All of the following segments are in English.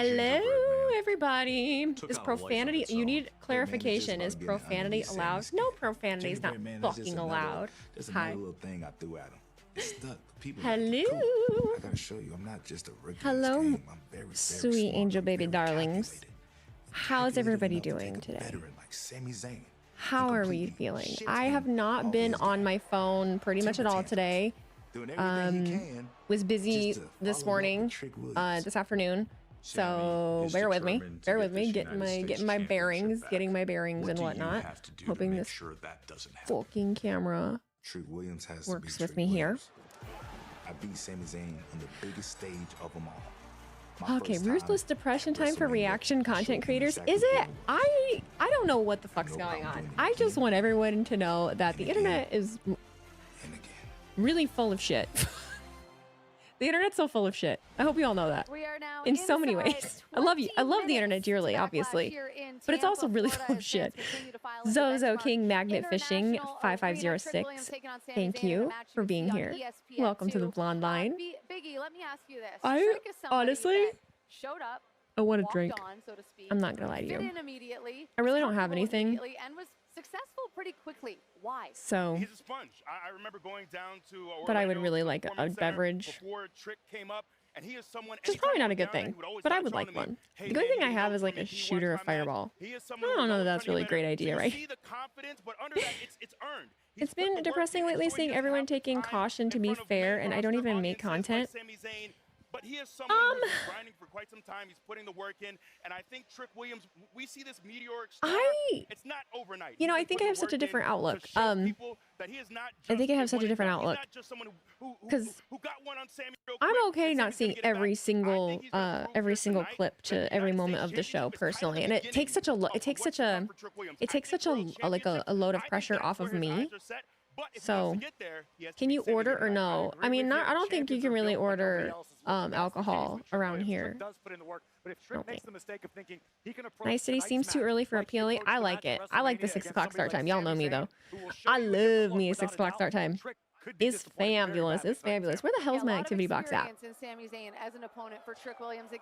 Hello, everybody. Is profanity? You need clarification. Is profanity allowed? No, profanity is not fucking allowed. Hi. Hello. I gotta show you, I'm not just a rookie. Hello, sweet angel baby darlings. How's everybody doing today? How are we feeling? I have not been on my phone pretty much at all today. Was busy this morning, this afternoon. So bear with me, getting my bearings and whatnot. Hoping this fucking camera works with me here. I beat Sami Zayn on the biggest stage of them all. Okay, ruthless depression time for reaction content creators. Is it? I don't know what the fuck's going on. I just want everyone to know that the internet is really full of shit. The internet's so full of shit. I hope you all know that. In so many ways. I love you. I love the internet dearly, obviously. But it's also really full of shit. Zozo King Magnet Fishing 5506. Thank you for being here. Welcome to the Blonde Line. I honestly, I want a drink. I'm not gonna lie to you. I really don't have anything. Successful pretty quickly. Why? So, he's a sponge. I remember going down to but I would really like a beverage. Trick came up, and he is someone, which is probably not a good thing, but I would like one. The good thing I have is like a shooter, a fireball. I don't know that that's really a great idea, right? It's been depressing lately seeing everyone taking caution to be fair, and I don't even make content. But he is someone who's grinding for quite some time. He's putting the work in, and I think Trick Williams, we see this meteoric star. It's not overnight. You know, I think I have such a different outlook. I think I have such a different outlook because I'm okay not seeing every single clip to every moment of the show personally, and it takes such a load of pressure off of me. So, can you order or no? I mean, I don't think you can really order alcohol around here. Okay. Nice City seems too early for a PLA. I like it. I like the 6 o'clock start time. Y'all know me though. I love me a 6 o'clock start time. It's fabulous. It's fabulous. Where the hell's my activity box at?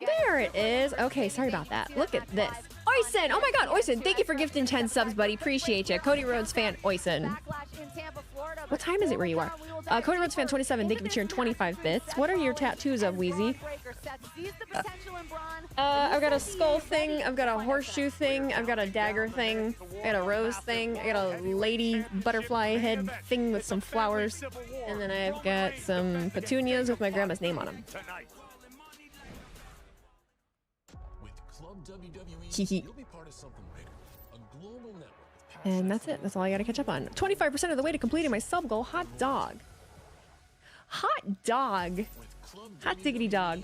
There it is. Okay, sorry about that. Look at this. Oisen! Oh my god, Oisen, thank you for gifting 10 subs, buddy. Appreciate you. Cody Rhodes fan, Oisen. What time is it where you are? Cody Rhodes fan 27, thank you for cheering 25 bits. What are your tattoos of, Wheezy? I've got a skull thing, I've got a horseshoe thing, I've got a dagger thing, I got a rose thing, I got a lady butterfly head thing with some flowers, and then I've got some petunias with my grandma's name on them. Hehe. And that's it. That's all I gotta catch up on. 25% of the way to completing my sub goal. Hot dog. Hot dog. Hot diggity dog.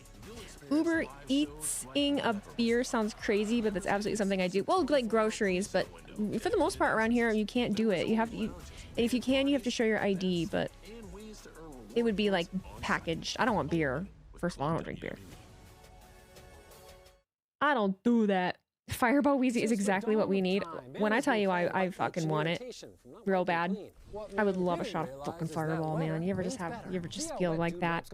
Uber eating a beer sounds crazy, but that's absolutely something I do. Well, like groceries, but for the most part around here, you can't do it. You have to, and if you can, you have to show your ID, but it would be like packaged. I don't want beer. First of all, I don't drink beer. I don't do that. Fireball Wheezy is exactly what we need. When I tell you I fucking want it real bad, I would love a shot of fucking Fireball, man. You ever just feel like that?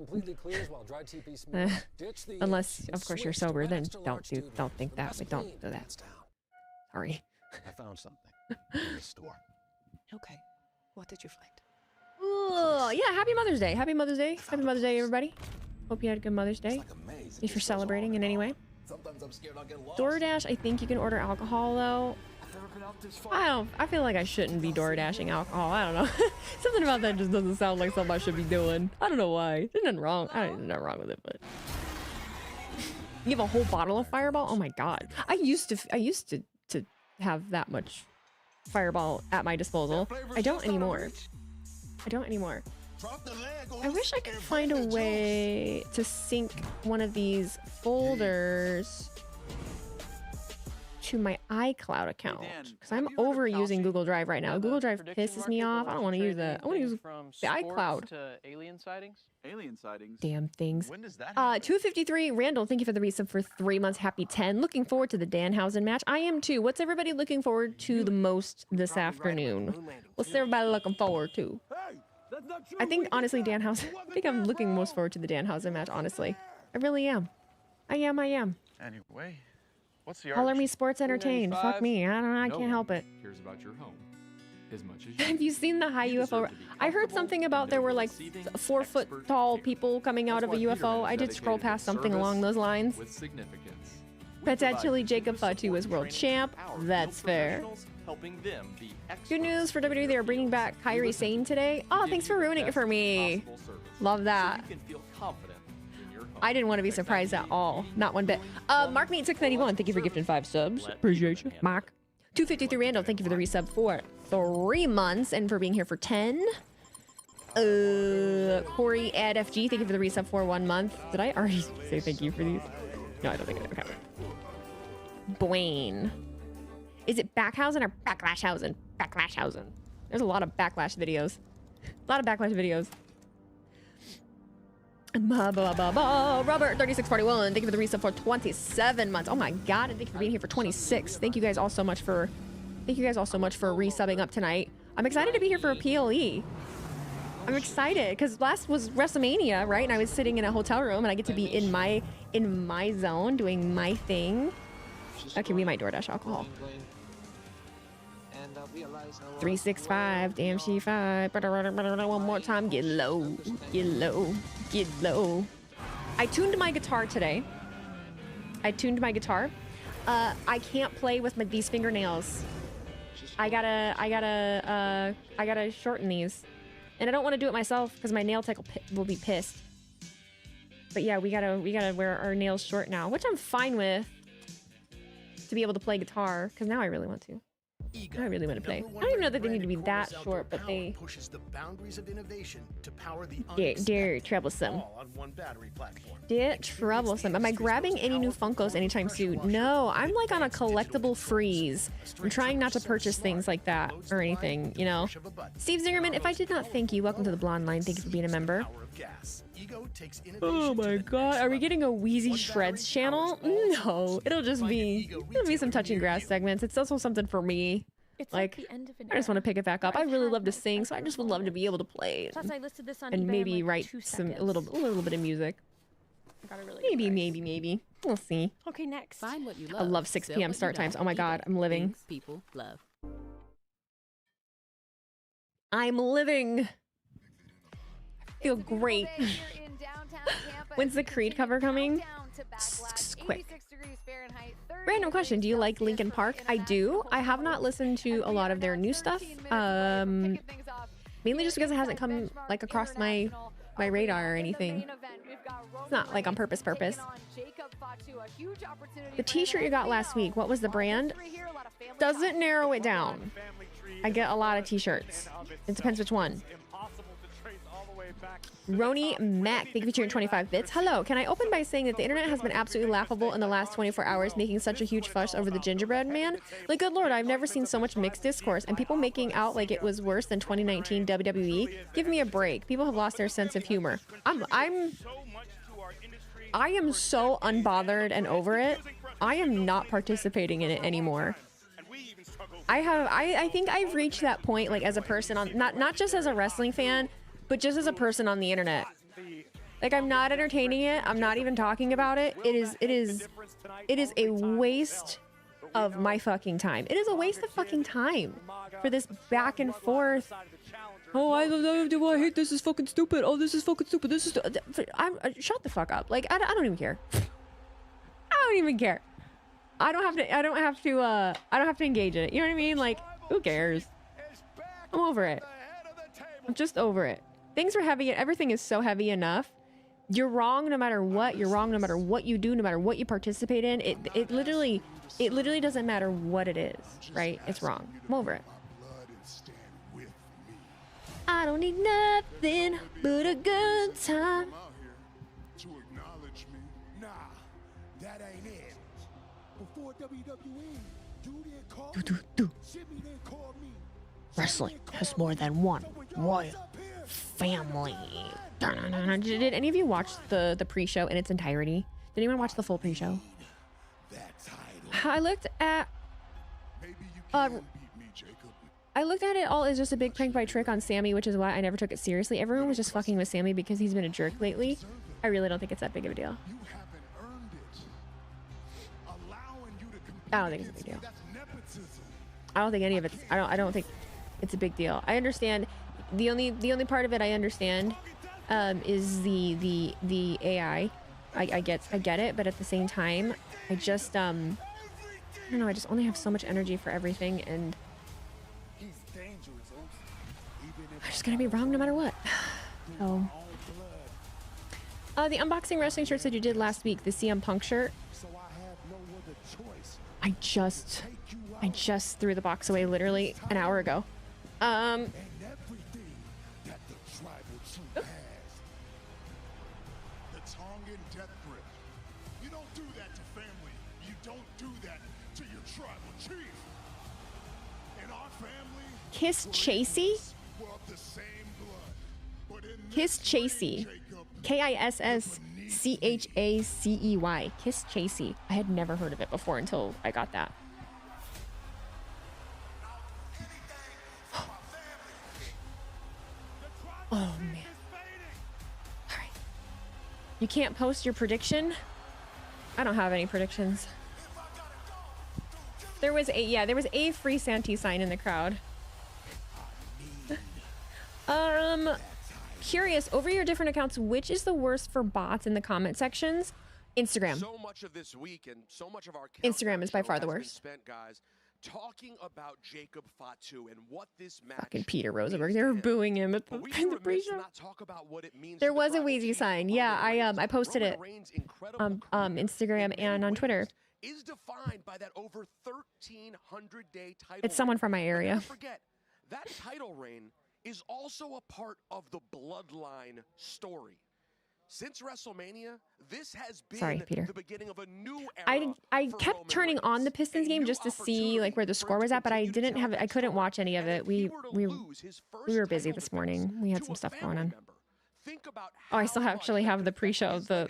Unless, of course, you're sober, then don't think that way. Don't do that. Sorry. I found something in the store. Okay. What did you find? Oh, yeah, happy Mother's Day. Happy Mother's Day. Happy Mother's Day, everybody. Hope you had a good Mother's Day. If you're celebrating in any way. DoorDash, I think you can order alcohol though. I feel like I shouldn't be door dashing alcohol. I don't know. Something about that just doesn't sound like something I should be doing. I don't know why. There's nothing wrong. There's nothing wrong with it, but you have a whole bottle of Fireball? Oh my god. I used to have that much Fireball at my disposal. I don't anymore. I wish I could find a way to sync one of these folders to my iCloud account because I'm overusing Google Drive right now. Google Drive pisses me off. I don't want to use that. I want to use the iCloud. Alien sightings? Damn things. When does that 253 Randall, thank you for the resub for 3 months. Happy 10. Looking forward to the Danhausen match. I am too. What's everybody looking forward to the most this afternoon? What's everybody looking forward to? I think, honestly, Danhausen. I think I'm looking most forward to the Danhausen match, honestly. I really am. I am. Anyway, what's the Holler arch? me sports entertained. Fuck me. I don't know. I No can't help one it. cares about your home as much as you. Have you seen the high You UFO? deserve to be I heard comfortable something and about there know were you're like receiving 4 foot expert tall care. people coming out That's of a why UFO. Peterman I is did scroll dedicated past to something service along those lines. with significance. We Potentially provide Jacob continuous Fatu is support, world training, champ. and power That's field fair. professionals, helping them be Good experts news for in WWE. their They are bringing fields. back We Kyrie listen Sane today. to Oh, give thanks you for the ruining it for best me. possible service, Love so that. you can feel confident in your home. I didn't want to be surprised at all. Not one bit. Mark Meat 691. Thank you for gifting 5 subs. Appreciate you. Mark. 253 Randall. Thank you for the resub for 3 months and for being here for 10. Corey at FG. Thank you for the resub for 1 month. Did I already say thank you for these? No, I don't think I did. Okay. Blaine. Is it Backhausen or Backlashhausen? Backlashhausen. There's a lot of Backlash videos. A lot of Backlash videos. Robert 3641. Thank you for the resub for 27 months. Oh my god, and thank you for being here for 26. Thank you guys all so much for resubbing up tonight. I'm excited to be here for a PLE. I'm excited because last was WrestleMania, right? And I was sitting in a hotel room and I get to be in my zone doing my thing. Okay, we might DoorDash alcohol. 365, damn she 5. One more time, get low, get low, get low. I tuned my guitar today. I can't play with these fingernails. I gotta shorten these, and I don't want to do it myself because my nail tech will be pissed. But yeah, we gotta wear our nails short now, which I'm fine with. To be able to play guitar, because now I really want to. I really want to play. I don't even know that they need to be that short, but they... They're troublesome. They're troublesome. Am I grabbing any new Funkos anytime soon? No, I'm like on a collectible freeze. I'm trying not to purchase things like that or anything, you know? Steve Zingerman, if I did not thank you, welcome to the Blonde Line. Thank you for being a member. Oh my god, are we getting a Wheezy Shreds channel? No, it'll be some touching grass segments. It's also something for me. Like, I just want to pick it back up. I really love to sing, so I just would love to be able to play it. Plus, I listed this on And eBay maybe in, like, write 2 a little bit of music. Maybe. We'll see. Okay, next. Find what you love. I love 6 p.m. start times. Oh my god, I'm living. Things people love. I'm living. I feel great. When's the Creed cover coming? Quick. Random question. Do you like Linkin Park? I do. I have not listened to a lot of their new stuff. Mainly just because it hasn't come like across my radar or anything. It's not like on purpose. The t-shirt you got last week, what was the brand? Doesn't narrow it down. I get a lot of t-shirts. It depends which one. Roni Mac, thank you for cheering 25 bits. Hello, can I open by saying that the internet has been absolutely laughable in the last 24 hours, making such a huge fuss over the gingerbread man? Like, good lord, I've never seen so much mixed discourse, and people making out like it was worse than 2019 WWE. Give me a break. People have lost their sense of humor. I am so unbothered and over it. I am not participating in it anymore. I think I've reached that point, like, as a person on, not just as a wrestling fan, but just as a person on the internet. Like, I'm not entertaining it. I'm not even talking about it. It is a waste of my fucking time. It is a waste of fucking time for this back and forth. Oh, I hate this. Is fucking stupid. Oh, this is fucking stupid. This is shut the fuck up. Like, I don't even care. I don't even care. I don't have to engage in it. You know what I mean? Like, who cares? I'm over it. I'm just over it. Things are heavy. Everything is so heavy enough. You're wrong no matter what. You're wrong no matter what you do, no matter what you participate in. It literally doesn't matter what it is, right? It's wrong. I'm over it. I don't need nothing but a good time. Wrestling has more than one royal family. Did any of you watch the pre-show in its entirety? Did anyone watch the full pre-show? I looked at it all as just a big prank by Trick on Sammy, which is why I never took it seriously. Everyone was just fucking with Sammy because he's been a jerk lately. I really don't think it's that big of a deal. I don't think it's a big deal. I don't think any of it's. I don't think it's a big deal. I understand. The only part of it I understand is the AI. I get it, but at the same time, I just I don't know. I just only have so much energy for everything, and I'm just gonna be wrong no matter what. So, the unboxing wrestling shirts that you did last week, the CM Punk shirt. I just threw the box away literally an hour ago. Kiss Chasey? Kiss Chasey. KisschaCey. Kiss Chasey. I had never heard of it before until I got that. Oh man. Alright. You can't post your prediction? I don't have any predictions. There was a free Santee sign in the crowd. Curious, over your different accounts, which is the worst for bots in the comment sections? Instagram. So much of this week and so much of our Instagram is by far the worst. Spent, guys, talking about Jacob Fatu and what this match fucking Peter Rosenberg. They were booing him at the pre-show. There was a Wheezy sign. Yeah, I posted it on Instagram and on Twitter. Is defined by that over 1,300-day title. It's someone from my area. Forget that title reign is also a part of the bloodline story. Since WrestleMania, this has been the beginning of a new era. I kept turning on the Pistons game just to see like where the score was at, but I didn't have I couldn't watch any of it. We were busy this morning. We had some stuff going on. Oh, I still actually have the pre-show, the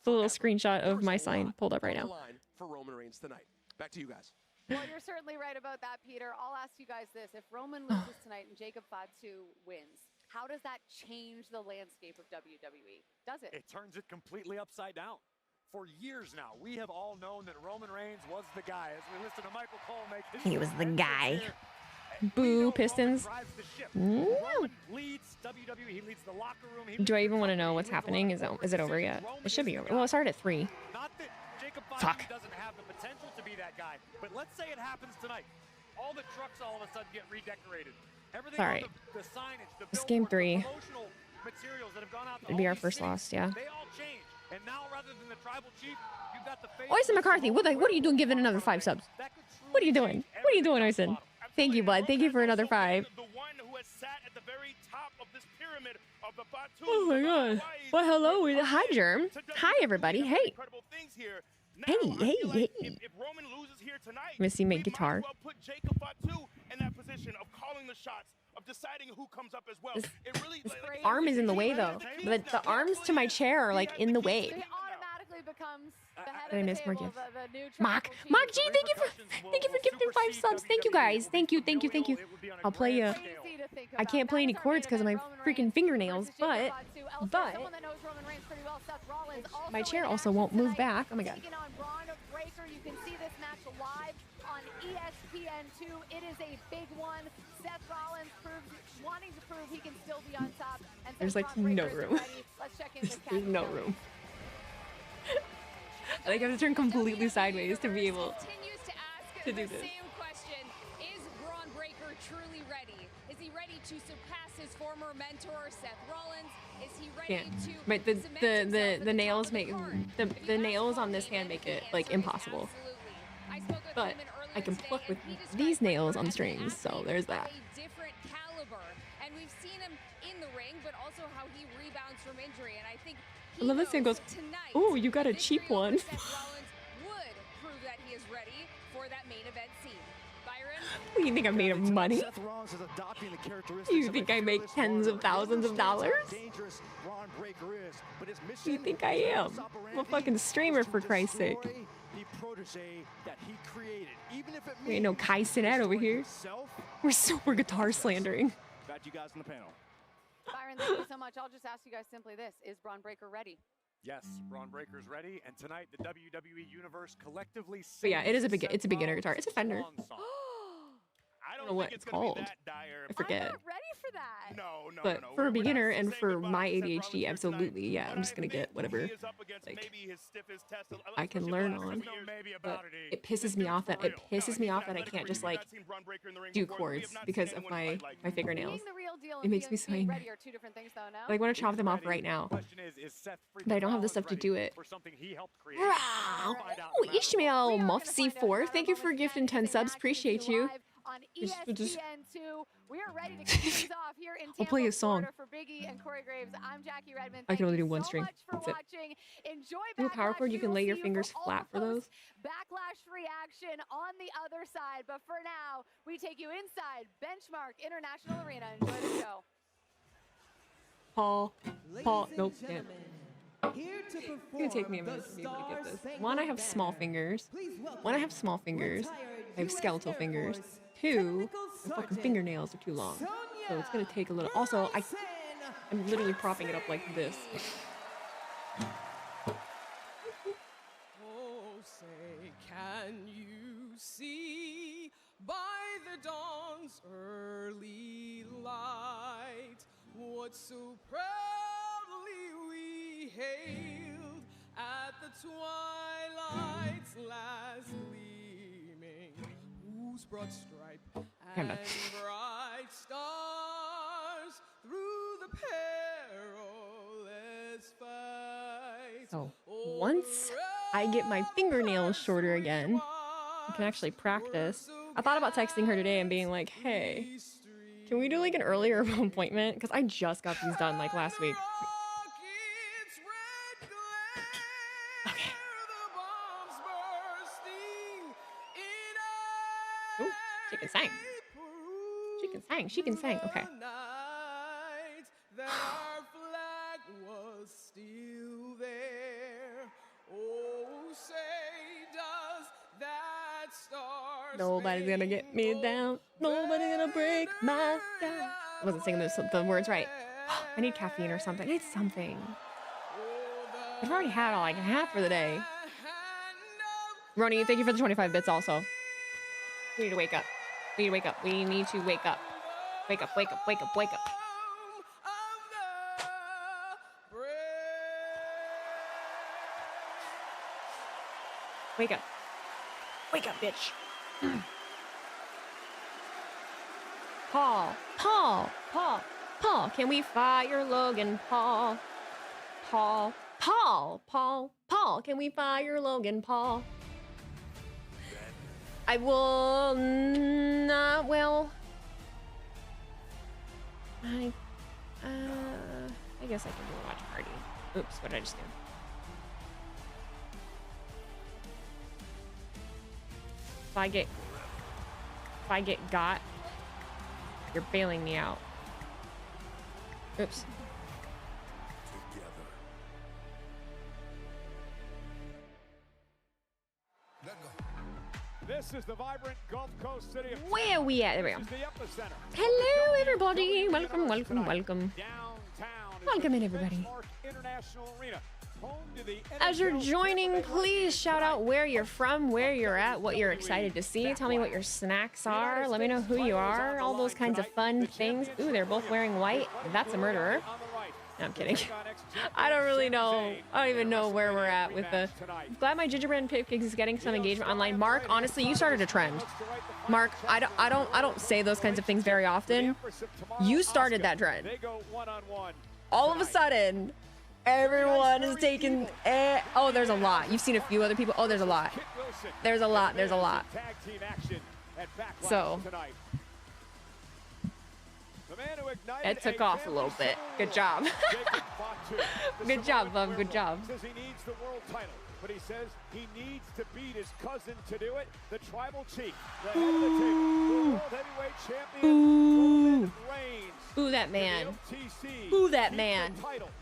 little screenshot of my sign pulled up right now. For Roman Reigns tonight. Back to you guys. Well, you're certainly right about that, Peter. I'll ask you guys this. If Roman loses tonight and Jacob Fatu wins, how does that change the landscape of WWE? Does it? It turns it completely upside down. For years now, we have all known that Roman Reigns was the guy. As we listen to Michael Cole make his he was the guy. Boo, Pistons. Roman leads WWE. He leads the locker room. Do I even want to know what's happening? Is it over yet? It should be over. Well, it started at 3. Not that Jacob Fatu doesn't have the potential to be that guy, but let's say it happens tonight. All the trucks all of a sudden get redecorated. Everything all right. The signage, the this game 3 materials that have gone out. It'd be our first loss, yeah. They all change. And now rather than the tribal chief, you've got the face. Oyson McCarthy, what are you doing giving another 5 subs? What are you doing? What are you doing, Oyson? Thank you, bud. Thank you for another 5. Oh my god. Well, hello. Hi, Germ. Hi, everybody. Hey. Hey. Missy make guitar. This arm is in the way, though. The arms to my chair are like in the way. I miss more gifts. Mock G, thank you for gifting 5 subs. Thank you guys. Thank you. I'll play I can't play any chords because of my freaking fingernails, but my chair also won't move back. Oh my god. You can see this match live on ESPN2. It is a big one. Seth Rollins wanting to prove he can still be on top. And there's like no room. There's no room. I have to turn completely sideways to be able to do this. Same question. Is Braun Breaker truly ready? Is he ready to surpass his former mentor, Seth Rollins? Is he ready to but the nails make the nails on this hand make it like impossible. But I can pluck with these nails on strings, so there's that. Different caliber, and we've seen him in the ring, but also how he rebounds from injury, and I think I love this thing goes, oh, you got a cheap one. Seth Rollins would prove that he is ready for that main event scene. Byron? You think I'm made of money? You think I make tens of thousands of dollars? You think I am? I'm a fucking streamer, for Christ's sake. We ain't no Kai Cenat over here. We're guitar slandering. Got you guys on the panel. Byron, thank you so much. I'll just ask you guys simply this. Is Braun Breaker ready? Yes, Braun Breaker's ready, and tonight the WWE Universe collectively. But yeah, it's a beginner guitar. It's a Fender. I don't know what it's called. I forget. I'm not ready for that. No. But for a beginner and for my ADHD, absolutely, yeah, I'm just gonna get whatever like I can learn on. But it pisses me off that I can't just like do chords because of my fingernails. It makes me so angry. I like want to chop them off right now, but I don't have the stuff to do it. Wow. Ooh, Ishmael Muff C4, thank you for gifting 10 subs. Appreciate you. On ESPN2, we are ready to kick things off here in Tampa, I'll play a song. Florida for Biggie and Corey Graves. I'm Jackie Redmond. I can only do one so string. Much for That's it. watching. Enjoy Little power chord, you can lay your see fingers for all flat for those. Backlash reaction on the other side. But for now, we take you inside Benchmark International Arena. Enjoy the show. Paul, nope, can't. It's gonna take me a minute to be able to get this. One, I have small fingers. I have skeletal fingers. Two, my fucking fingernails are too long. So it's gonna take a little. Also, I'm literally propping it up like this. Oh, say, can you see by the dawn's early light what so proudly we hailed at the twilight's last gleaming, whose broad stripe and bright stars through the perilous fight. So once I get my fingernails shorter again, I can actually practice. I thought about texting her today and being like, hey, can we do like an earlier appointment? Because I just got these done like last week. Okay. Ooh, she can sing. She can sing. Okay. Nobody's gonna get me down. Nobody's gonna break my down. I wasn't singing the words right. I need caffeine or something. I need something. I've already had all I can have for the day. Roni, thank you for the 25 bits also. We need to wake up. We need to wake up. We need to wake up. Wake up, wake up, wake up, wake up. Wake up. Wake up, bitch. Paul, can we fire Logan Paul? Paul, can we fire Logan Paul? I will not, well, I guess I can do a watch party. Oops, what did I just do? If I get got, you're bailing me out. Oops. This is the vibrant Gulf Coast city of Where are we at? There we go. the epicenter. Hello, everybody. Welcome. Downtown Welcome in, everybody. International Arena. As you're joining, please shout out where you're from, where you're at, what you're excited to see. Tell me what your snacks are. Let me know who you are. All those kinds of fun things. Ooh, they're both wearing white. That's a murderer. No, I'm kidding. I don't really know. I don't even know where we're at with the... I'm glad my gingerbread pig is getting some engagement online. Mark, honestly, you started a trend. Mark, I don't say those kinds of things very often. You started that trend. All of a sudden, everyone is taking... oh, there's a lot. You've seen a few other people. Oh, there's a lot. There's a lot. There's a lot. So... it took off a little bit. Good job. Good job, bub. Good job. Says he needs the world title, but he says he needs to beat his cousin to do it. The tribal chief, the head of the table, the world heavyweight champion, Roman Reigns. Ooh, that man. Ooh, that man.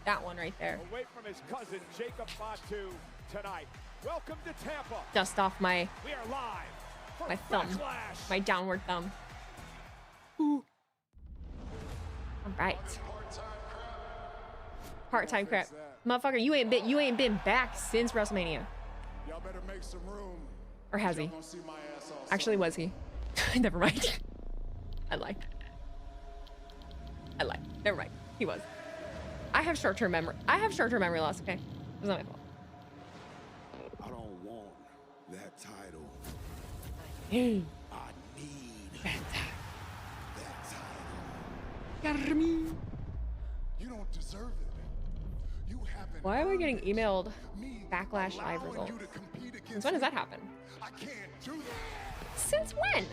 That one right there. Away from his cousin Jacob Fatu tonight. Welcome to Tampa. Dust off my... We are live. My thumb. Backlash. My downward thumb. Ooh. All right. Part-time crap. Motherfucker, you ain't been back since WrestleMania. Y'all better make some room. Or has he? Y'all gonna see my ass all Actually, was he? Never mind. I lied. Never mind. He was. I have short-term memory loss, okay? It's not my fault. I don't want that title. I need that title. You don't deserve it. You haven't. Why am I getting emailed Backlash live results? Since when does that happen? I can't do that. Since when?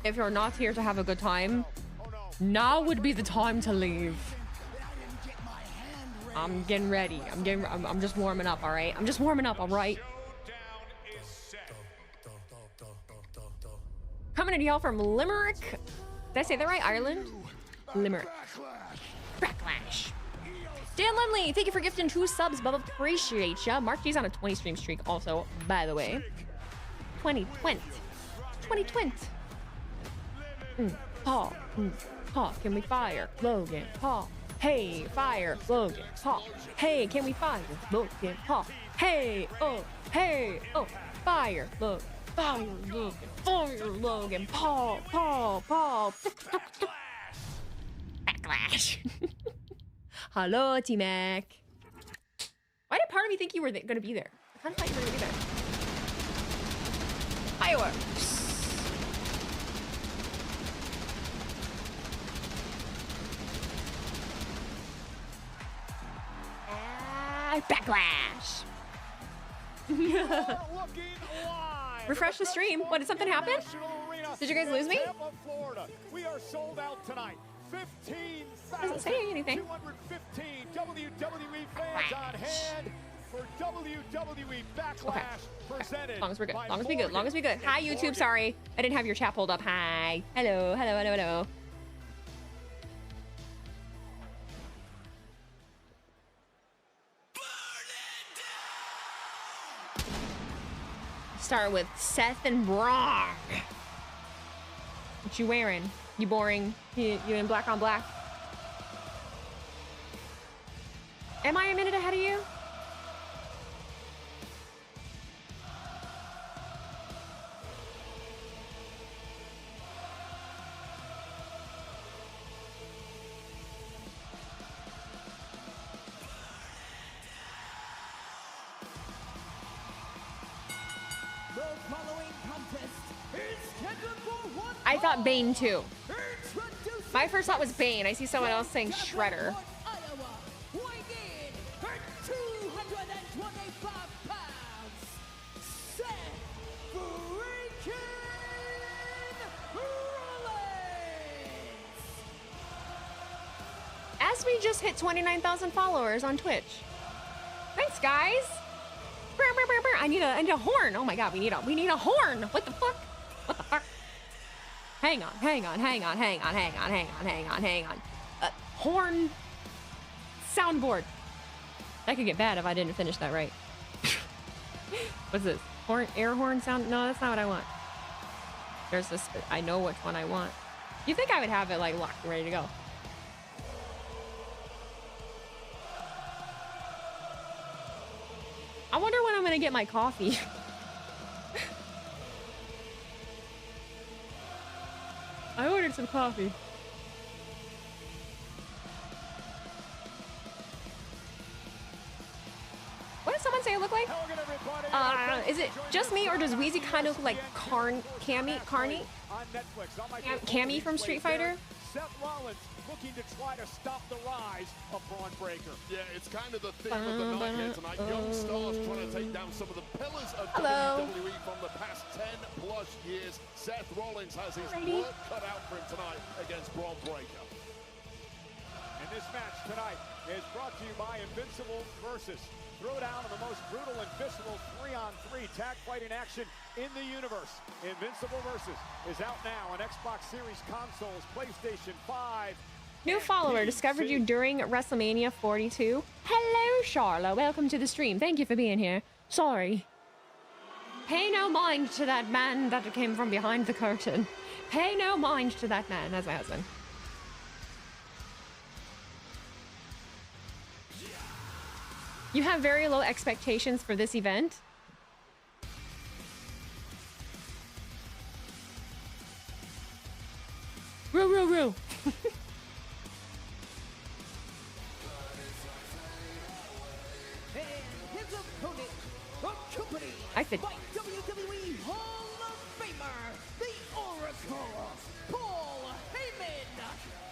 If you're not here to have a good time, now would be the time to leave. I'm getting ready. I'm just warming up, all right? I'm just warming up, all right? Coming at y'all from Limerick. Did I say that right? Ireland? Limerick. Backlash. Dan Lemley, thank you for gifting 2 subs, Bubba. Appreciate ya. Mark G's on a 20 stream streak also, by the way. 2020. Paul. Paul, can we fire Logan Paul? Hey, fire Logan Paul. Hey, can we fire Logan Paul? Hey, oh, fire Logan. Fire Logan Paul. Backlash. Hello, T-Mac. Why did part of me think you were gonna be there? I kind of thought you were gonna be there. Fireworks. Backlash. Refresh the stream. What, did something happen? Did you guys lose me? Tampa, Florida. We are sold out tonight. 15,000. Doesn't say anything. 215 WWE fans on hand for WWE Backlash presented. As long as we're good. Long as we good. Hi, YouTube. Sorry, I didn't have your chat pulled up. Hi. Hello. Start with Seth and Braun. What you wearing? You boring? You in black on black? Am I a minute ahead of you? I thought Bane too. My first thought was Bane. I see someone else saying Shredder. As we just hit 29,000 followers on Twitch. Thanks, guys. I need a horn. Oh my god, we need a horn. What the fuck? Hang on. Horn soundboard. That could get bad if I didn't finish that right. What's this? Air horn sound? No, that's not what I want. There's this. I know which one I want. You think I would have it like locked and ready to go? I wonder when I'm gonna get my coffee. I ordered some coffee. What did someone say I look like? Is it just me, or does Wheezy kind of look like Cammy from Street Fighter? Seth Rollins looking to try to stop the rise of Braun Breaker. Yeah, it's kind of the theme of the night here tonight. Young stars trying to take down some of the pillars of WWE from the past 10+ years. Seth Rollins has his work cut out for him tonight against Braun Breaker. And this match tonight is brought to you by Invincible Versus. Throwdown of the most brutal and visceral 3-on-3 tag fighting action in the universe. Invincible Versus is out now on Xbox Series consoles, PlayStation 5. New follower discovered you during WrestleMania 42. Hello, Charlotte. Welcome to the stream. Thank you for being here. Sorry. Pay no mind to that man that came from behind the curtain. Pay no mind to that man. That's my husband. You have very low expectations for this event. Roo, roo, roo. I said WWE Hall of Famer, the Oracle, Paul Heyman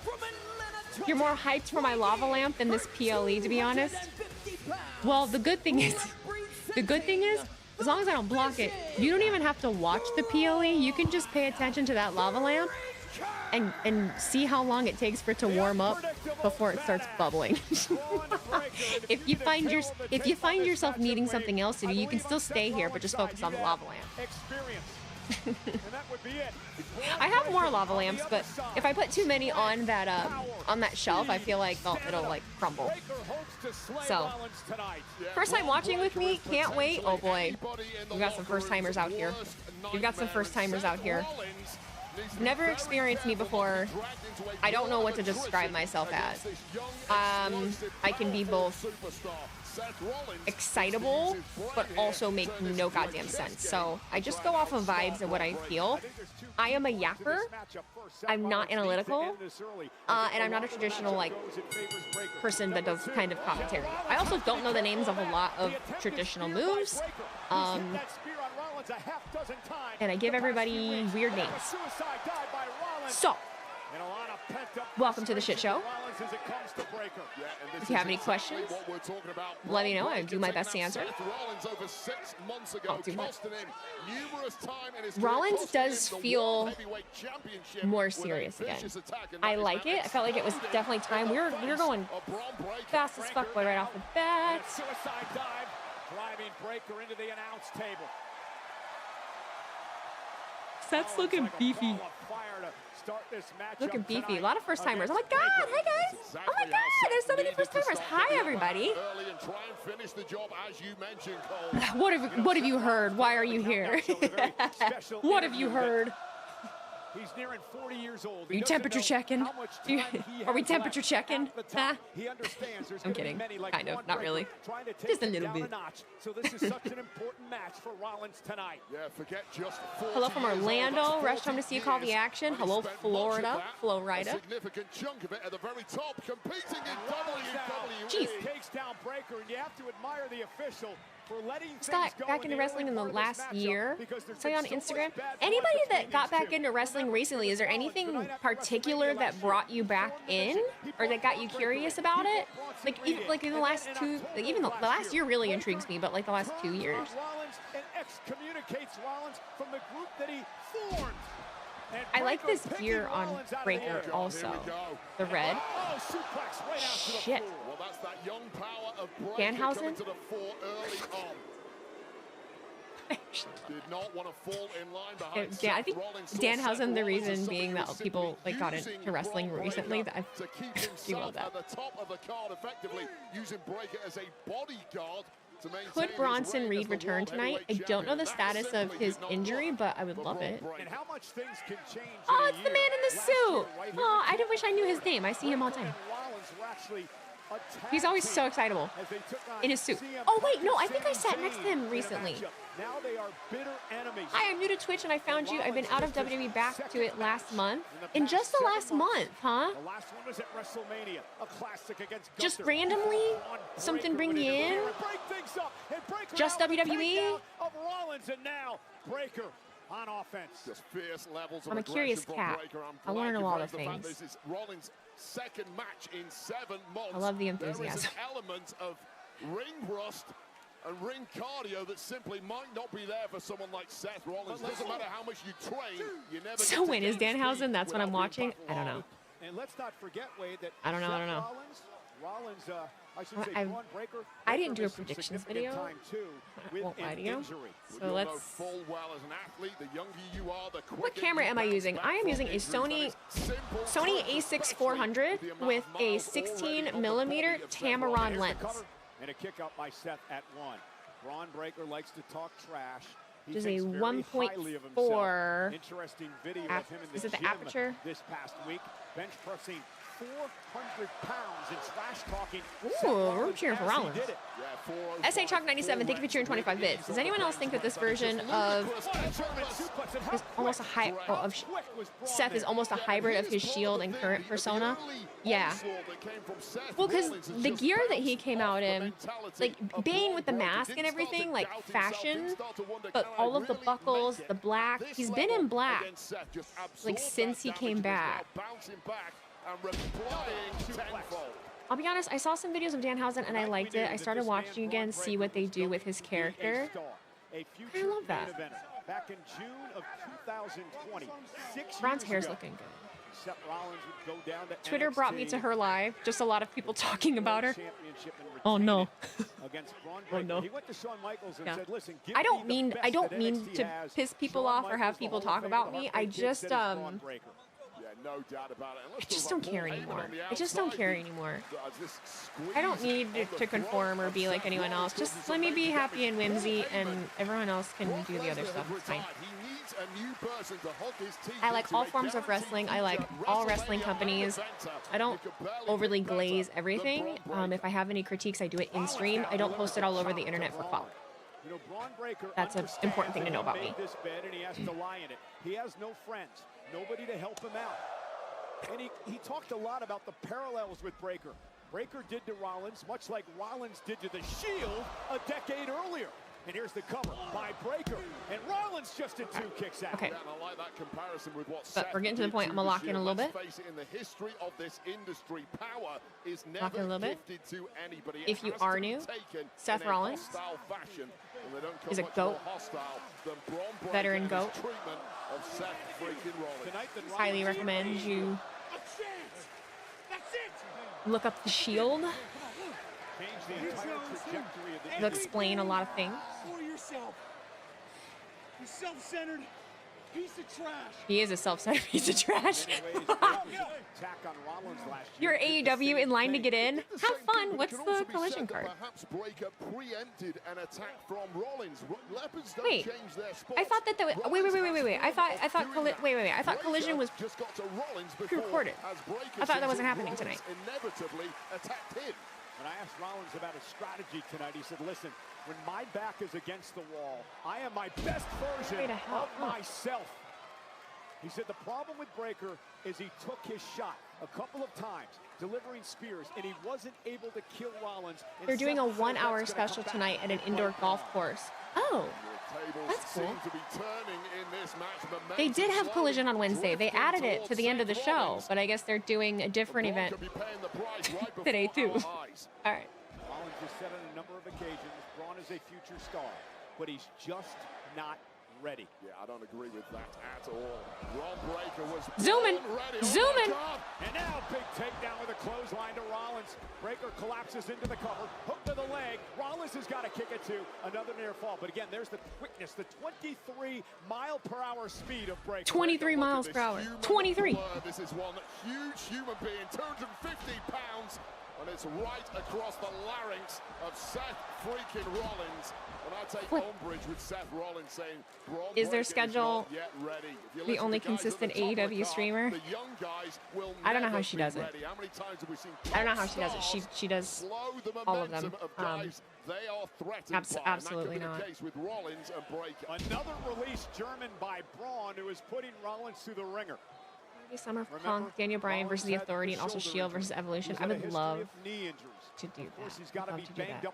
from Atlanta. You're more hyped for my lava lamp than this PLE, to be honest. Well, the good thing is, as long as I don't block it, you don't even have to watch the PLE. You can just pay attention to that lava lamp and see how long it takes for it to warm up before it starts bubbling. If you find yourself needing something else to do, you can still stay here, but just focus on the lava lamp. I have more lava lamps, but if I put too many on that shelf, I feel like it'll like crumble. So, first time watching with me, can't wait. Oh boy, we've got some first timers out here. Never experienced me before. I don't know what to describe myself as. I can be both excitable, but also make no goddamn sense. So I just go off of vibes and what I feel. I am a yapper. I'm not analytical, and I'm not a traditional like person that does kind of commentary. I also don't know the names of a lot of traditional moves. And I give everybody weird names. So, welcome to the shit show. If you have any questions, let me know. I'll do my best to answer. I'll do my... Rollins does feel more serious again. I like it. I felt like it was definitely time. We were going fast as fuck right off the bat. Driving Breaker into the announce table. Seth's looking beefy. Looking beefy. A lot of first timers. Oh my god! Hey guys! Oh my god! There's so many first timers. Hi everybody. What have you heard? Why are you here? What have you heard? He's nearing 40 years old. Are you temperature checking? Are we temperature checking? Huh? I'm kidding. Kind of. Not really. Just a little bit. So this is such an important match for Rollins tonight. Yeah, forget just hello from Orlando. Rush home to see you call the action. Hello, Florida. Florida. Significant chunk of it at the very top, competing in WWE. Jeez. Takes down Breaker, and you have to admire the official. Just got back into wrestling in the last year. Saw you on Instagram. Anybody that got back into wrestling recently, is there anything particular that brought you back in, or that got you curious about it? Like in the last two, like even the last year really intrigues me, but like the last 2 years. And excommunicates Rollins from the group that he formed. I like this gear on Breaker also. The red. Shit. Danhausen? I think Danhausen, the reason being that people like got into wrestling recently. I do love that. Could Bronson Reed return tonight? I don't know the status of his injury, but I would love it. Oh, it's the man in the suit. Oh, I wish I knew his name. I see him all the time. He's always so excitable in his suit. Oh wait, no, I think I sat next to him recently. Now they are bitter enemies. Hi, I'm new to Twitch and I found you. I've been out of WWE back to it last month. In just the last month, huh? The last one was at WrestleMania, a classic against just randomly? Something bring you in? Just WWE? Of Rollins, and now Breaker on offense. Just fierce levels of I'm a curious cat. I want to know all the things. This is Rollins' second match in 7 months. I love the enthusiasm. There is an element of ring rust and ring cardio that simply might not be there for someone like Seth Rollins. Doesn't matter how much you train, you never. So when is Danhausen? That's what I'm watching. I don't know. And let's not forget, Wade, that I don't know. Rollins, I should say, Braun Breaker. I didn't do a predictions video. I won't lie to you. So let's. What camera am I using? I am using a Sony A6 400 with a 16mm Tamron lens. And a kick out by Seth at 1. Braun Breaker likes to talk trash. which is a thinks very highly of 1.4. Interesting video of him in the Is it the gym aperture? this past week. Bench pressing 400 pounds and trash talking. Ooh, we're cheering for Rollins. Yeah, SA Chalk 97, thank you for cheering 25 bits. Does anyone else think that this version of is almost a Seth is almost a hybrid of his Shield and current persona? Yeah. Well, because the gear that he came out in, like Bane with the mask and everything, like fashion, but all of the buckles, the black, he's been in black like since he came back. I'll be honest, I saw some videos of Danhausen and I liked it. I started watching again, see what they do with his character. I love that. Back in June of 2020, Ron's hair's looking good. Seth Rollins would go down to Twitter brought me to her live. Just a lot of people talking about her. Oh no. Oh no. He went to Shawn Michaels and said, "Listen, I don't mean to piss people off or have people talk about me. I just no doubt about it. I just don't care anymore. I just don't care anymore. I don't need to conform or be like anyone else. Just let me be happy and whimsy, and everyone else can do the other stuff. It's fine. I like all forms of wrestling. I like all wrestling companies. I don't overly glaze everything. If I have any critiques, I do it in stream. I don't post it all over the internet for clout. That's an important thing to know about me. He has no friends, nobody to help him out. And he talked a lot about the parallels with Breaker. Breaker did to Rollins, much like Rollins did to the Shield a decade earlier. And here's the cover by Breaker. And Rollins just did 2 kicks out. Okay. Yeah, and I like that comparison with what But we're getting to the point. I'm going to lock in a little bit. Face it, in the history of this industry, power is Lock in a little bit. to anybody. If you are new, Seth Rollins is a GOAT. Veteran GOAT. Highly recommend you look up the Shield. They'll explain a lot of things. You self-centered piece of trash. He is a self-centered piece of trash. You're AEW in line to get in. Have fun. What's the collision card? Wait, I thought that was, wait. I thought collision was pre-recorded. I thought that wasn't happening tonight. When I asked Rollins about his strategy tonight, he said, listen, when my back is against the wall, I am my best version of myself. He said the problem with Breaker is he took his shot a couple of times, delivering spears, and he wasn't able to kill Rollins. They're doing a 1-hour special tonight at an indoor golf course. Oh, that's cool. They did have Collision on Wednesday. They added it to the end of the show, but I guess they're doing a different event today too. All right. Rollins has said on a number of occasions, Braun is a future star, but he's just not ready. Yeah, I don't agree with that at all. Ron Breaker was zooming. And now big takedown with a clothesline to Rollins. Breaker collapses into the cover, hook to the leg. Rollins has got to kick it to another near fall. But again, there's the quickness, the 23-mile-per-hour speed of Breaker. 23 miles per hour. 23. This is one huge human being, 250 pounds. And it's right across the larynx of Seth freaking Rollins. And I take umbrage with Seth Rollins saying, is their schedule the only consistent AEW streamer? I don't know how she does it. I don't know how she does it. She does all of them. Absolutely not. Another release German by Braun, who is putting Rollins through the ringer. Summer for Punk, Daniel Bryan versus The Authority, and also Shield versus Evolution. I would love to do that.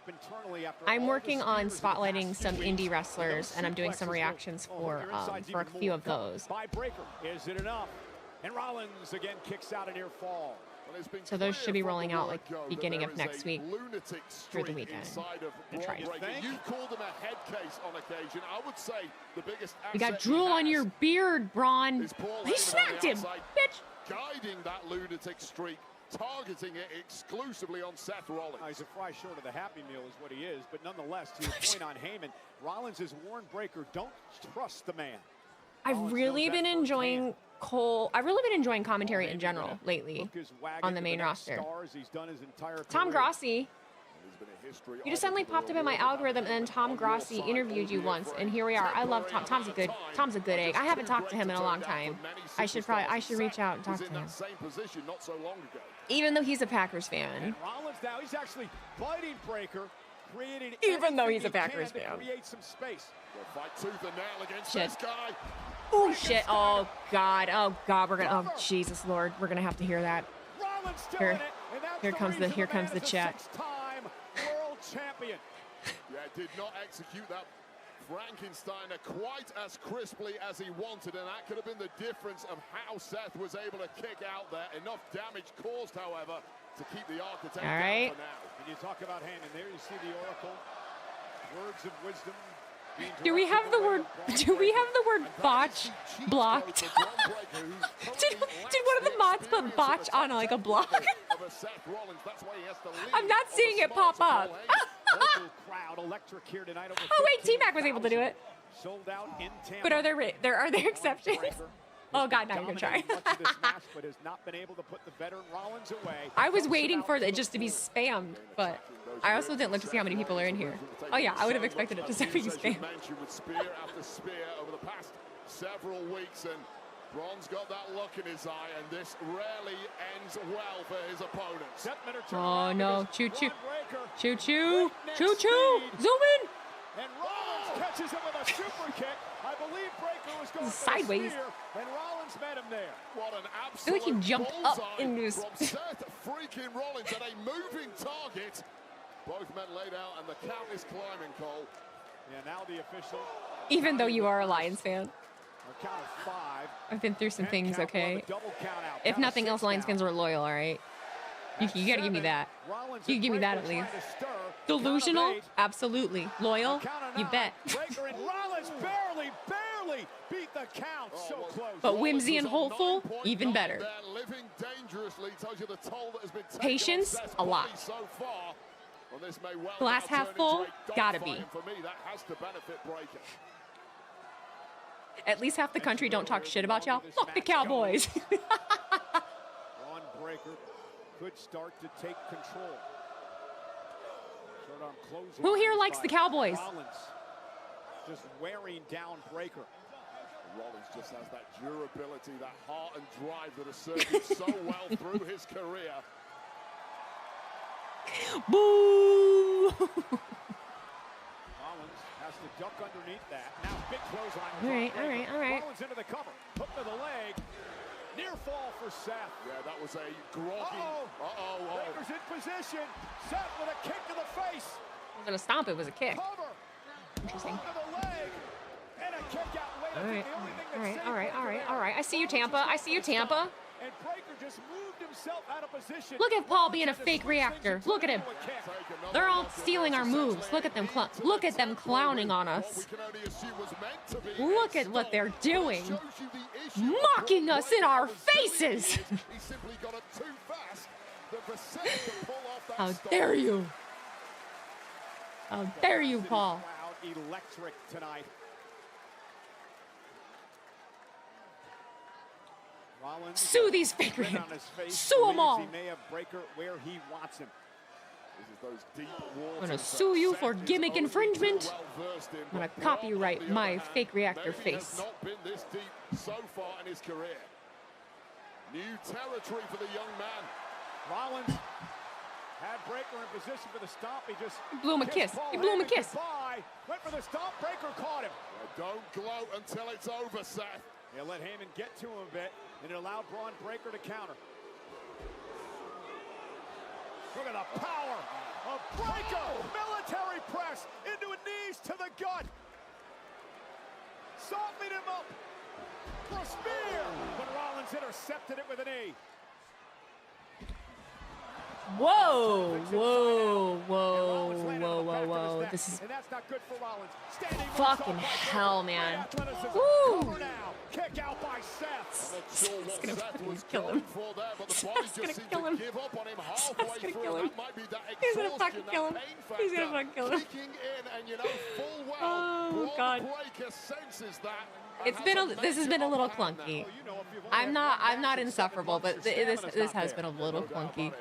I'm working on spotlighting some indie wrestlers, and I'm doing some reactions for a few of those. Is it enough? And Rollins again kicks out a near fall. So those should be rolling out like beginning of next week through the weekend. You call them a head case on occasion. I would say the biggest. You got drool on your beard, Braun. He smacked him, bitch. Guiding that lunatic streak, targeting it exclusively on Seth Rollins. He's a fry short of the Happy Meal is what he is, but nonetheless, to your point on Heyman, Rollins has warned Breaker, don't trust the man. I've really been enjoying commentary in general lately on the main roster. Tom Grossi You just suddenly popped up in my algorithm, and then Tom Grossi interviewed you once, and here we are. I love Tom. Tom's a good egg. I haven't talked to him in a long time. I should reach out and talk to him. Even though he's a Packers fan. Rollins now, he's actually fighting Breaker, creating even though he's a Packers fan. Create some space. Fight tooth and nail against Shit. this guy. Oh shit. Oh god. Oh god. We're gonna. Oh Jesus Lord. We're gonna have to hear that. Rollins doing Here. it, and that's Here comes the man is a chat. six-time world champion. Yeah, did not execute that Frankensteiner quite as crisply as he wanted, and that could have been the difference of how Seth was able to kick out there. Enough damage caused, however, to keep the Architect all right. down for now. And you talk about hand, and there you see the Oracle. Words of wisdom. Do we have the word botch blocked? did one of the mods put botch on like a block? I'm not seeing it pop up. Oh wait, T-Mac was able to do it. Sold out in Tampa. But are there exceptions? Oh god, now you're gonna try. But has not been able to put the veteran Rollins away. I was waiting for it just to be spammed, but I also didn't look to see how many people are in here. Oh yeah, I would have expected it to start being spammed. With spear after spear over the past several weeks, and Braun's got that look in his eye, and this rarely ends well for his opponents. Oh no, choo choo, choo choo, choo choo, zoom in. And Rollins catches him with a super kick. I believe Breaker was going sideways. And Rollins met him there. What an I feel like he absolute jumped up into his. from Seth freaking Rollins at a moving target. Both men laid out, and the count is climbing, Cole. Yeah, now the official. Even though you are a Lions fan. A count of 5. I've been through some things, okay? Double count out. If nothing else, Lions fans were loyal, all right? You gotta give me that. You give me that at least. Delusional? Absolutely. Loyal? You bet. Breaker and Rollins barely beat the count. So close. But whimsy and hopeful, even better. Living dangerously tells you the toll that has been taken Patience, on Seth's a lot. body so far. Well, this may well Glass now half turn full, into a gotta dogfight, be. and for me, that has to benefit Breaker. At least half the country don't talk shit about y'all. Fuck the Cowboys. Braun Breaker could start to take control. Short arm closing. Who here likes the Cowboys? Rollins just wearing down Breaker. Rollins just has that durability, that heart and drive that has served him so well through his career. Boo! Rollins has to duck underneath that. Now big clothesline. All right. Rollins into the cover. Hook to the leg. Near fall for Seth. Yeah, that was a groggy. Breaker's in position. Seth with a kick to the face. I was gonna stomp, it was a kick. Cover. Interesting. Hook to the leg. And a kick out. All right. I see you, Tampa. And Breaker just moved himself out of position. Look at Paul being a fake reactor. Look at him. They're all stealing our moves. Look at them clowning on us. Look at what they're doing. Mocking us in our faces. How dare you? How dare you, Paul? Electric tonight. Rollins Sue these fake reactors. Sue them all. He may have Breaker where he wants him. I'm gonna sue you for gimmick infringement. I'm gonna copyright my fake reactor face. Not been this deep so far in his career. New territory for the young man. Rollins had Breaker in position for the stomp. He just blew him a kiss. He blew him a kiss. Went for the stomp. Breaker caught him. Don't gloat until it's over, Seth. He'll let Heyman get to him a bit, and it allowed Braun Breaker to counter. Look at the power of Breaker. Military press into a knees to the gut. Softening him up for a spear. But Rollins intercepted it with a knee. Whoa. This is fucking hell, man. Woo! Kick out by Seth. It's gonna fucking kill him. It's gonna kill him. It's gonna kill him. He's gonna fucking kill him. He's gonna fucking kill him. Oh, God. Breaker senses that This has been a little clunky. I'm not insufferable, but this has been a little clunky.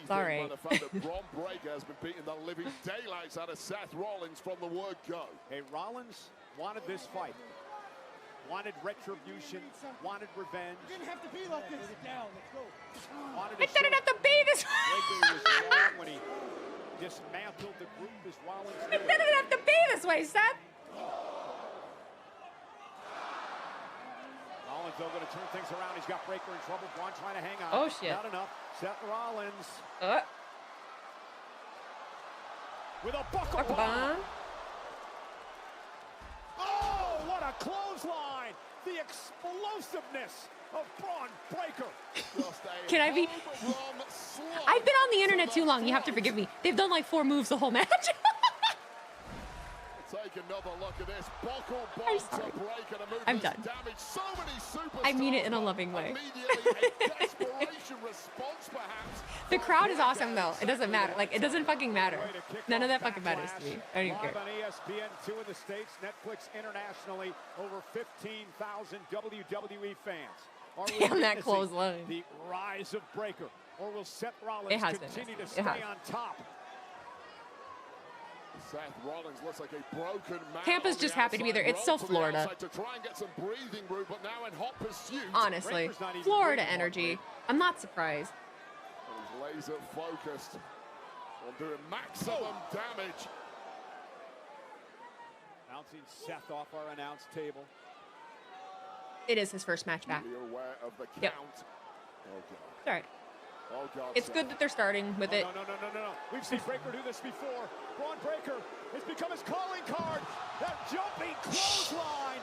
Sorry. Bron Breakker has been beating the living daylights out of Seth Rollins from the word go. Hey, Rollins wanted this fight. Wanted retribution, wanted revenge. It didn't have to be like this. Down, let's go. It didn't have to be this way. Breakker was wrong when he dismantled the group as Rollins did. It didn't have to be this way, Seth. Rollins, though, going to turn things around. He's got Breakker in trouble. Braun trying to hang on. Oh, shit. Not enough. Seth Rollins. With a buckle bomb. Oh, what a clothesline! The explosiveness of Braun Breakker. Can I be? I've been on the internet too long. You have to forgive me. They've done like 4 moves the whole match. Take another look at this. Buckle bomb to Breakker to move I'm done. Damage. So many superstars. I mean it in a loving way. Immediately a desperation response, perhaps. The crowd is awesome though. It doesn't matter. Like it doesn't fucking matter. None of that fucking matters to me. I don't care. Live on ESPN2 in the States, Netflix internationally, over 15,000 WWE fans. Damn that clothesline. The rise of Breakker, or will Seth Rollins continue to stay on top? Seth Rollins looks like a broken man. Tampa's just happy to be there. It's so Florida. To try and get some breathing room, but now in hot pursuit. Honestly, Florida energy. I'm not surprised. And he's laser focused on doing maximum damage. Bouncing Seth off our announce table. It is his first match back. Be aware of the count. Yep. Okay. All right. Oh God, it's good that they're starting with it. No. We've seen Breakker do this before. Braun Breakker has become his calling card. That jumping clothesline.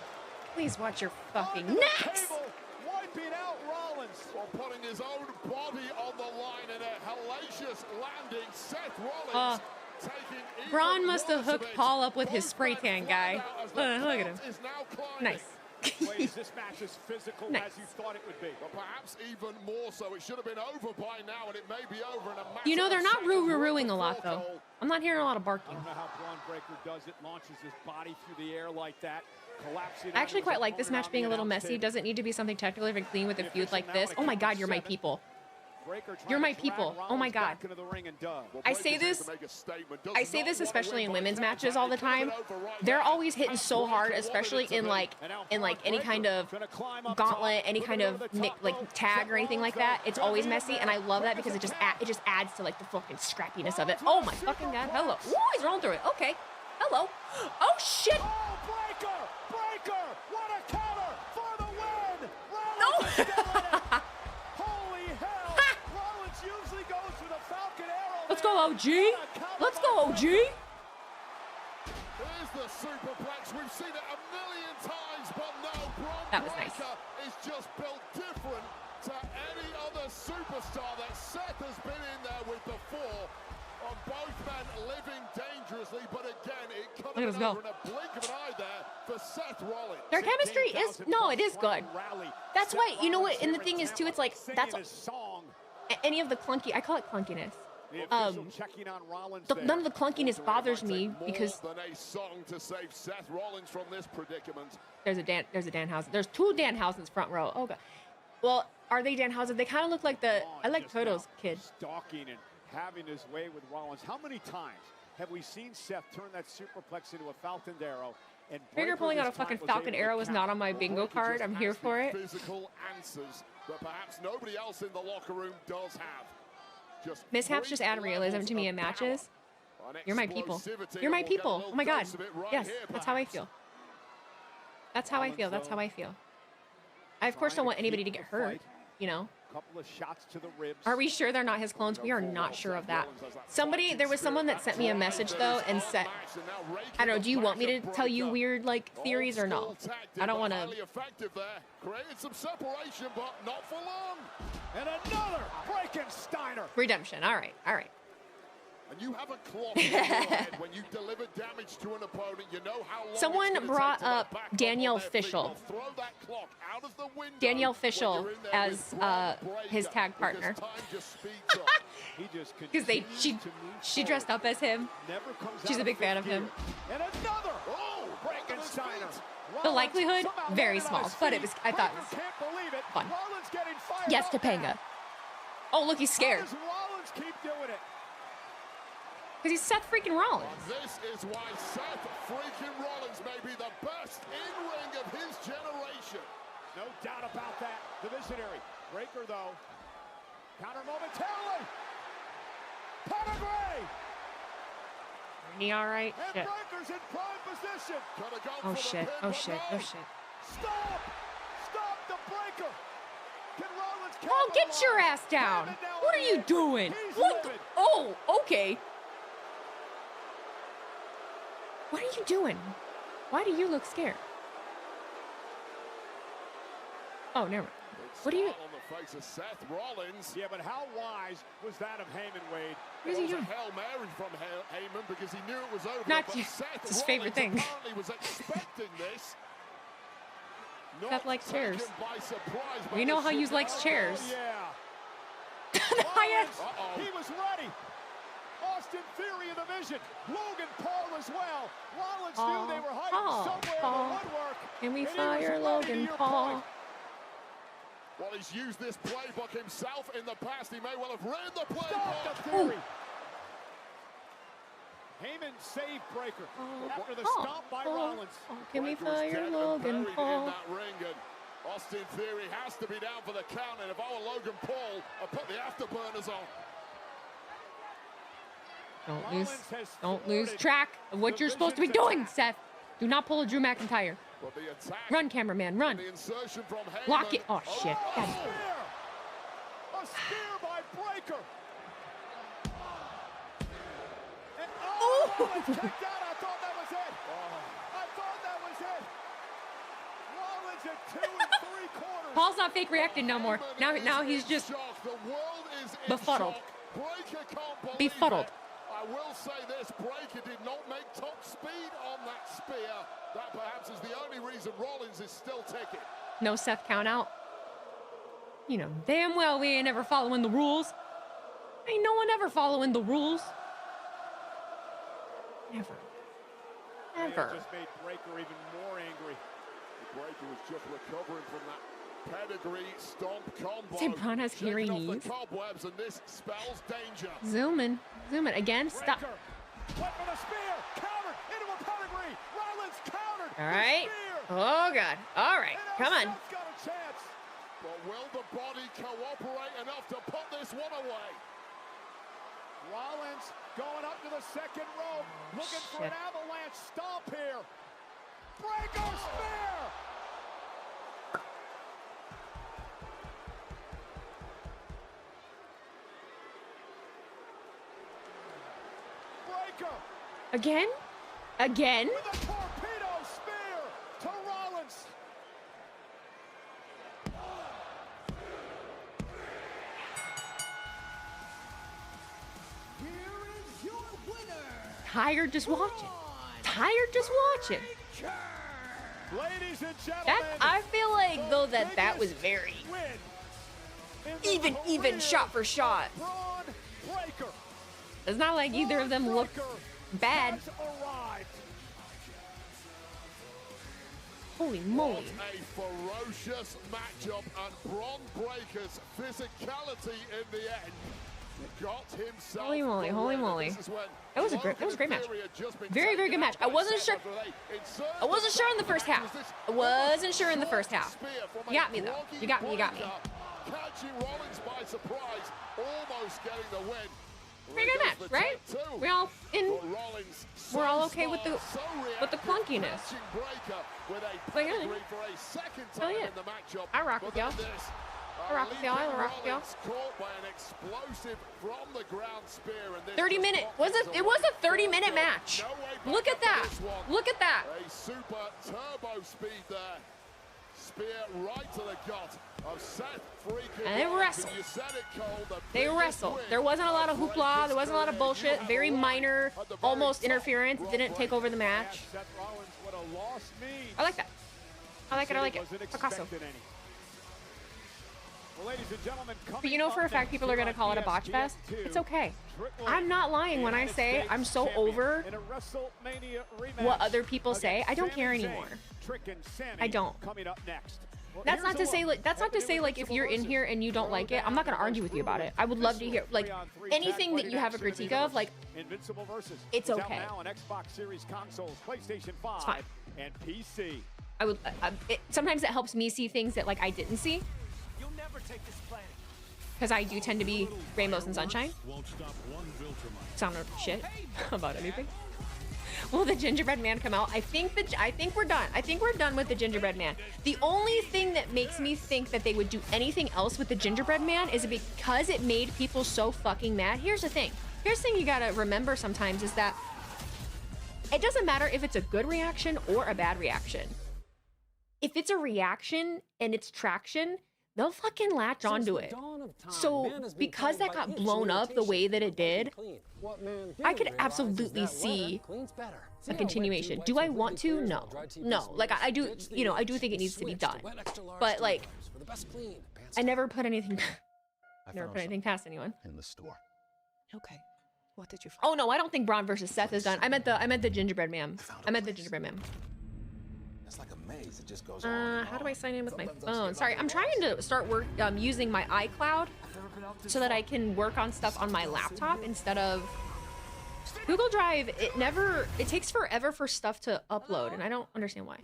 Please watch your fucking necks. Wiping out Rollins. While putting his own body on the line in a hellacious landing. Seth Rollins taking Braun must have hooked Paul up with his spray tan guy. Look at him. Nice. This match is physical as you thought it would be. But perhaps even more so. It should have been over by now, and it may be over in a match. You know, they're not roo-rooing a lot, though. I'm not hearing a lot of barking. I don't know how Braun Breakker does it. Launches his body through the air like that. Collapsing. I actually quite like this match being a little messy. Doesn't need to be something technically very clean with a feud like this. Oh my God, you're my people. You're my people. Oh my God. I say this especially in women's matches all the time. They're always hitting so hard, especially in like any kind of gauntlet, any kind of like tag or anything like that. It's always messy, and I love that because it just adds to like the fucking scrappiness of it. Oh my fucking God. Hello. Ooh, he's rolling through it. Okay. Hello. Oh shit. Oh, Breakker. What a counter for the win. No. Let's go, OG. Let's go, OG. Here's the superplex. We've seen it a million times, but no, Braun Breakker is just built different to any other superstar that Seth has been in there with before. On both men living dangerously, but again, it could have been over in a blink of an eye there for Seth Rollins. Their chemistry is, no, it is good. That's why, you know what, and the thing is too, it's like, that's any of the clunky, I call it clunkiness. None of the clunkiness bothers me because there's a Danhausen. There's 2 Danhausens front row. Oh God. Well, are they Danhausen? They kind of look like the Toto's kid. Stalking and having his way with Rollins. How many times have we seen Seth turn that superplex into a Falcon Arrow? And Breakker pulling out a fucking Falcon Arrow is not on my bingo card. I'm here for it. Physical answers that perhaps nobody else in the locker room does have. Mishaps just add realism to me in matches. You're my people. You're my people. Oh my God. Yes, that's how I feel. That's how I feel. That's how I feel. I, of course, don't want anybody to get hurt, you know. Couple of shots to the ribs. Are we sure they're not his clones? We are not sure of that. There was someone that sent me a message, though, and said, I don't know, do you want me to tell you weird, like, theories or no? I don't want to. Created some separation, but not for long. And another Frankensteiner. Redemption. All right. All right. And you have a clock in your head when you deliver damage to an opponent. You know how long Someone it's gonna brought take to up get back Danielle up on their feet. Fishel. Well, throw that clock out of the window Danielle when Fishel you're in there as with Braun Breaker, his tag partner. because time just speeds up. He just Because she dressed up as him. never comes She's out a big fan of fifth him. gear. And another. Oh, Frankensteiner. The likelihood, Somehow very landed on small, his but it feet. was, I thought it Breaker was can't believe it. fun. Rollins getting fired Yes, up Topanga. now. Oh, look, he's scared. How does Rollins keep doing it? Because he's Seth freaking Rollins. This is why Seth freaking Rollins may be the best in-ring of his generation. No doubt about that. The visionary. Breaker, though. Counter momentarily. Pedigree. Knee all right? And Shit. Breaker's in prime position. Could've gone Oh for the shit, pin, oh but shit, no. oh shit. Stop. Stop the Breaker. Can Rollins Oh, get your capitalize? ass down. Damn it, now What are you he is. doing? He's What the? livid. Oh, okay. What are you doing? Why do you look scared? Oh, never mind. What do you? On the face of Seth Rollins. Yeah, but how wise was that of Heyman, Wade? What is It he was a doing? Hail Mary from Heyman because he knew it was over. Not but you. Seth It's his favorite Rollins thing. apparently was expecting this. Seth Not likes taken chairs. by surprise by We know the how you Chicago- likes chairs. Oh, yeah. Hiya. Uh-oh. He was ready. Austin Theory in the vision. Logan Paul as well. Rollins knew they were hiding somewhere in the woodwork. Can we and he was fire ready to Logan your Paul? point. Well, he's used this playbook himself in the past. He may well have read the Stop playbook. the Theory. Heyman saved Breaker after the stomp by Rollins. Can we Breaker was fire dead and Logan buried Paul? in that ring, and Austin Theory has to be down for the count. And if I were Logan Paul, I'd put the afterburners on. Don't lose track of what you're supposed to be doing, Seth. Do not pull a Drew McIntyre. But the attack, Run, cameraman, run. the insertion from Heyman. Lock it. Oh shit. A God. spear! A spear by Breaker! And Rollins kicked out. I thought that was it. I thought that was it. Rollins at 2 3/4. Paul's not fake reacting no more. Heyman Now is he's in just shock. The world is in befuddled. shock. Breaker can't believe Befuddled. it. I will say this, Breaker did not make top speed on that spear. That perhaps is the only reason Rollins is still ticking. no Seth count out. You know damn well we ain't ever following the rules. Ain't no one ever following the rules. Never. Ever. Just made Breaker even more angry. Breaker was just recovering from that pedigree stomp combo. Say Braun has hairy Shaking off knees. the cobwebs, and this spells danger. Zoom in. Zoom in. Again, stop. Breaker went for the spear. Countered into a pedigree. Rollins countered. All right. The spear. Oh, God. All right. And now Come on. Seth's got a chance. But will the body cooperate enough to put this one away? Rollins going up to the second rope, looking for an shit. avalanche stomp here. Breaker spear! Breaker Again? Again? with a torpedo spear to Rollins. Here is your winner. Tired just watching. Tired just watching. Ladies and gentlemen, That I feel like the though that was biggest very win in the even career shot for shot. of Braun Breaker. It's not like either of them look Breaker bad. has arrived. Holy moly. What a ferocious matchup, and Braun Breaker's physicality in the end got himself. Holy moly, the holy win. moly. This is when That was a great match. Theory had just been Very, very good taken match. out I by wasn't Seth sure. after they inserted I wasn't sure in the first Was half. this I wasn't sure in the first half. spear from You a got me though. groggy You got me. You got me. Breaker, catching Rollins by surprise, almost getting the win. Pretty good Goes match, for right? tag two. We all in. But Rollins We're all so okay with the smart, so with the reactive, clunkiness. catching Breaker with a But yeah. pedigree for a second Hell time yeah. in the matchup. I rock But with y'all. then this, I rock with y'all. I rock with y'all. Rollins caught by an explosive from the ground spear, and this 30 does minute. not Was get it? It was a away. 30-minute match. No way back Look at after that. this one. Look at that. A super turbo speed there. spear right to the gut of Seth freaking And they Rollins. wrestled. You said it, Cole, the They biggest wrestled. win There wasn't a lot of of hoopla. Drake's There wasn't a lot of career. bullshit. You Very have a minor, right at the very almost top. interference. It didn't take over the match. Seth Rollins, what a loss means. I like that. I like it. I like it. Wasn't Picasso. expected any. Well, ladies and gentlemen, But you know for a fact people are going to call it a botch fest. It's okay. I'm not lying when I say I'm so over what other people say. I don't care anymore. I don't. That's not to say like if you're in here and you don't like it, I'm not going to argue with you about it. I would love to hear like anything that you have a critique of, like it's okay. It's fine. And PC. I would sometimes it helps me see things that like I didn't see. You'll never take this planet. Because I do tend to be rainbows and sunshine. Sound of shit about anything. Will the gingerbread man come out? I think we're done. I think we're done with the gingerbread man. The only thing that makes me think that they would do anything else with the gingerbread man is because it made people so fucking mad. Here's the thing. Here's the thing you gotta remember sometimes is that it doesn't matter if it's a good reaction or a bad reaction. If it's a reaction and it's traction, they'll fucking latch onto it. So because that got blown up the way that it did, I could absolutely see a continuation. Do I want to? No. No. Like I do, you know, I do think it needs to be done. But like, I never put anything past anyone. In the store. Okay. What did you find? Oh no, I don't think Braun versus Seth is done. I meant the gingerbread man. I meant the gingerbread man. It's like a maze. It just goes on. How do I sign in with my phone? Sorry, I'm trying to start using my iCloud so that I can work on stuff on my laptop instead of Google Drive. It takes forever for stuff to upload, and I don't understand why.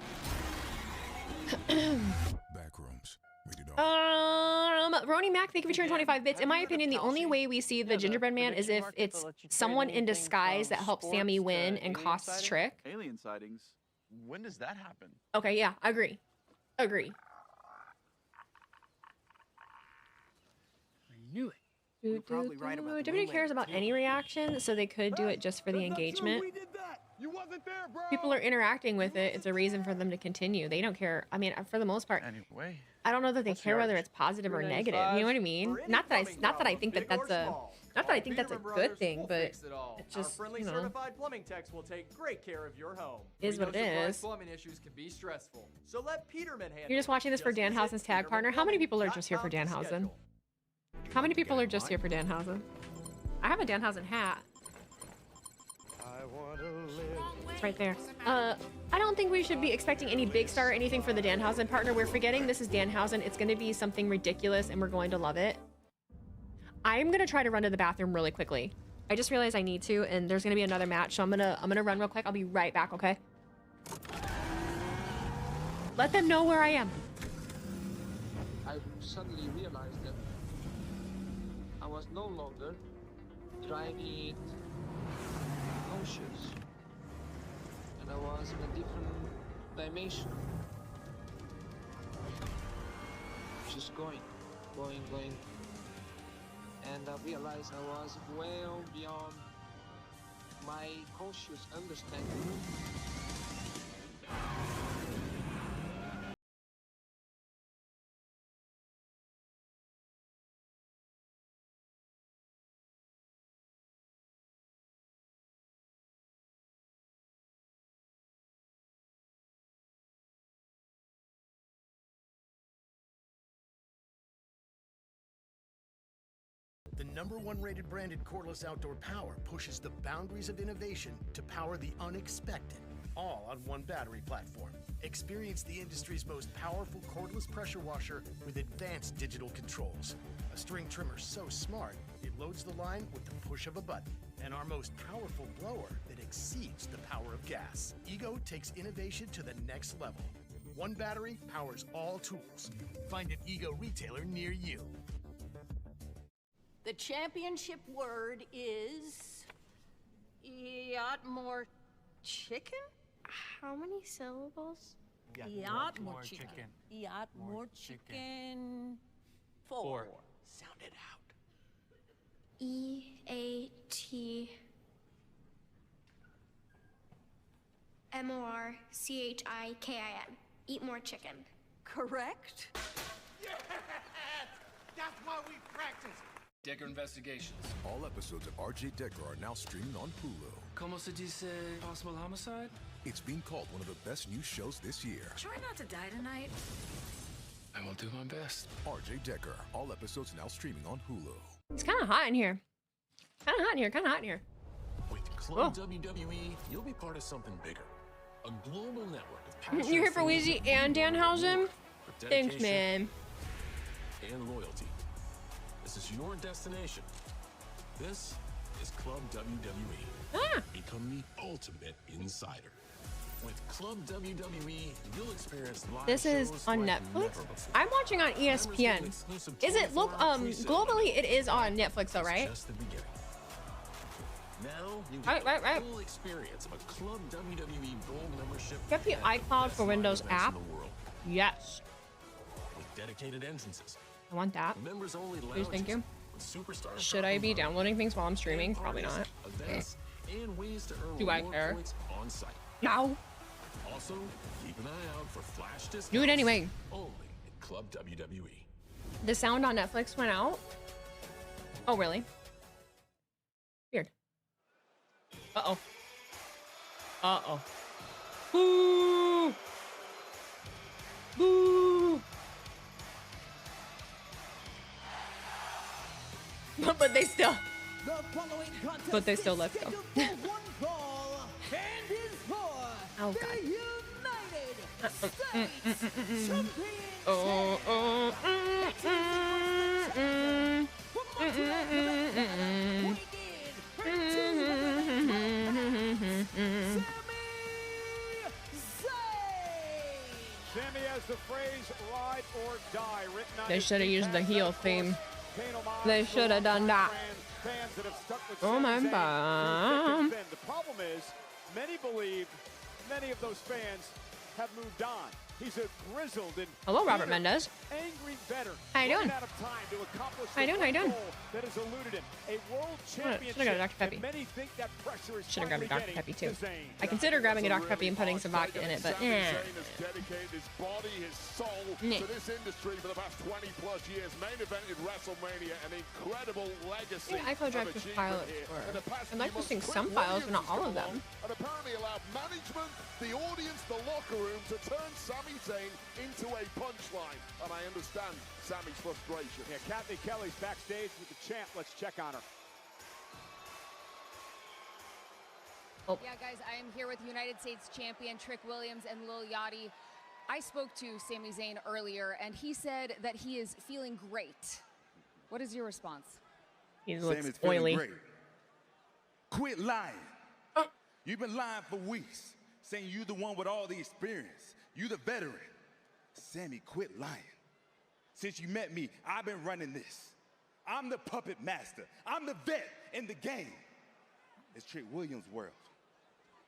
Backrooms. Roni Mac, thank you for sharing 25 bits. In my opinion, the only way we see the gingerbread man is if it's someone in disguise that helps Sammy win and costs Trick. Alien sightings. When does that happen? Okay, yeah, agree. I knew it. WWE cares about any reaction, so they could do it just for the engagement. People are interacting with it. It's a reason for them to continue. They don't care. I mean, for the most part, Anyway, I don't know that they care whether it's positive or negative. You know what I mean? Not that I think that that's a good thing, but it's just, you know, certified plumbing techs will take great care of your home. Is what it is. Plumbing issues can be stressful, so let Peterman handle. You're just watching this for Danhausen's tag partner. How many people are just here for Danhausen? How many people are just here for Danhausen? I have a Danhausen hat. It's right there. I don't think we should be expecting any big star or anything for the Danhausen partner. We're forgetting this is Danhausen. It's going to be something ridiculous, and we're going to love it. I'm going to try to run to the bathroom really quickly. I just realized I need to, and there's going to be another match, so I'm gonna run real quick. I'll be right back, okay? Let them know where I am. I suddenly realized that I was no longer driving conscious, and I was in a different dimension. Just going. And I realized I was well beyond my conscious understanding. The #1 rated branded cordless outdoor power pushes the boundaries of innovation to power the unexpected, all on one battery platform. Experience the industry's most powerful cordless pressure washer with advanced digital controls. A string trimmer so smart, it loads the line with the push of a button. And our most powerful blower that exceeds the power of gas. Ego takes innovation to the next level. One battery powers all tools. Find an Ego retailer near you. The championship word is yacht more chicken? How many syllables? Yacht more chicken. Yacht more chicken. Four. Sound it out. EATMORCHIKIN. Eat more chicken. correct? Yeah! That's why we practice. Decker Investigations. All episodes of RJ Decker are now streaming on Hulu. Como se dice possible homicide? It's being called one of the best new shows this year. Try not to die tonight. I will do my best. RJ Decker. All episodes now streaming on Hulu. It's kind of hot in here. Kind of hot in here. Kind of hot in here. With Club WWE, you'll be part of something bigger. A global network of passionate You're here for Weezy and Danhausen? Thanks, man. And loyalty. This is your destination. This is Club WWE. Ah. Become the ultimate insider. With Club WWE, you'll experience live This is shows on like Netflix. never before. I'm watching on ESPN. Is it look globally it is on Netflix though, right? Just the beginning. Now you Right. get the full experience of a Club WWE Gold membership. Get the iCloud for Windows app. Yes. With dedicated entrances. I want that. Members only Please, thank you. superstar Should I be downloading things while I'm streaming? Probably not. Events and ways to earn Do I reward care? points on site. No. Also, keep an eye out for flash discounts. Do it anyway. Only at Club WWE. The sound on Netflix went out. Oh, really? Weird. Uh-oh. Uh-oh. Boo! Boo! But they still. But they still, let's go. Oh, God. Oh, oh, Sammy has the phrase ride or die written on They his should have used the heel theme. paying homage They to should have done that. fans that have stuck with Oh, my Sami Zayn through thick and God. thin. The problem is, many believe many of those fans have moved on. He's a grizzled and Hello, Robert bitter, Mendez. angry veteran. How you doing? Running out of time to accomplish How you the doing? How you one doing? goal that has eluded him. A world Should've championship. grabbed a Dr. Peppy. And many think that pressure is Should have grabbed a Dr. finally Peppy getting too. to Zayn. I consider grabbing a Dr. Peppy and putting some vodka in it, but Sami eh. Zayn has dedicated his body, his soul Nah. to this industry for the past 20 plus years. Main evented WrestleMania, an incredible legacy. I think iCloud Drive of just achievement files here. for. In the past I'd like few to sing months, some Trick files, but not Williams has all come of them. along And apparently allowed management, the audience, the locker room to turn Sami Zayn into a punchline. And I understand Sami's frustration. Yeah, Kathy Kelly's backstage with the champ. Let's check on her. Oh. Yeah, guys, I am here with United States champion Trick Williams and Lil Yachty. I spoke to Sami Zayn earlier, and he said that he is feeling great. What is your response? He looks Sammy's feeling oily. great. Quit lying. You've been lying for weeks, saying you're the one with all the experience. You the veteran. Sammy, quit lying. Since you met me, I've been running this. I'm the puppet master. I'm the vet in the game. It's Trick Williams' world.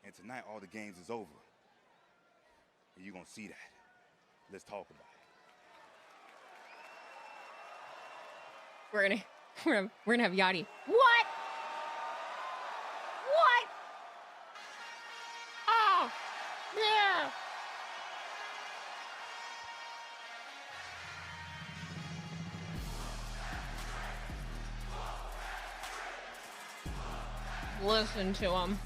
And tonight, all the games is over. And you're going to see that. Let's talk about it. We're gonna have Yachty. What? What? Oh, yeah. Listen to him.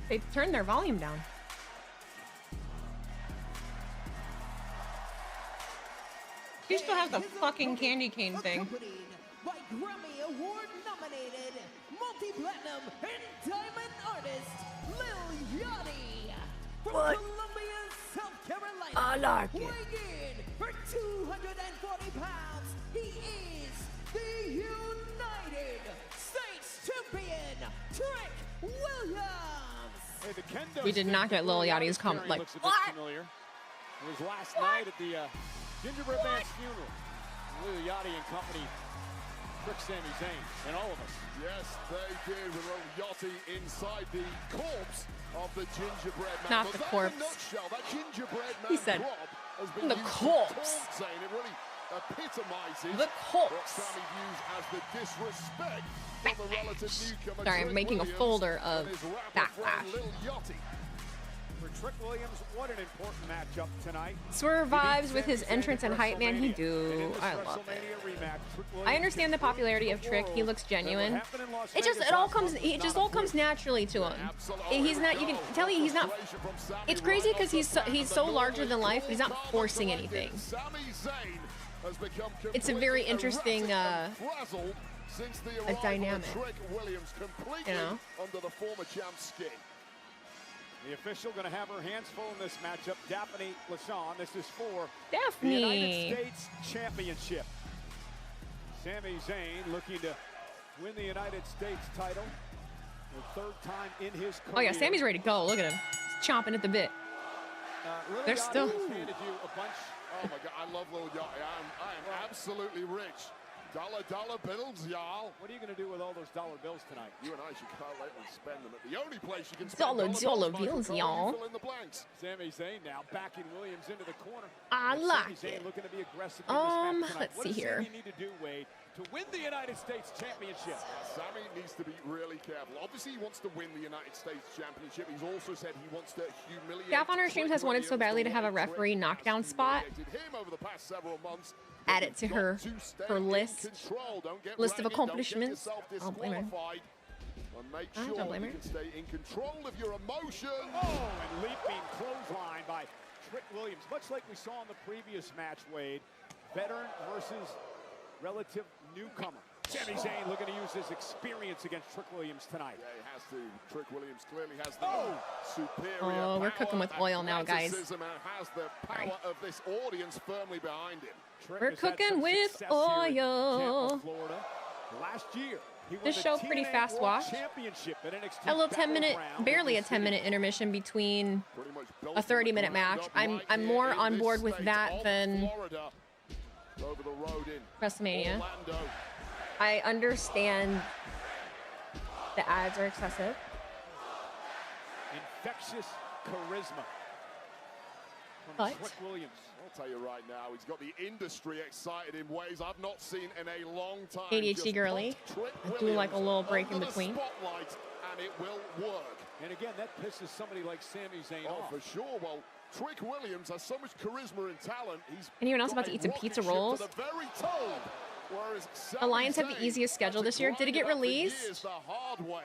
They turned their volume down. He still has the fucking candy cane thing. By Grammy Award nominated multi-platinum and diamond artist Lil Yachty from What? Columbia, South Carolina. I like it. Weighing in for 240 pounds, he is the United States Champion, Trick Williams. Hey, the kendo We did not get Lil Yachty's comment. comment. Like, Looks a bit what? familiar. It was last night at the Gingerbread Man's funeral. Lil Yachty and company Trick Sami Zayn and all of us. Yes, they did with little Yachty inside the corpse of the gingerbread man. Not the corpse. Nutshell, that gingerbread man He said, prop has been the used corpse. to taunt Zayn. It really epitomizes The corpse. what Sami views as the disrespect from the relative newcomer. Sorry, I'm Trick making a Williams folder of and his rapper friend, Backlash. Lil Yachty. For Trick Williams, what an important matchup tonight. Swerve vibes with his entrance and hype, man. He do. I love it. I understand the popularity of Trick. He looks genuine. It all comes naturally to him. He's not. You can tell he's not. It's crazy because he's so larger than life, but he's not forcing anything. It's a very interesting a dynamic. You know. Under the former champ's skin. The official going to have her hands full in this matchup. Daphne LaShawn. This is for Daphne. the United States Championship. Sami Zayn looking to win the United States title. The third time in his career. Oh yeah, Sammy's ready to go. Look at him. He's chomping at the bit. They're still. Handed you a bunch. Oh my God, I love Lil Yachty. I am absolutely rich. Dollar bills, y'all. What are you going to do with all those dollar bills tonight? You and I should calculate and spend them at the only place you can spend dollar bills, y'all. Fill in the blanks. Sami Zayn now backing Williams into the corner. I like Sami Zayn it. looking to be aggressive in this match tonight. Let's what see does here. Sami need to do, Wade, to win the United States Championship? Sami needs to be really careful. Obviously, he wants to win the United States Championship. He's also said he wants to humiliate. Staff on our streams has wanted so badly to have a referee knockdown spot. Him over the past several months. Add it to her list of accomplishments. I don't blame her. Make I sure don't blame you her. can stay in control of your emotions. Oh, and leaping clothesline by Trick Williams. Much like we saw in the previous match, Wade. Veteran versus relative newcomer. Sami Zayn looking to use his experience against Trick Williams tonight. Yeah, he has to. Trick Williams clearly has the superior Oh, we're cooking with oil now, guys. athleticism and has the power of this audience firmly behind him. We're cooking with oil. Florida. Last year, he won This the show pretty TNA fast World watch. Championship at NXT A little 10-minute, Battleground barely a in the city. 10-minute intermission between a 30-minute match. I'm more on board with that than Over the road in WrestleMania. Orlando. I understand the ads are excessive. Infectious charisma from But Trick Williams. I'll tell you right now, he's got the industry excited in ways I've not seen in a long time. ADHD Just girly. Trick I do like a little break in under the between. spotlight, and it will work. And again, that pisses somebody like Sami Zayn off. For sure. Well, Trick Williams has so much charisma and talent. He's Anyone else got about to a eat some rocket pizza ship rolls? to the very top, whereas The Lions have Sami the easiest Zayn schedule has this year. Did it get grind up for released? years the hard way.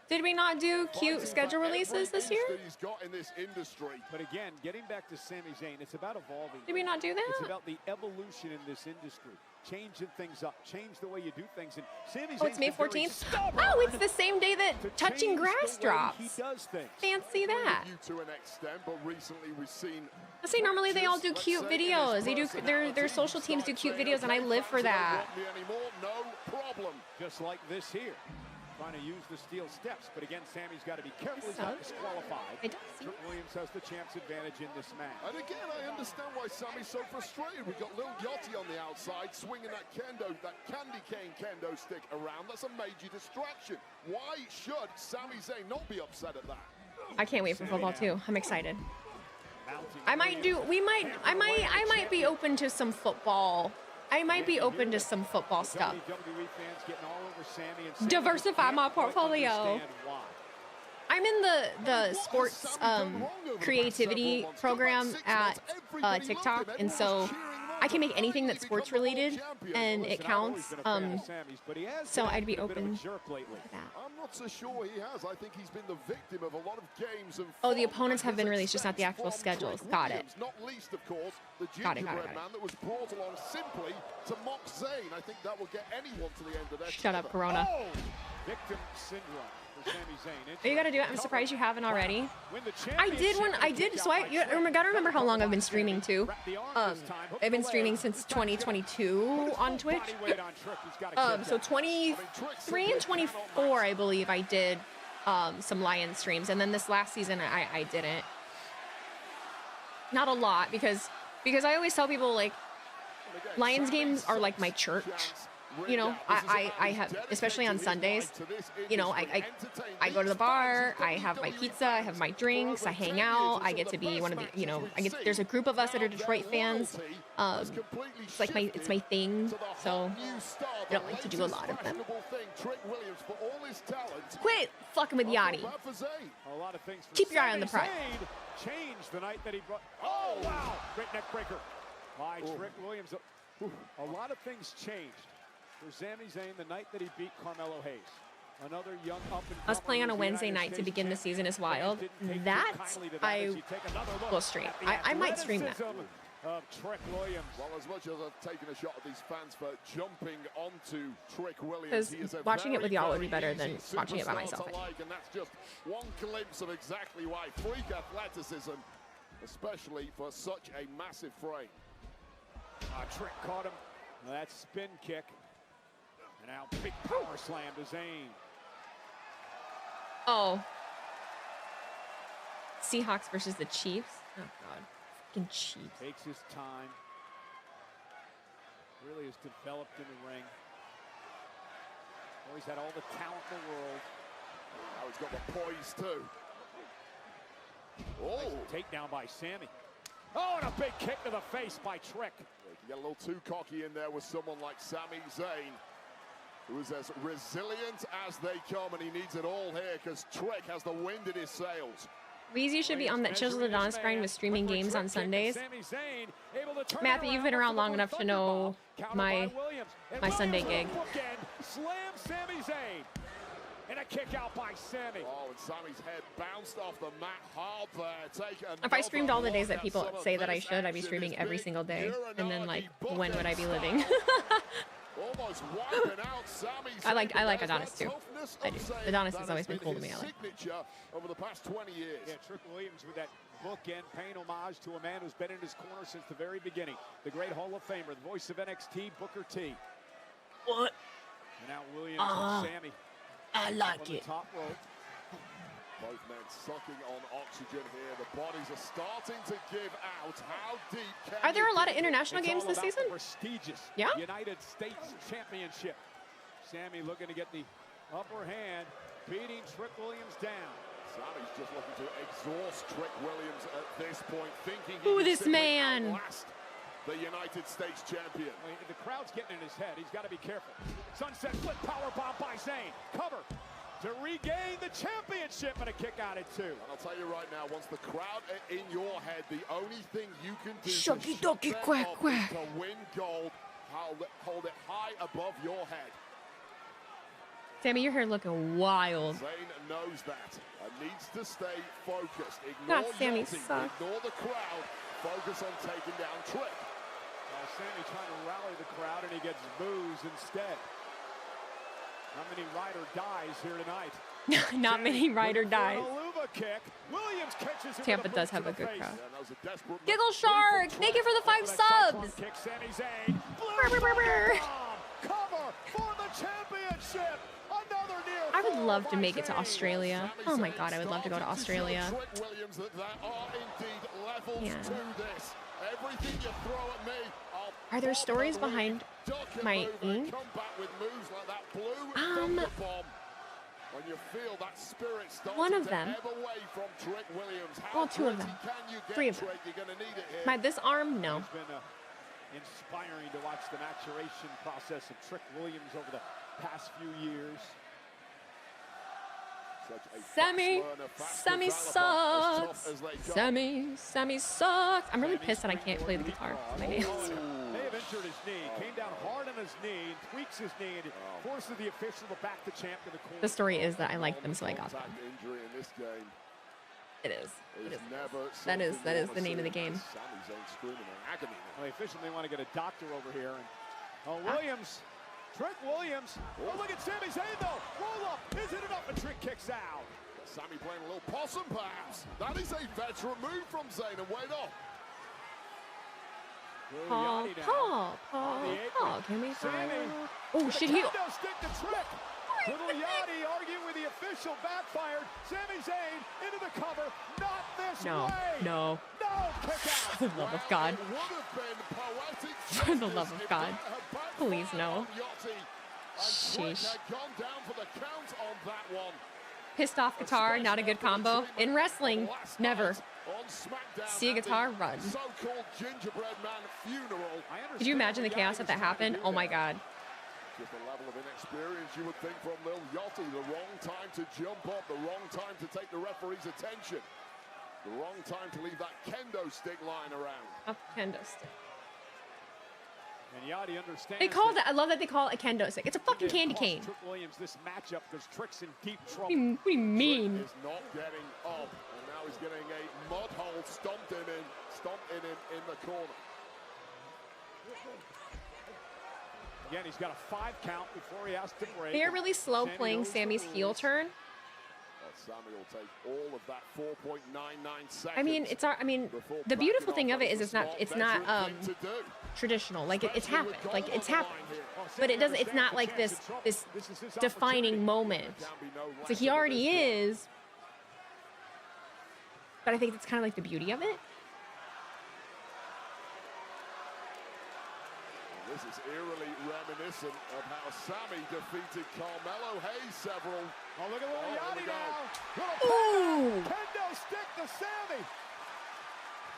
Did we not do cute schedule releases this year? He's got in this industry. But again, getting back to Sami Zayn, it's about evolving. Did we not do that? It's about the evolution in this industry. Changing things up, change the way you do things. And Sami Oh, it's Zayn's May been very 14th? stubborn Oh, it's the same day that to Touching change Grass the way drops. He does things. Fancy that. You to an extent, but recently we've seen. I say normally they all do cute videos. They do their social teams do cute videos, and I live for that. No problem. Just like this here. Trying to use the steel steps, but again, Sammy's got to be careful. He's not disqualified. It does. Trick Williams has the champ's advantage in this match. And again, I understand why Sammy's so frustrated. We've got Lil Yachty on the outside, swinging that candy cane kendo stick around. That's a major distraction. Why should Sami Zayn not be upset at that? I can't wait for football too. I'm excited. I might be open to some football. I might be open to some football stuff. WWE fans getting all over Sammy and Diversify my portfolio. I'm in the sports creativity program at TikTok, and so I can make anything that's sports related, and it counts. So I'd be open to that. I'm not so sure he has. I think he's been the victim of a lot of games and. Oh, the opponents have been released, just not the actual schedules. Got it. Not least, of course, the Got it. gingerbread man that was brought along simply to mock Zayn. I think that will get anyone to the end of their. Shut up, Corona. Oh! Victim syndrome for Sami Zayn. You got to do it. I'm surprised you haven't already. I did one. I did. So I gotta remember how long I've been streaming too. I've been streaming since 2022 on Twitch. So 23 and 24, I believe I did some Lions streams, and then this last season I didn't. Not a lot because I always tell people like Lions games are like my church. you know, I have, especially on Sundays, you know, I go to the bar, I have my pizza, I have my drinks, I hang out, I get to be one of the, you know, there's a group of us that are Detroit fans. It's like it's my thing, so I don't like to do a lot of them. Quit fucking with Yachty. Keep your eye on the prize. Changed the night that he brought. Oh wow! Great neck breaker by Trick Williams. A lot of things changed for Sami Zayn the night that he beat Carmelo Hayes. Another young up and Us playing on a Wednesday night to begin the season is wild. That I will stream. I might stream that. Trick Williams. Well, as much as I've taken a shot at these fans for jumping onto Trick Williams, because watching it with y'all would be better than watching it by myself. And that's just one glimpse of exactly why. Freak athleticism, especially for such a massive frame. Trick caught him. That spin kick. And now big power slam to Zayn. Oh. Seahawks versus the Chiefs. Oh, God. Fucking Chiefs. Takes his time. Really has developed in the ring. He's had all the talent in the world. Now he's got the poise, too. Oh. Nice takedown by Sami. Oh, and a big kick to the face by Trick. You can get a little too cocky in there with someone like Sami Zayn, who is as resilient as they come, and he needs it all here because Trick has the wind in his sails. Weezy should be on that Chisel Adonis grind with streaming games on Sundays. Matthew, you've been around long enough to know my Sunday gig. Slam Sami Zayn. And a kick out by Sami. Oh, and Sami's head bounced off the mat hard there. If I streamed all the days that people say that I should, I'd be streaming every single day. And then, like, when would I be living? Almost wiping out Sami's I like Adonis too. I do. Adonis has always been cool to me. I like. Over the past 20 years. Yeah, Trick Williams with that bookend paying homage to a man who's been in his corner since the very beginning. The great Hall of Famer, the voice of NXT, Booker T. What? And now Williams and Sami. I like it. Top rope. Both men sucking on oxygen here. The bodies are starting to give out. How deep can Are there a lot of international games this season? Prestigious United States Championship. Sami looking to get the upper hand, beating Trick Williams down. Sami's just looking to exhaust Trick Williams at this point, thinking who this man? The United States champion. Well, the crowd's getting in his head. He's got to be careful. Sunset flip powerbomb by Zayn. Cover to regain the championship, and a kick out at 2. And I'll tell you right now, once the crowd are in your head, the only thing you can do Shucky ducky quack quack to win gold, hold it high above your head. Sami, your hair looking wild. Zayn knows that and needs to stay focused. God, Sami sucks. Ignore the crowd. Focus on taking down Trick. Sami trying to rally the crowd, and he gets boos instead. Not many ride or dies here tonight. Not many ride or dies. Kick. Williams catches him. Tampa does have a good crowd. Yeah, Giggle Shark, thank you for the 5 subs. Kick Sami Zayn. Cover for the championship. Another near. I would love to make it to Australia. Oh my God, I would love to go to Australia. Yeah. Everything you throw at me, are there stories behind my ink? When you feel that spirit one of them. Well, 2 of them. 3 of them. This arm, no. It's been inspiring to watch the maturation process of Trick Williams over the past few years. Sami sucks. Sami sucks. I'm really pissed that I can't play the guitar. My nails. They have injured his knee. Came down hard on his knee, tweaks his knee, and forces the official to back the champ to the corner. The story is that I like them, so I got them. Injury in this game. It is. That is the name of the game. Well, the official may want to get a doctor over here. And, Williams. Trick Williams. Oh, look at Sami Zayn, though. Roll up. Is it enough? And Trick kicks out. Sami playing a little possum, perhaps. That is a veteran move from Zayn, and wait up. Paul, can we find? Oh, shit, he. Stick to Trick. Little Yachty arguing with the official, backfired. Sami Zayn into the cover. Not this way. No. Kick out. For the love of God. For the love of God. Please no. Sheesh. Pissed off guitar, not a good combo. In wrestling, never. See a guitar, run. Could you imagine the chaos if that happened? Oh my God. Just a level of inexperience you would think from Lil Yachty. The wrong time to jump up, the wrong time to take the referee's attention. The wrong time to leave that kendo stick lying around. A kendo stick. And Yachty understands. They call that. I love that they call it a kendo stick. It's a fucking candy cane. Trick Williams this matchup because Trick's in deep trouble. What do you mean? Trick is not getting up, and now he's getting a mud hole stomped in the corner. Again, he's got a 5 count before he has to break. They are really slow playing Sammy's heel turn. Sammy will take all of that 4.99 seconds. I mean, the beautiful thing of it is it's not traditional. Like it's happened. Like it's happened. But it doesn't. It's not like this defining moment. So he already is. But I think it's kind of like the beauty of it. This is eerily reminiscent of how Sammy defeated Carmelo Hayes several. Oh, look at Lil Yachty now. Ooh. Kendo stick to Sammy.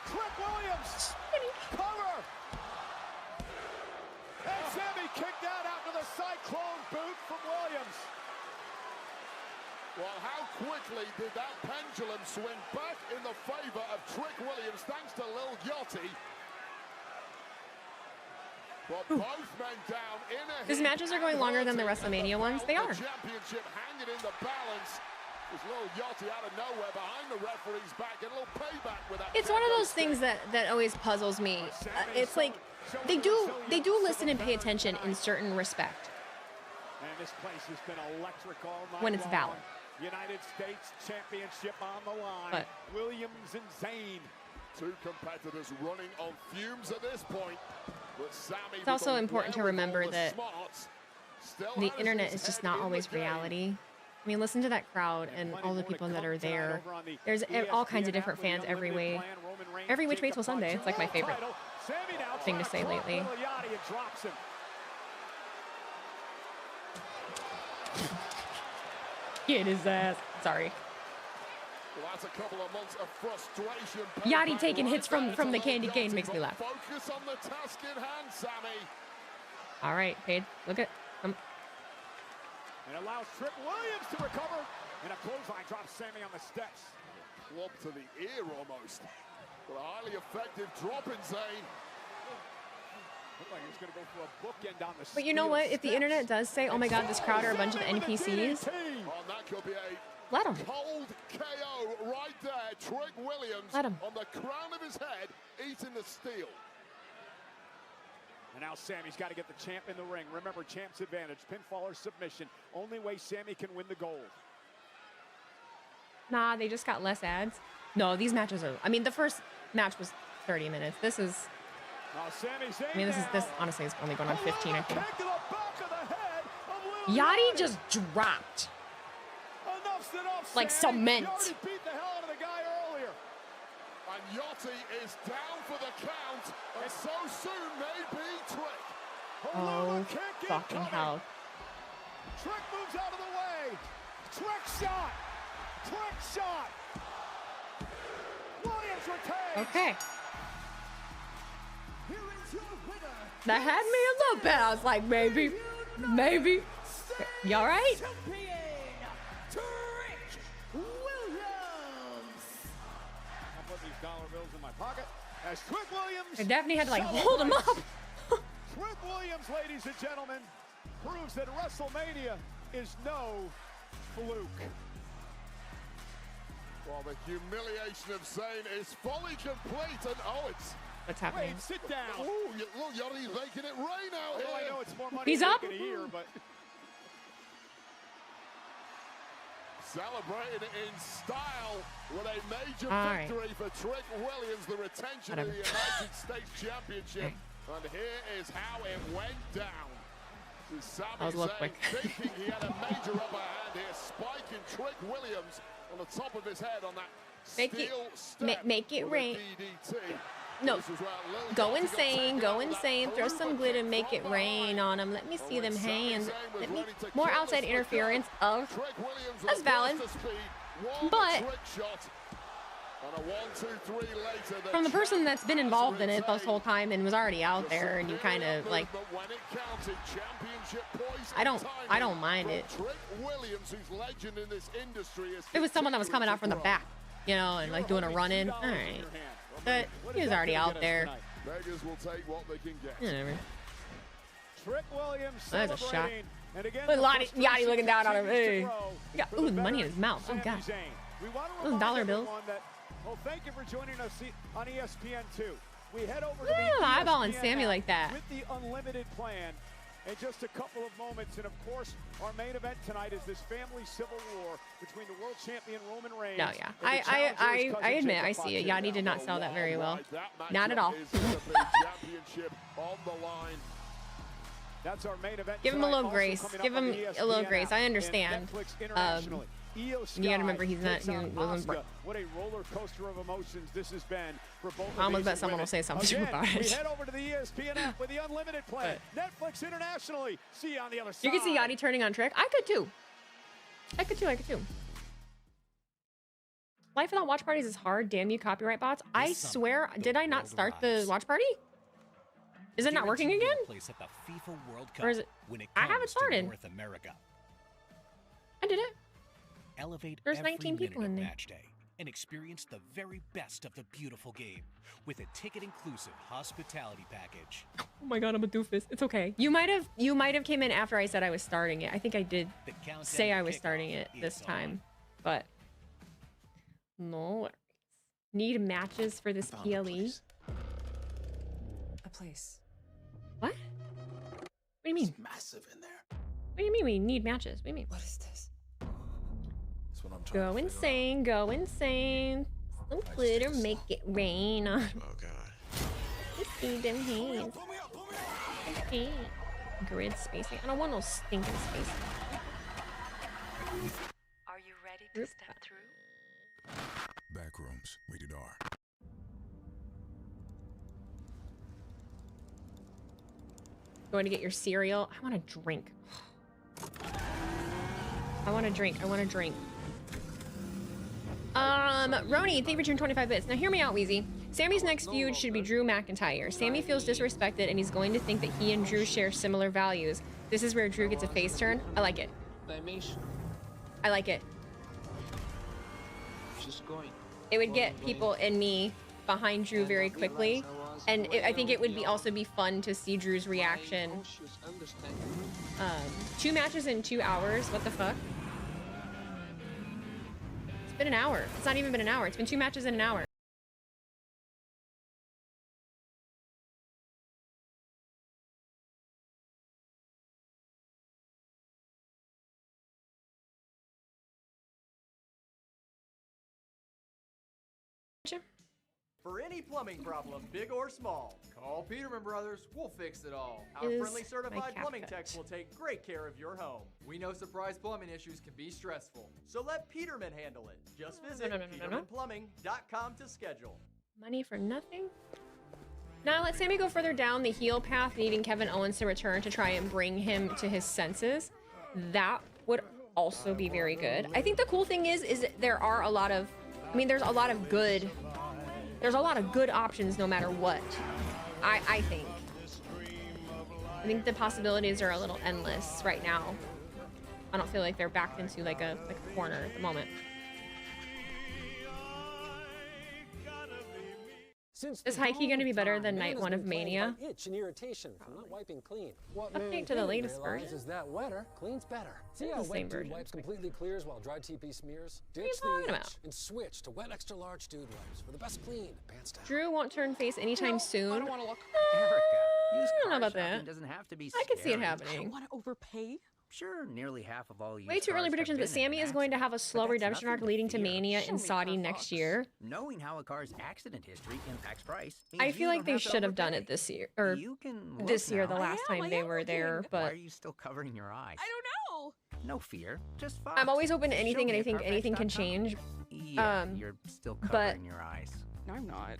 Trick Williams. Cover. And Sammy kicked out after the cyclone boot from Williams. Well, how quickly did that pendulum swing back in the favor of Trick Williams thanks to Lil Yachty. But both men down in a These matches are going longer than the WrestleMania ones. They are. Championship hanging in the balance. There's Lil Yachty out of nowhere behind the referee's back, and a little payback with that. It's one of those things that always puzzles me. It's like they do listen and pay attention in certain respect. And this place has been electric all night when it's valid. United States Championship on the line. But Williams and Zayn. Two competitors running on fumes at this point. But Sammy, it's also important to remember that the internet is just not always reality. I mean, listen to that crowd and all the people that are there. There's all kinds of different fans every way. Every which way till Sunday. It's like my favorite thing to say lately. Get his ass. Sorry. Well, that's a couple of months of frustration. Yachty taking hits from the candy cane makes me laugh. Focus on the task in hand, Sammy. All right, Paige, look at And allows Trick Williams to recover. And a clothesline drops Sammy on the steps. Club to the ear almost. But a highly effective drop in Zayn. Looked like he was going to go for a bookend on the But you know what? If the internet does say, oh my God, this crowd are a bunch of NPCs, that could be a let him. Cold KO right there. Trick Williams let him. On the crown of his head, eating the steel. And now Sammy's got to get the champ in the ring. Remember, champ's advantage, pinfall or submission. Only way Sammy can win the gold. Nah, they just got less ads. No, these matches are. I mean, the first match was 30 minutes. This is. I mean, this honestly is only going on 15, I think. Yachty just dropped. Like cement. Beat the hell out of the guy earlier. And Yachty is down for the count. And so soon may be Trick. Oh, fucking hell. Trick moves out of the way. Trick shot. Trick shot. Williams retains. Okay. Here is your winner. That had me a little bit. I was like, maybe. You all right? Bills in my pocket as Trick Williams. And Daphne had to like hold him up. Trick Williams, ladies and gentlemen, proves that WrestleMania is no fluke. Well, the humiliation of Zayn is fully complete, and it's. What's happening? Wait, sit down. Oh, look, Yachty's making it rain out here. I know it's more money He's up. A year, but. Celebrating in style with a major victory for Trick Williams, the retention of the United States Championship. And here is how it went down. Sami Zayn thinking he had a major upper hand here, spiking Trick Williams on the top of his head on that steel step make it rain. DDT. No. Go insane. Go insane. Throw some glitter. Make it rain on them. Let me see them hands. Let me... More outside interference of... That's valid. But... From the person that's been involved in it this whole time and was already out there, and you kind of like, I don't mind it. It was someone that was coming out from the back, you know, and like doing a run in. All right, but he was already out there. Whatever. That's a shot. Look, Yachty looking down on him. Hey. He got ooh, money in his mouth. Oh god. Those dollar bills. Well, thank you for joining us on ESPN2. We head over to the eyeballing Sammy like that. With the unlimited plan in just a couple of moments. And of course, our main event tonight is this family civil war between the world champion Roman Reigns. No, yeah. I admit, I see it. Yachty did not sell that very well. Not at all. That's our main event. Give him a little grace. Give him a little grace. I understand. You gotta remember he's not. He wasn't. What a roller coaster of emotions this has been for both. I almost bet someone will say something about it. We head over to the ESPN app with the unlimited plan. Netflix internationally. See you on the other side. You can see Yachty turning on Trick. I could too. I could too. Life without watch parties is hard. Damn you, copyright bots. I swear, did I not start the watch party? Is it not working again? Or is it? I haven't started. I did it. Elevate There's 19 people in there. Match day and experience the very best of the beautiful game with a ticket-inclusive hospitality package. Oh my god, I'm a doofus. It's okay. You might have came in after I said I was starting it. I think I did say I was starting it this time, but no worries. Need matches for this PLE? A place. What? What do you mean? It's massive in there. What do you mean we need matches? What do you mean? What is this? Go insane, go insane. Some glitter, make it rain on. Oh god. Let's see them hands. Okay. Grid spacing. I don't want no stinking spacing. Are you ready to step through? Backrooms, rated R. Going to get your cereal. I want a drink. I want a drink. Roni, thank you for tuning 25 bits. Now hear me out, Wheezy. Sammy's next feud should be Drew McIntyre. Sammy feels disrespected and he's going to think that he and Drew share similar values. This is where Drew gets a face turn. I like it. I like it. It would get people and me behind Drew very quickly. And I think it would also be fun to see Drew's reaction. 2 matches in 2 hours. What the fuck? It's been an hour. It's not even been an hour. It's been 2 matches in an hour. For any plumbing problem, big or small, call Peterman Brothers. We'll fix it all. Our Is friendly certified my plumbing cat techs will take great care of your home. We know surprise plumbing issues can be stressful, so let Peterman handle it. Just visit petermanplumbing.com to schedule. Money for nothing? Now let Sammy go further down the heel path, needing Kevin Owens to return to try and bring him to his senses. That would also be very good. I think the cool thing is there are a lot of, there's a lot of good options no matter what. I think the possibilities are a little endless right now. I don't feel like they're backed into like a corner at the moment. Is Heike going to be better than night 1 of Mania? Itch and irritation from not wiping clean. Update to the latest version. Is that wetter cleans better. See how wet dude wipes completely clears while dry TP smears? Ditch the itch and switch to wet extra large dude wipes for the best clean, pants down. Drew won't turn face anytime soon. I don't want to look. Erica, I don't know about that. Doesn't have to be I could see it happening. I don't want to overpay. Sure, nearly half of all you. Way too early predictions, but Sammy is going to have a slow redemption arc leading to Mania in Saudi next year. Knowing how a car's accident history impacts price. I feel like they should have done it this year, or this year, the last time they were there, but... Why are you still covering your eyes? I don't know! No fear, just fine. I'm always open to anything, and I think anything can change. Yeah, you're still covering your eyes. No, I'm not.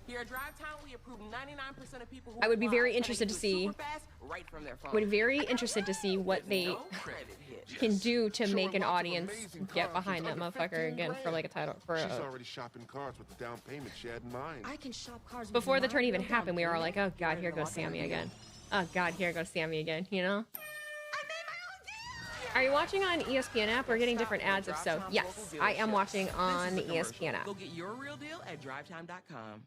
Here at Drive Time, we approve 99% of people who I would be apply, very and they interested do to it see. super fast, right from their phone. Would be very interested to see what they No credit hit. can do to make an audience get behind that motherfucker again for like a title for She's a. already shopping cars with the down payment she had in mind. I can shop cars with Before the turn my even real happened, we down were like, oh god, here goes Sammy again. Oh god, here goes Sammy again, you know? Are you watching on ESPN app or getting different ads? If so, yes, I am watching on the ESPN app. Go get your real deal at drivetime.com.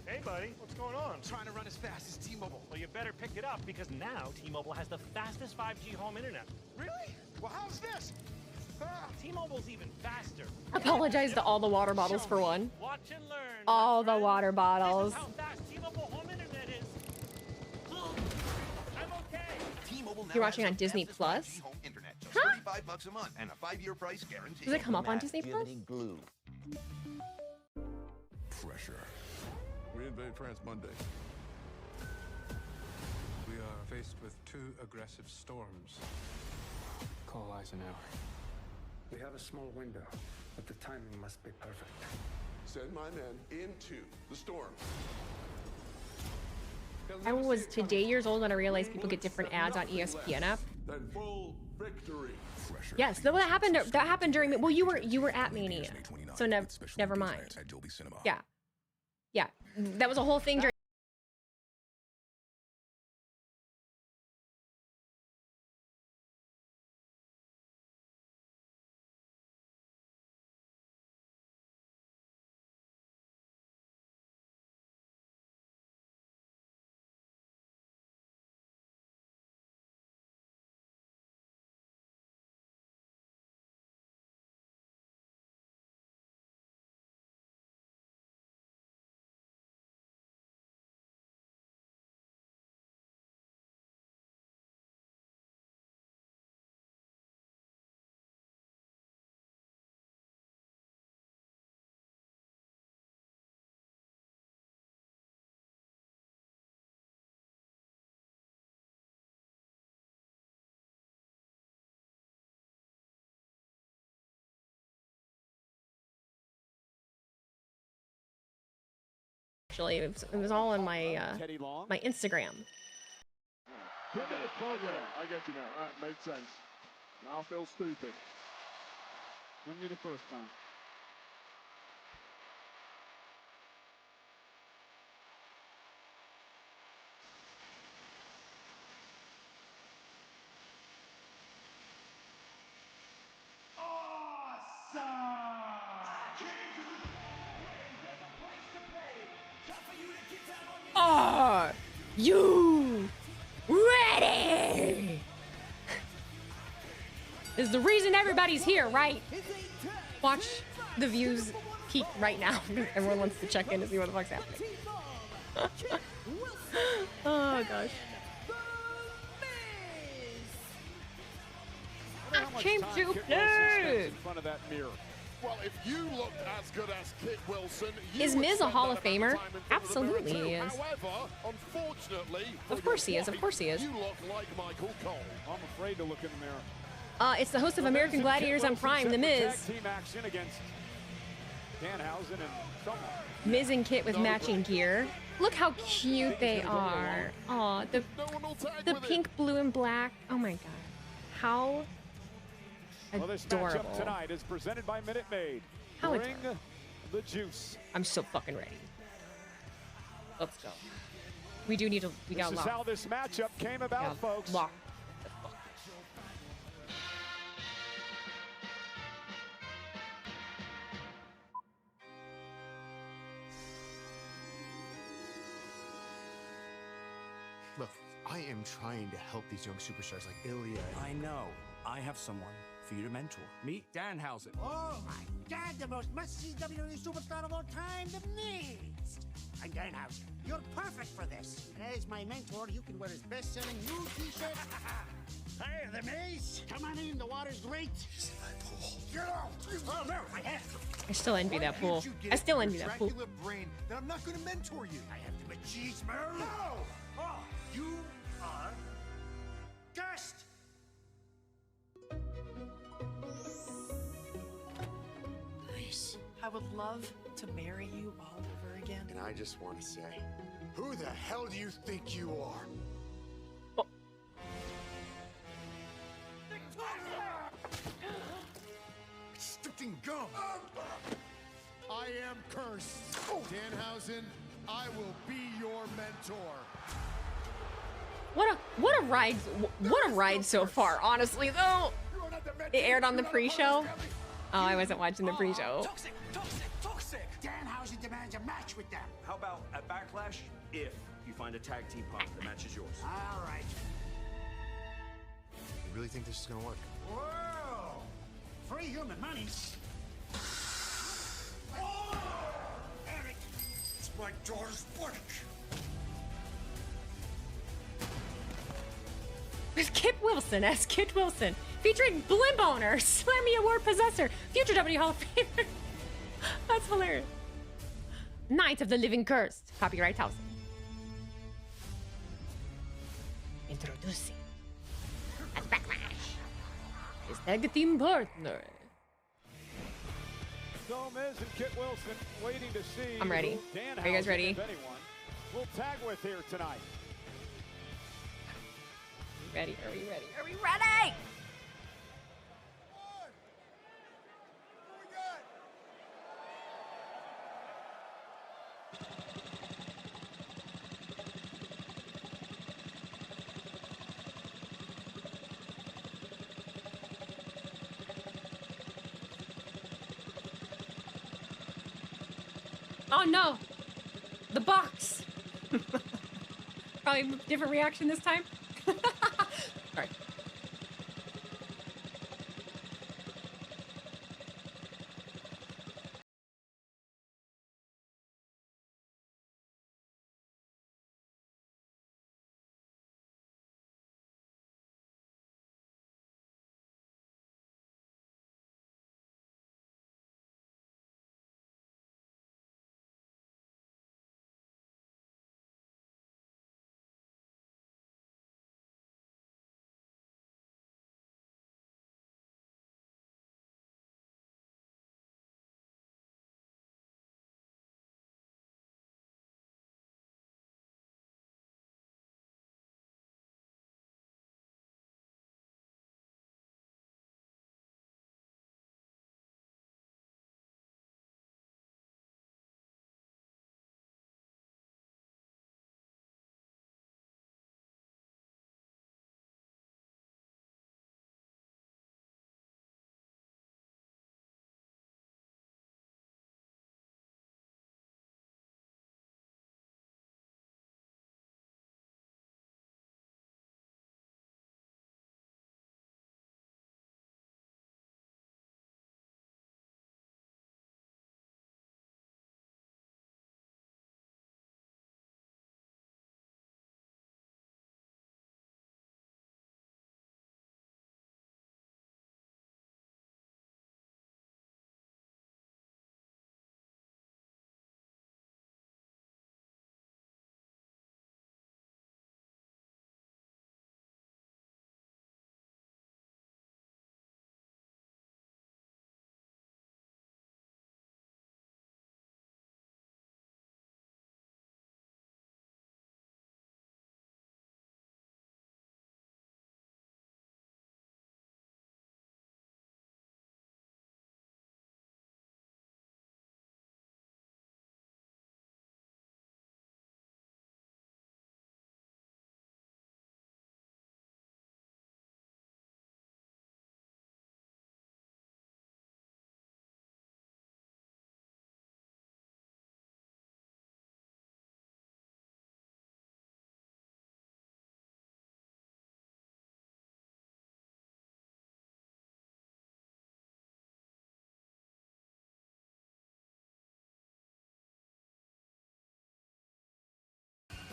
Hey, buddy, what's going on? Trying to run as fast as T-Mobile. Well, you better pick it up because now T-Mobile has the fastest 5G home internet. Really? Well, how's this? T-Mobile's even faster. Apologize to all the water bottles for one. Watch and learn. All the water bottles. This is how fast T-Mobile home internet is. I'm okay. T-Mobile now You're watching has on the Disney fastest Plus? 5G home internet, just Huh? $35 a month and a 5-year price guarantee. Does it come up on Disney Plus? Glue. Pressure. We invade France Monday. We are faced with 2 aggressive storms. Call Eisenhower. We have a small window, but the timing must be perfect. Send my men into the storm. I was today years old when I realized people get different ads on ESPN app. Then full victory. Pressure. Yes, that happened. That happened during. Well, you were at Mania, so never mind. Yeah, yeah, that was a whole thing during. Actually, it was all on my my Instagram. Give me the program. I get you now. All right, makes sense. Now I feel stupid. When you the first time. Are you ready? Is the reason everybody's here, right? Watch the views peak right now. Everyone wants to check in to see what the fuck's happening. Oh gosh. I came to play. In front of that mirror. Well, if you looked as good as Kit Wilson, Is Miz a Hall of Famer? Absolutely he is. However, unfortunately, Of course he is. Of course he is. you look like Michael Cole. I'm afraid to look in the mirror. It's the host of American Gladiators on Prime, The Miz. Tag team action against Danhausen and someone. Miz and Kit with matching gear. Look how cute they are. Aw, the pink, blue, and black. Oh my god. How Well, this adorable. matchup tonight is presented by Minute Maid. How Bring the juice. I'm so fucking ready. Let's go. We do need to. We got This is locked. how this matchup came about, folks. Lock. Look, I am trying to help these young superstars like Ilya. I know. I have someone for you to mentor. Meet Danhausen. Oh my God, the most must-see WWE superstar of all time, The Miz. I'm Danhausen. You're perfect for this. And as my mentor, you can wear his best-selling new T-shirt. Hey, The Miz. Come on in. The water's great. Get off. Oh no, I have to. I still envy that pool. I still envy that pool. Brain that I'm not going to mentor you. I have to machismo. No. Oh, you are cursed. I would love to marry you all over again? And I just want to say, who the hell do you think you are? Sticking gum! I am cursed. Danhausen, I will be your mentor. What a ride so far, honestly though. It aired on the pre-show. Oh, I wasn't watching the pre-show. Toxic! Danhausen demands a match with them. How about at Backlash, if you find a tag team partner, the match is yours. All right. You really think this is gonna work? Whoa! Free human money. Oh! Eric, it's my daughter's work. With Kit Wilson as Kit Wilson, featuring Blimp Owner, Slammy Award possessor, future W Hall of Famer. That's hilarious. Night of the Living Cursed. Copyright House. Introducing at Backlash his tag team partner. So Miz and Kit Wilson waiting to see. I'm ready. Are you guys ready? If anyone will tag with here tonight. Ready? Are we ready? Are we ready? Oh no! The box! Probably a different reaction this time. Sorry.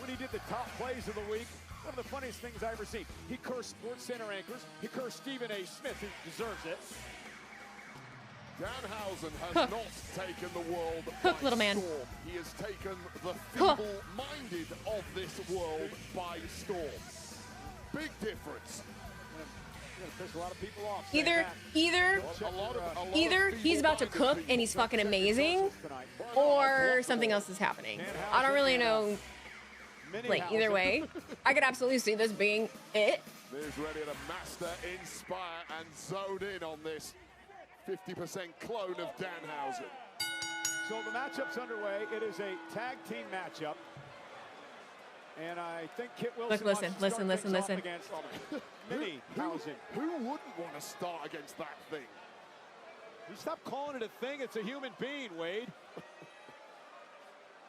When he did the top plays of the week, one of the funniest things I ever seen. He cursed Sports Center anchors. He cursed Stephen A. Smith, who deserves it. Danhausen has not taken the world Hook, by little man. storm. He has taken the feeble-minded of this world by storm. Big difference. Piss a lot of people off. Either he's about to cook and he's fucking amazing, or something else is happening. I don't really know. Like, either way, I could absolutely see this being it. Miz ready to master, inspire, and zone in on this 50% clone of Danhausen. So the matchup's underway. It is a tag team matchup. And I think Kit Wilson listen. against Danhausen. Who wouldn't want to start against that thing? You stop calling it a thing. It's a human being, Wade.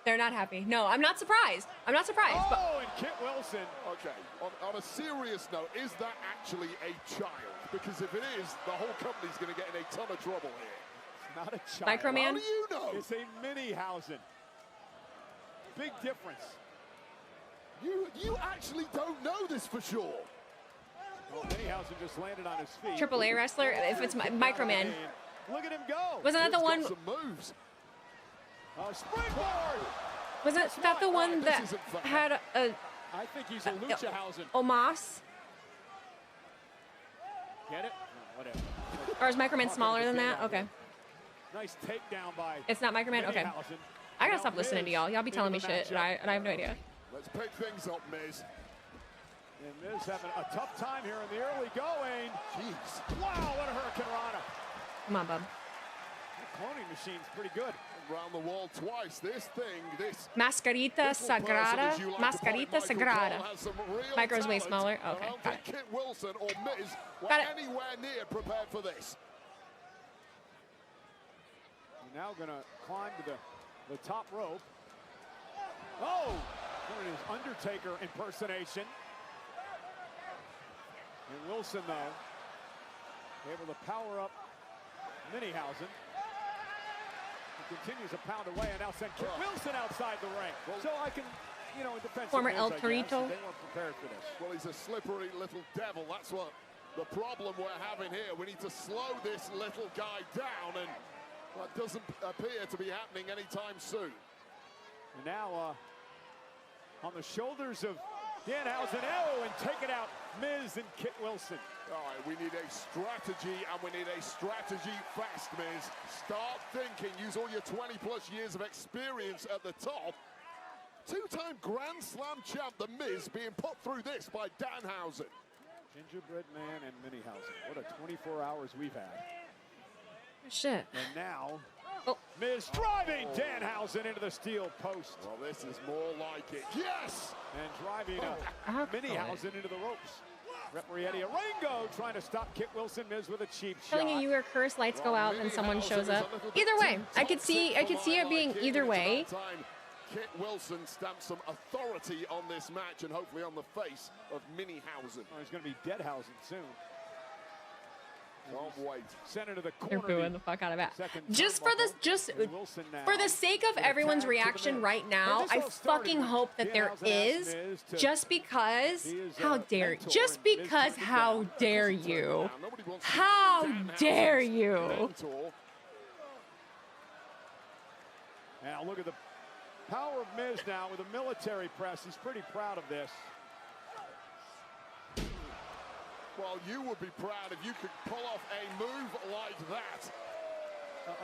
They're not happy. No, I'm not surprised. I'm not surprised. Oh, and Kit Wilson. Okay, on a serious note, is that actually a child? Because if it is, the whole company's going to get in a ton of trouble here. It's not a child. Microman? How do you know? It's a Danhausen. Big difference. You actually don't know this for sure. Well, Danhausen just landed on his feet. AAA wrestler, if it's Microman. Look at him go. Wasn't that the one? Some moves. Springboard. Wasn't that the one that had a I think he's a Luchahausen. Omos? Get it? No, whatever. Or is Microman smaller than that? Okay. Nice takedown by. It's not Microman? Okay. I gotta stop listening to y'all. Y'all be telling me shit, and I have no idea. Let's pick things up, Miz. And Miz having a tough time here in the early going. Jeez. Wow, what a Hurricane Rana. Come on, bub. The cloning machine's pretty good. Around the wall twice. This Mascarita Sagrada. Mascarita Sagrada. Micro's way smaller. Okay, got it. Kit Wilson or Miz were anywhere near prepared for this. You're now going to climb to the top rope. Oh, there it is, Undertaker impersonation. And Wilson, though, able to power up Danhausen. He continues to pound away and now send Kit Wilson outside the ring. So I can, in defense Former of El Miz, Torito. they weren't prepared for this. Well, he's a slippery little devil. That's what the problem we're having here. We need to slow this little guy down, and that doesn't appear to be happening anytime soon. And now on the shoulders of Danhausen, and take it out, Miz and Kit Wilson. All right, we need a strategy, and we need a strategy fast, Miz. Start thinking, use all your 20-plus years of experience at the top. Two-time Grand Slam champ, The Miz, being put through this by Danhausen. Gingerbread Man and Danhausen. What a 24 hours we've had. Shit. And now, Miz driving Danhausen into the steel post. Well, this is more like it. Yes! And driving Danhausen into the ropes. Referee Eddie Arango trying to stop Kit Wilson. Miz with a cheap shot. Telling you were cursed, lights go out, and someone shows up. Either way, I could see it being either way. Kit Wilson stamps some authority on this match and hopefully on the face of Danhausen. Oh, he's going to be Danhausen soon. Can't wait. Sent into the They're corner. booing the fuck out of that. Just for the sake of everyone's reaction right now, I fucking hope that there is. Just because, how dare you? How dare you? Now look at the power of Miz now with a military press. He's pretty proud of this. Well, you would be proud if you could pull off a move like that.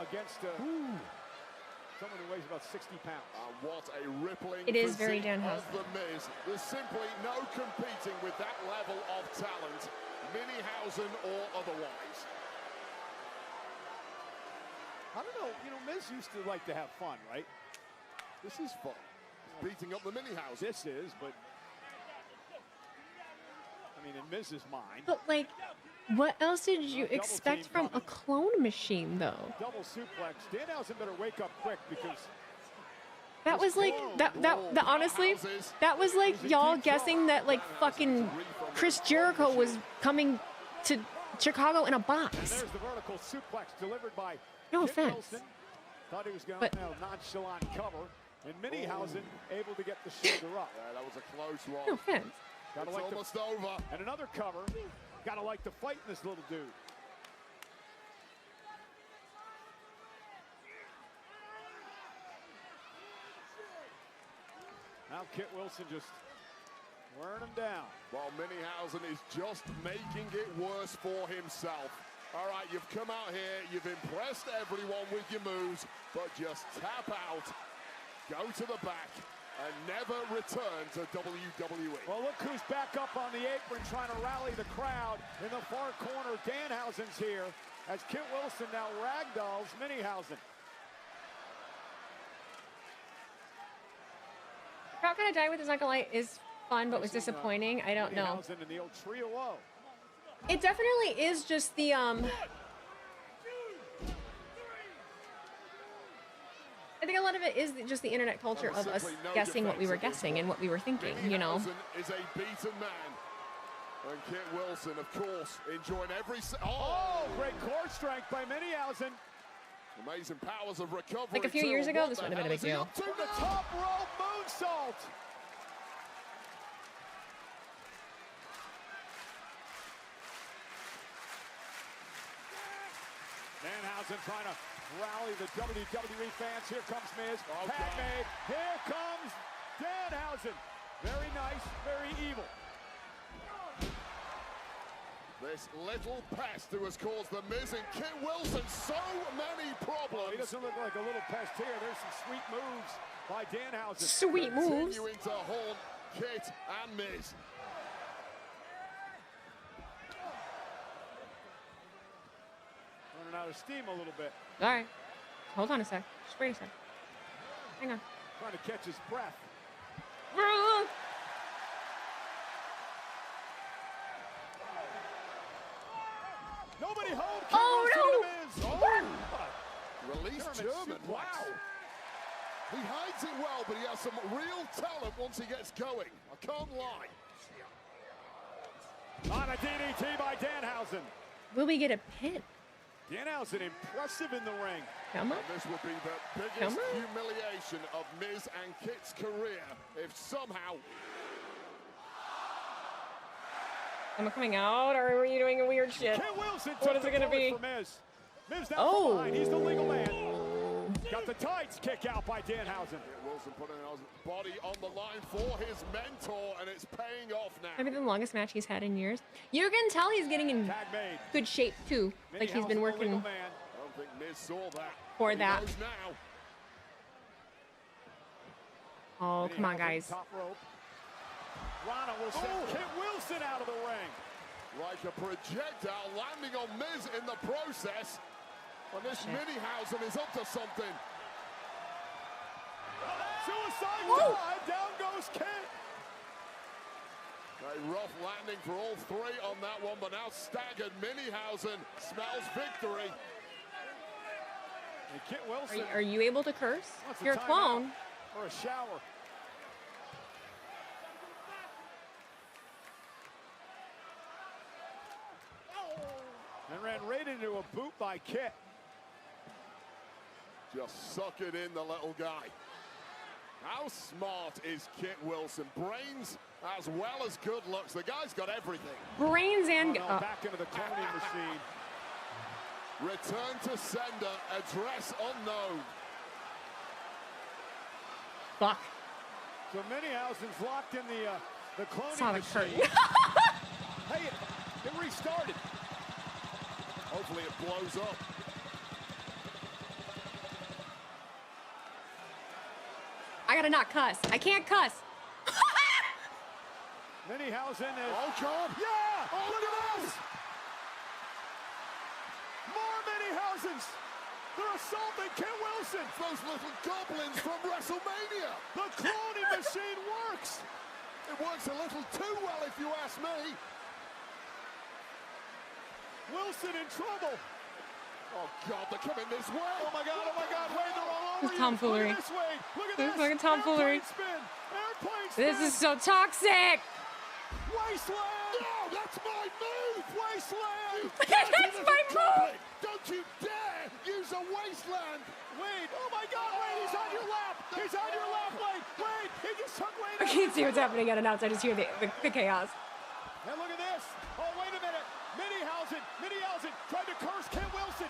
Against someone who weighs about 60 pounds. What a rippling it is very physique Danhausen. of The Miz. There's simply no competing with that level of talent, Danhausen or otherwise. I don't know, Miz used to like to have fun, right? This is fun. Beating up the Danhausen. This is, but I mean, in Miz's mind. But like, what else did you expect from a clone machine, though? Double suplex. Danhausen better wake up quick because that was like that honestly, that was like y'all guessing that like fucking Chris Jericho was coming to Chicago in a box. And there's the vertical suplex delivered by no Kit offense. Wilson. Thought he was going to nonchalant cover, and Danhausen able to get the shoulder up. Yeah, that was a close one. No offense. Gotta it's like almost over. And another cover. Gotta like to fight in this little dude. Now Kit Wilson just Wearing him down. Well, Minihausen is just making it worse for himself. All right, you've come out here, you've impressed everyone with your moves, but just tap out, go to the back, and never return to WWE. Well, look who's back up on the apron trying to rally the crowd. In the far corner, Danhausen's here, as Kit Wilson now ragdolls Minihausen. The crowd kind of died with his Uncle Light is fun, but was disappointing. I don't know. Minihausen in the old trio low. It definitely is just the I think a lot of it is just the internet culture of us guessing what we were guessing and what we were thinking, you know. Is a beaten man. And Kit Wilson, of course, enjoying every... Great core strength by Minihausen. Amazing powers of recovery. Like a few years ago, this wouldn't have been a big deal. To the top rope moonsault. Danhausen trying to rally the WWE fans. Here comes Miz. Tag made. Here comes Danhausen. Very nice, very evil. This little pest who has caused the Miz and Kit Wilson so many problems. He doesn't look like a little pest here. There's some sweet moves by Danhausen. Sweet moves. Continuing to haunt Kit and Miz. Running out of steam a little bit. All right. Hold on a sec. Just wait a sec. Hang on. Trying to catch his breath. Nobody home. Oh, no! Release German. Wow. He hides it well, but he has some real talent once he gets going. I can't lie. On a DDT by Danhausen. Will we get a pin? Danhausen impressive in the ring. Come on. And this would be the biggest humiliation of Miz and Kit's career if somehow... Am I coming out, or are you doing a weird shit? Kit Wilson What is it going to be? Miz. Miz down from behind. He's the legal man. Got the tights kick out by Danhausen. Kit Wilson putting his body on the line for his mentor, and it's paying off now. Maybe the longest match he's had in years. You can tell he's getting in good shape, too. Like he's been working I don't think Miz saw that. for He that. knows now. Oh, come on, guys. Top rope. Rana will send Kit Wilson out of the ring. Like a projectile landing on Miz in the process. And this Minihausen is up to something. Suicide dive. Down goes Kit. A rough landing for all three on that one, but now staggered. Minihausen smells victory. And Kit Wilson. Are you able to curse? Wants You're a clone. Or a shower. And ran right into a boot by Kit. Just suck it in, the little guy. How smart is Kit Wilson? Brains as well as good looks. The guy's got everything. Brains and... back into the cloning machine. Return to sender, address unknown. Fuck. So Minihausen's locked in the cloning Saw the machine. curtain. Hey, it restarted. Hopefully it blows up. I gotta not cuss. I can't cuss. Minihausen is... Oh, God. Yeah! Oh, Look at this! More Minihausens! They're assaulting Kit Wilson! Those little goblins from WrestleMania! The cloning machine works! It works a little too well, if you ask me. Wilson in trouble. Oh, God, they're coming this way. Oh, my God, wait, they're all over This tomfoolery. Look at this way. Look at This this. fucking tomfoolery. Airplane spin. Airplane spin. This is so toxic. Wasteland. No, that's my move. Wasteland. That's my move. Don't you dare use a wasteland. Wait, oh, my God, wait, he's on your lap. He's on your lap, wait, he just took Wade. I can't see what's happening at announce. I just hear the chaos. Now look at this. Oh, wait a minute. Minihausen tried to curse Kit Wilson.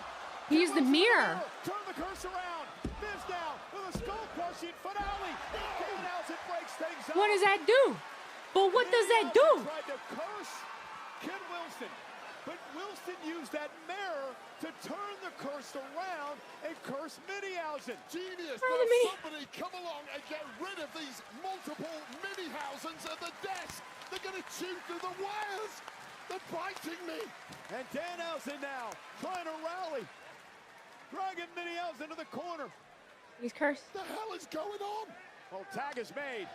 He used the mirror. Turn the curse around. Miz now with a skull crushing finale. Danhausen breaks things up. What does that do? But what does that do? Tried to curse Kid Wilson, but Wilson used that mirror to turn the curse around and curse Danhausen. Genius! Now somebody come along and get rid of these multiple Danhausens at the desk. They're going to chew through the wires. They're biting me. And Danhausen now trying to rally. Dragging Danhausen to the corner. He's cursed. What the hell is going on? Well, tag is made.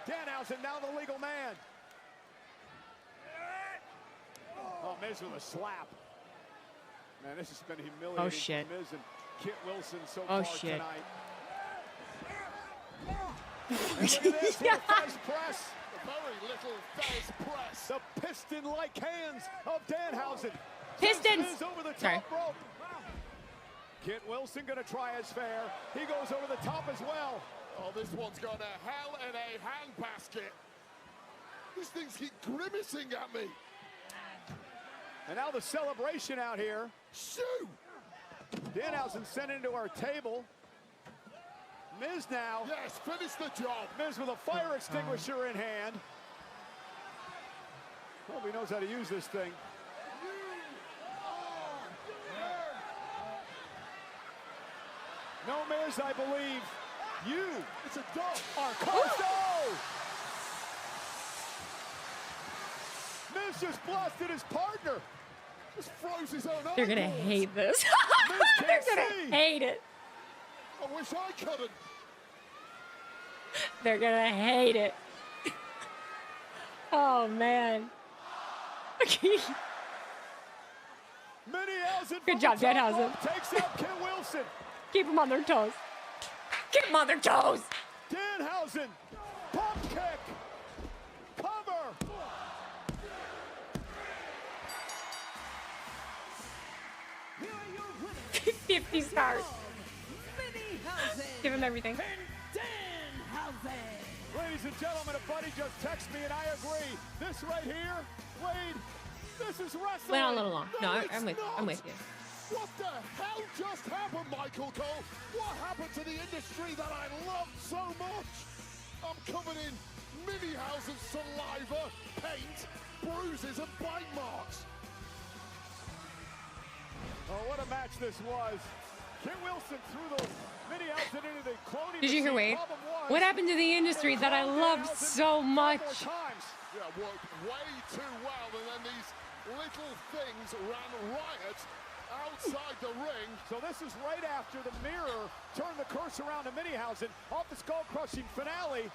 Danhausen now the legal man. Oh, Miz with a slap. Man, this has been humiliating. Oh, shit. For Miz and Kit Wilson so Oh, far shit. tonight. And look at this, little Fez press. A very little Fez press. The piston-like hands of Danhausen. Pistons. Miz over the Sorry. top rope. Kit Wilson gonna try his fair. He goes over the top as well. Oh, this one's gone to hell in a handbasket. These things keep grimacing at me. And now the celebration out here. Shoo! Danhausen sent into our table. Miz now. Yes, finish the job. Miz with a fire extinguisher in hand. Hope he knows how to use this thing. No, Miz, I believe you. It's a dog. Are cursed. Miz just blasted his partner. Just froze his own They're gonna eyeballs. hate this. Miz They're can't gonna see. hate it. I wish I couldn't. They're gonna hate it. Oh man. Good job, Danhausen. Takes out Kit Wilson. Keep them on their toes. Keep them on their toes. Danhausen. Pump kick. Cover. 50 stars. Give him everything. Ladies and gentlemen, a buddy just texted me and I agree. This right here, Wade, this is wrestling. Went on a little long. No, it's I'm with not. you. What the hell just happened, Michael Cole? What happened to the industry that I love so much? I'm covered in Danhausen saliva, paint, bruises, and bite marks. Oh, what a match this was. Kit Wilson threw the Danhausen into the cloning Did you hear machine. Wade? Problem was, What happened to the industry that I loved so much? Yeah, worked way too well, and then these little things ran riot outside the ring. So this is right after the mirror turned the curse around to Danhausen. Off the skull-crushing finale,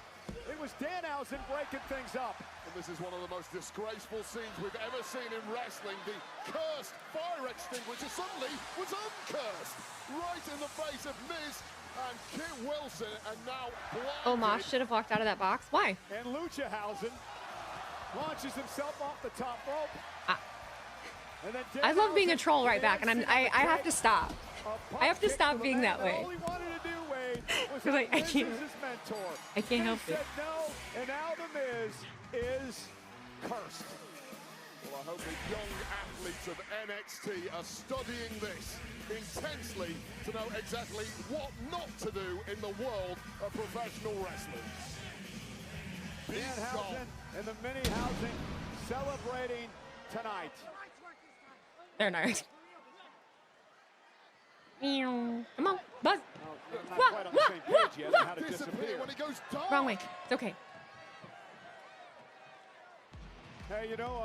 it was Danhausen breaking things up. And this is one of the most disgraceful scenes we've ever seen in wrestling. The cursed fire extinguisher suddenly was uncursed. Right in the face of Miz and Kit Wilson, and now blinded. Omos should have walked out of that box. Why? And Luchahausen launches himself off the top rope. And then I love being a troll right back, and I have to stop. I have to stop being that way. All he wanted to do, Wade, was Cause I Miz can't. as his mentor. I can't help He it. said no, and now the Miz is cursed. Well, I hope the young athletes of NXT are studying this intensely to know exactly what not to do in the world of professional wrestling. Danhausen and the Danhausen celebrating tonight. They're nice. Come on, Buzz. I'm not quite on the same page yet on how to disappear. When he goes dark. Wrong way. It's okay. Hey, you know,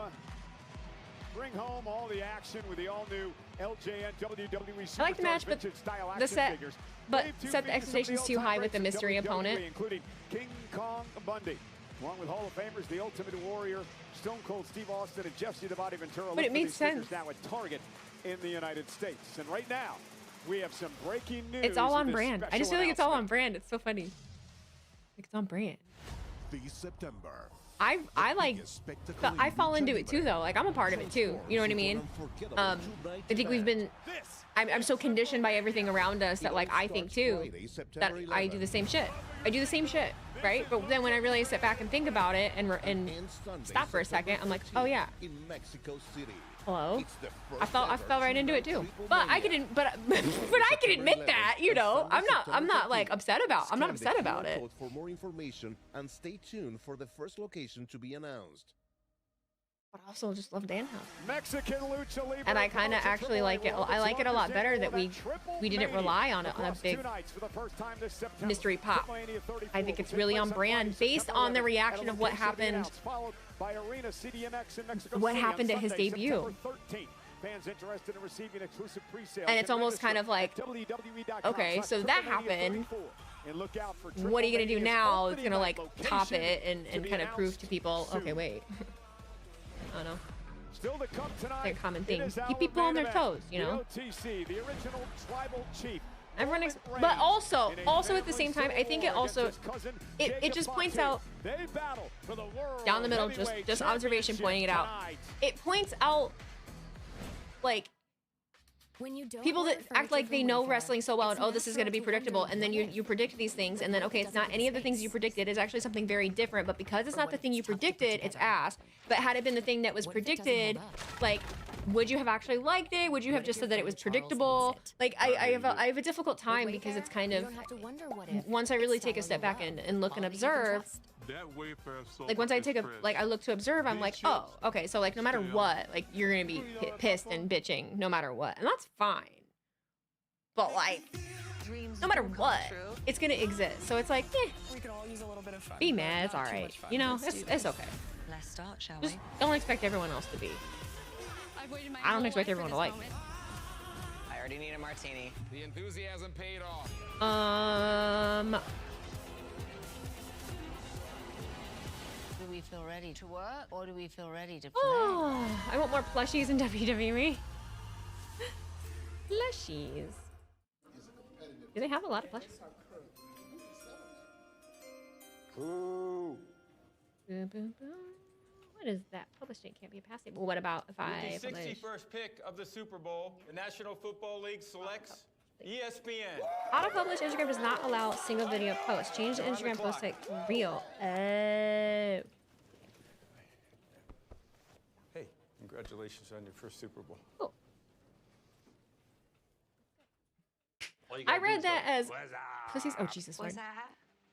bring home all the action with the all-new LJN WWE I like the match, but style the action set, figures. but Wave 2 set the features some of expectations too all-time high with the greats of mystery WWE, opponent. including King Kong Bundy, along with Hall of Famers, the Ultimate Warrior, Stone Cold Steve Austin, and Jeff Divati Ventura. But Look it for made these figures sense. now at Target in the United States. And right now, we have some breaking news. It's all with on this brand. I special just feel like it's all on announcement. brand. It's so funny. Like it's on brand. This September. I fall into it too though. Like I'm a part of it too. You know what I mean? I think we've been. I'm so conditioned by everything around us that like I think too that I do the same shit. I do the same shit, right? But then when I really sit back and think about it and stop for a second, I'm like, oh yeah. In Mexico City. hello. I fell right into it too. But I can, but I can admit that, you know, I'm not like upset about. I'm not upset about it. For more information and stay tuned for the first location to be announced. But I also just love Danhausen. Mexican Lucha Libre, and I kind of actually like it. I like it a lot better that we didn't rely on a big mystery pop. I think it's really on brand based on the reaction of what happened. What happened at his debut. And it's almost kind of like, okay, so that happened. What are you gonna do now? It's gonna like top it and kind of prove to people, okay, wait. I don't know. Still to come tonight, they're common things. Keep people on their toes, you know. The original tribal chief. Everyone, but also at the same time, I think it also it just points out down the middle, just observation pointing it out. It points out like people that act like they know wrestling so well and oh, this is going to be predictable, and then you predict these things, and then okay, it's not any of the things you predicted. It's actually something very different, but because it's not the thing you predicted, it's ass. But had it been the thing that was predicted, like, would you have actually liked it? Would you have just said that it was predictable? Like, I have a difficult time because it's kind of, once I really take a step back and look and observe, like once I take I look to observe, I'm like, oh, okay, so like no matter what, like you're gonna be pissed and bitching no matter what, and that's fine. But like, no matter what, it's gonna exist. So it's like, be mad, it's all right. You know, it's okay. Let's start, shall Just don't expect everyone else to be. I don't expect everyone to like me. I already need a martini. The enthusiasm paid off. Do we feel ready to work or do we feel ready to play? Oh, I want more plushies in WWE. Plushies. Do they have a lot of plushies? Boom, boom, boom. What is that? Publishing can't be a pass. Well, what about if I the 61st pick of the Super Bowl, the National Football League selects ESPN. Auto-publish Instagram does not allow single video posts. Change the Instagram post to real. Hey, congratulations on your first Super Bowl. Cool. I read that as pussies. Oh, Jesus. Lord.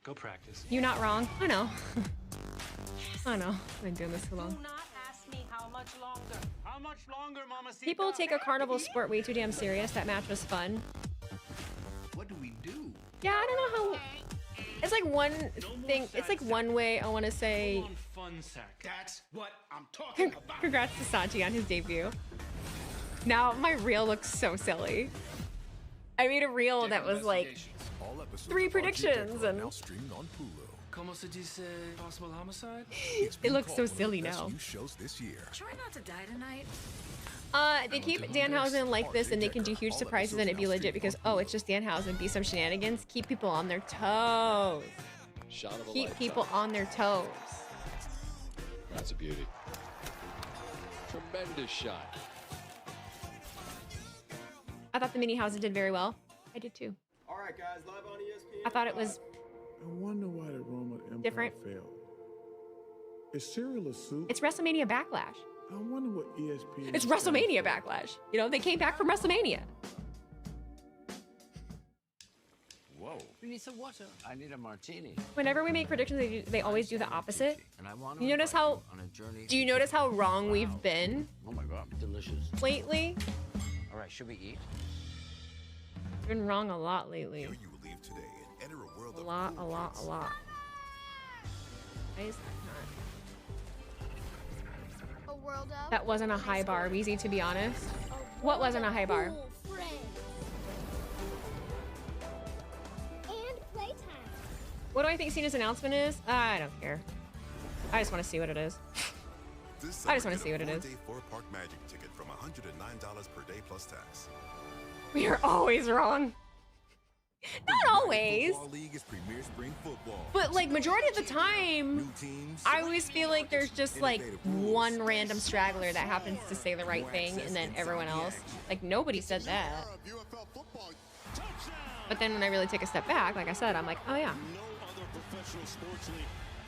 Go practice. You're not wrong. I know. I know. I've been doing this too long. Do not ask me how much longer. How much longer, Mamacita? People take a carnival sport way too damn serious. That match was fun. What do we do? Yeah, I don't know how. It's like one thing. It's like one way. I want to say. Fun sack. That's what I'm talking about. Congrats to Sachi on his debut. Now my reel looks so silly. I made a reel that was like 3 predictions and. Como se dice possible homicide? It looks so silly now. Shows this year. Try not to die tonight. They keep Danhausen like this and they can do huge surprises and it be legit because, oh, it's just Danhausen, be some shenanigans. Keep people on their toes. Keep people on their toes. That's a beauty. Tremendous shot. I thought the Minihausen did very well. I did too. All right, guys, live on ESPN. I thought it was I wonder why the Roman Empire different. failed. Is cereal a soup? It's WrestleMania Backlash. I wonder what ESPN. It's WrestleMania Backlash. You know, they came back from WrestleMania. Whoa. We need some water. I need a martini. Whenever we make predictions, they always do the opposite. And I want you notice how? on a journey. Do you notice how wrong we've been? Oh my God, delicious. Lately. All right, should we eat? We've been wrong a lot lately. Here you will leave today and enter a world A lot. Why is that not? A world of That wasn't a high bar, Weezy, to be honest. What wasn't a high bar? And playtime. What do I think Cena's announcement is? I don't care. I just want to see what it is. I just want to see what it is. Four-park magic ticket from $109 per day plus tax. We are always wrong. Not always. League is premier spring football. But like majority of the time, I always feel like there's just like one random straggler that happens to say the right thing and then everyone else. Like nobody said that. But then when I really take a step back, like I said, I'm like, oh yeah.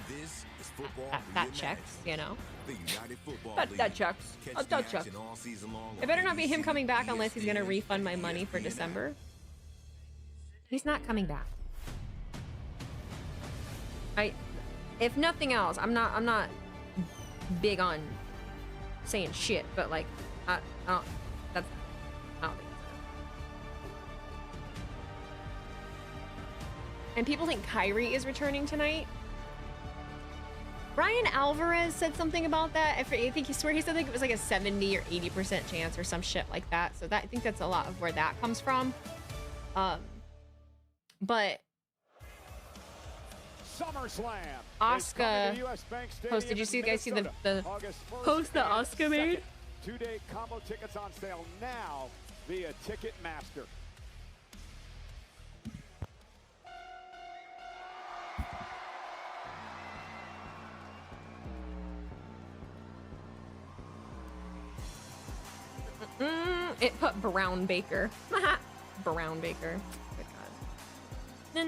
This is football. That checks, you know. The United Football That League. checks. Catch That the checks. action all season long It better on not be him ABC, coming back unless he's gonna ESPN, refund my and money for ESPN. December. He's not coming back. If nothing else, I'm not big on saying shit, but like I don't think so. And people think Kyrie is returning tonight. Brian Alvarez said something about that. I think he said like it was like a 70 or 80% chance or some shit like that. So that I think that's a lot of where that comes from. But SummerSlam. Asuka post. Did you guys see the post that Asuka made? 2-day combo tickets on sale now via Ticketmaster. It put Brown Baker. Brown Baker. Good God. The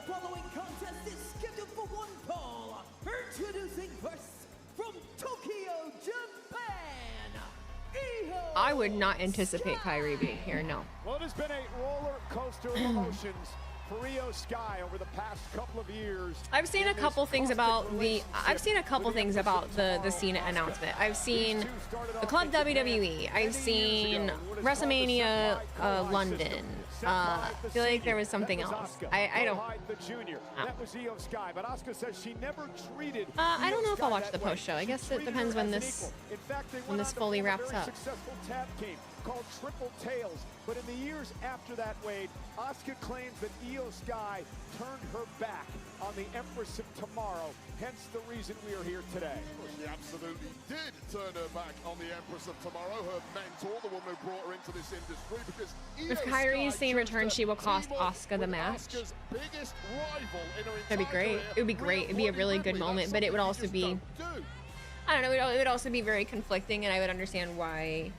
following contest is scheduled for one fall. Introducing first from Tokyo, Japan. I would not anticipate Kyrie being here. No. Well, it has been a roller coaster of emotions for Io Sky over the past couple of years. I've seen a couple things about the Cena announcement. I've seen the Club WWE. I've seen WrestleMania London. I feel like there was something else. I don't. That was Io Sky, but Asuka says she never treated I don't know if I'll watch the post show. I guess it depends when this fully wraps up. Successful tag team called Triple Tails, but in the years after that, Wade, Asuka claims that Io Sky turned her back on the Empress of Tomorrow, hence the reason we are here today. Well, she absolutely did turn her back on the Empress of Tomorrow, her mentor, the woman who brought her into this industry, because If Kyrie Sane returns, she will cost Asuka the match. Asuka's biggest rival in her That'd be great. It would be great. It'd be a really good moment, but it would also be, I don't know, it would also be very conflicting, and I would understand why,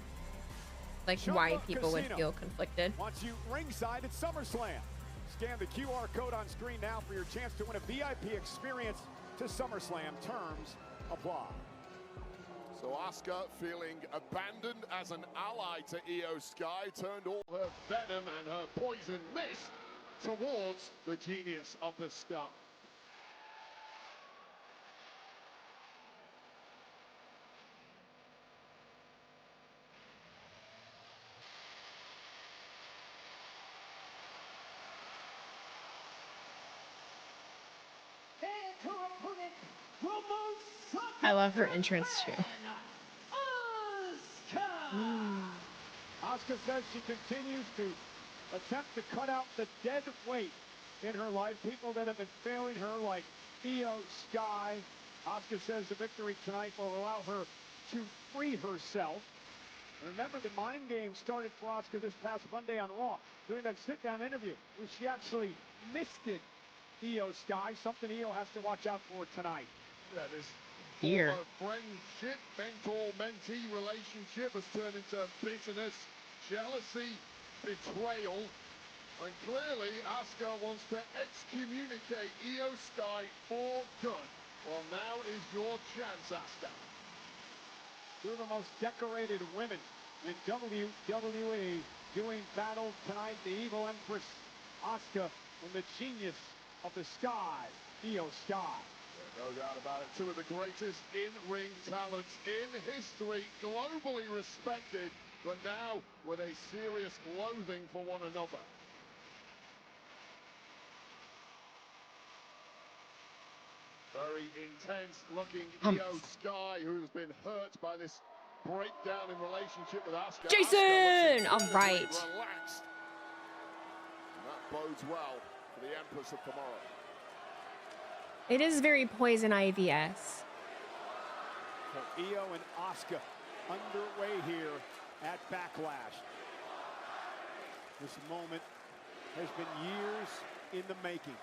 like, why people would feel conflicted. Wants you ringside at SummerSlam. Scan the QR code on screen now for your chance to win a VIP experience to SummerSlam. Terms apply. So Asuka, feeling abandoned as an ally to Io Sky, turned all her venom and her poison mist towards the genius of the Star. I love her entrance too. Asuka says she continues to attempt to cut out the dead weight in her life. People that have been failing her, like Io Sky. Asuka says the victory tonight will allow her to free herself. Remember, the mind game started for Asuka this past Monday on Raw, during that sit-down interview, where she actually misted Io Sky, something Io has to watch out for tonight. Yeah, this Here. friendship, mentor-mentee relationship has turned into bitterness, jealousy, betrayal, and clearly Asuka wants to excommunicate Io Sky for good. Well, now is your chance, Asuka. Two of the most decorated women in WWE doing battle tonight. The evil Empress Asuka and the genius of the Sky, Io Sky. No doubt about it. Two of the greatest in-ring talents in history, globally respected, but now with a serious loathing for one another. Very intense looking Io Sky, who's been hurt by this breakdown in relationship with Asuka. Jason! All right. Relaxed. And that bodes well for the Empress of Tomorrow. It is very Poison IVS. So Io and Asuka underway here at Backlash. This moment has been years in the making.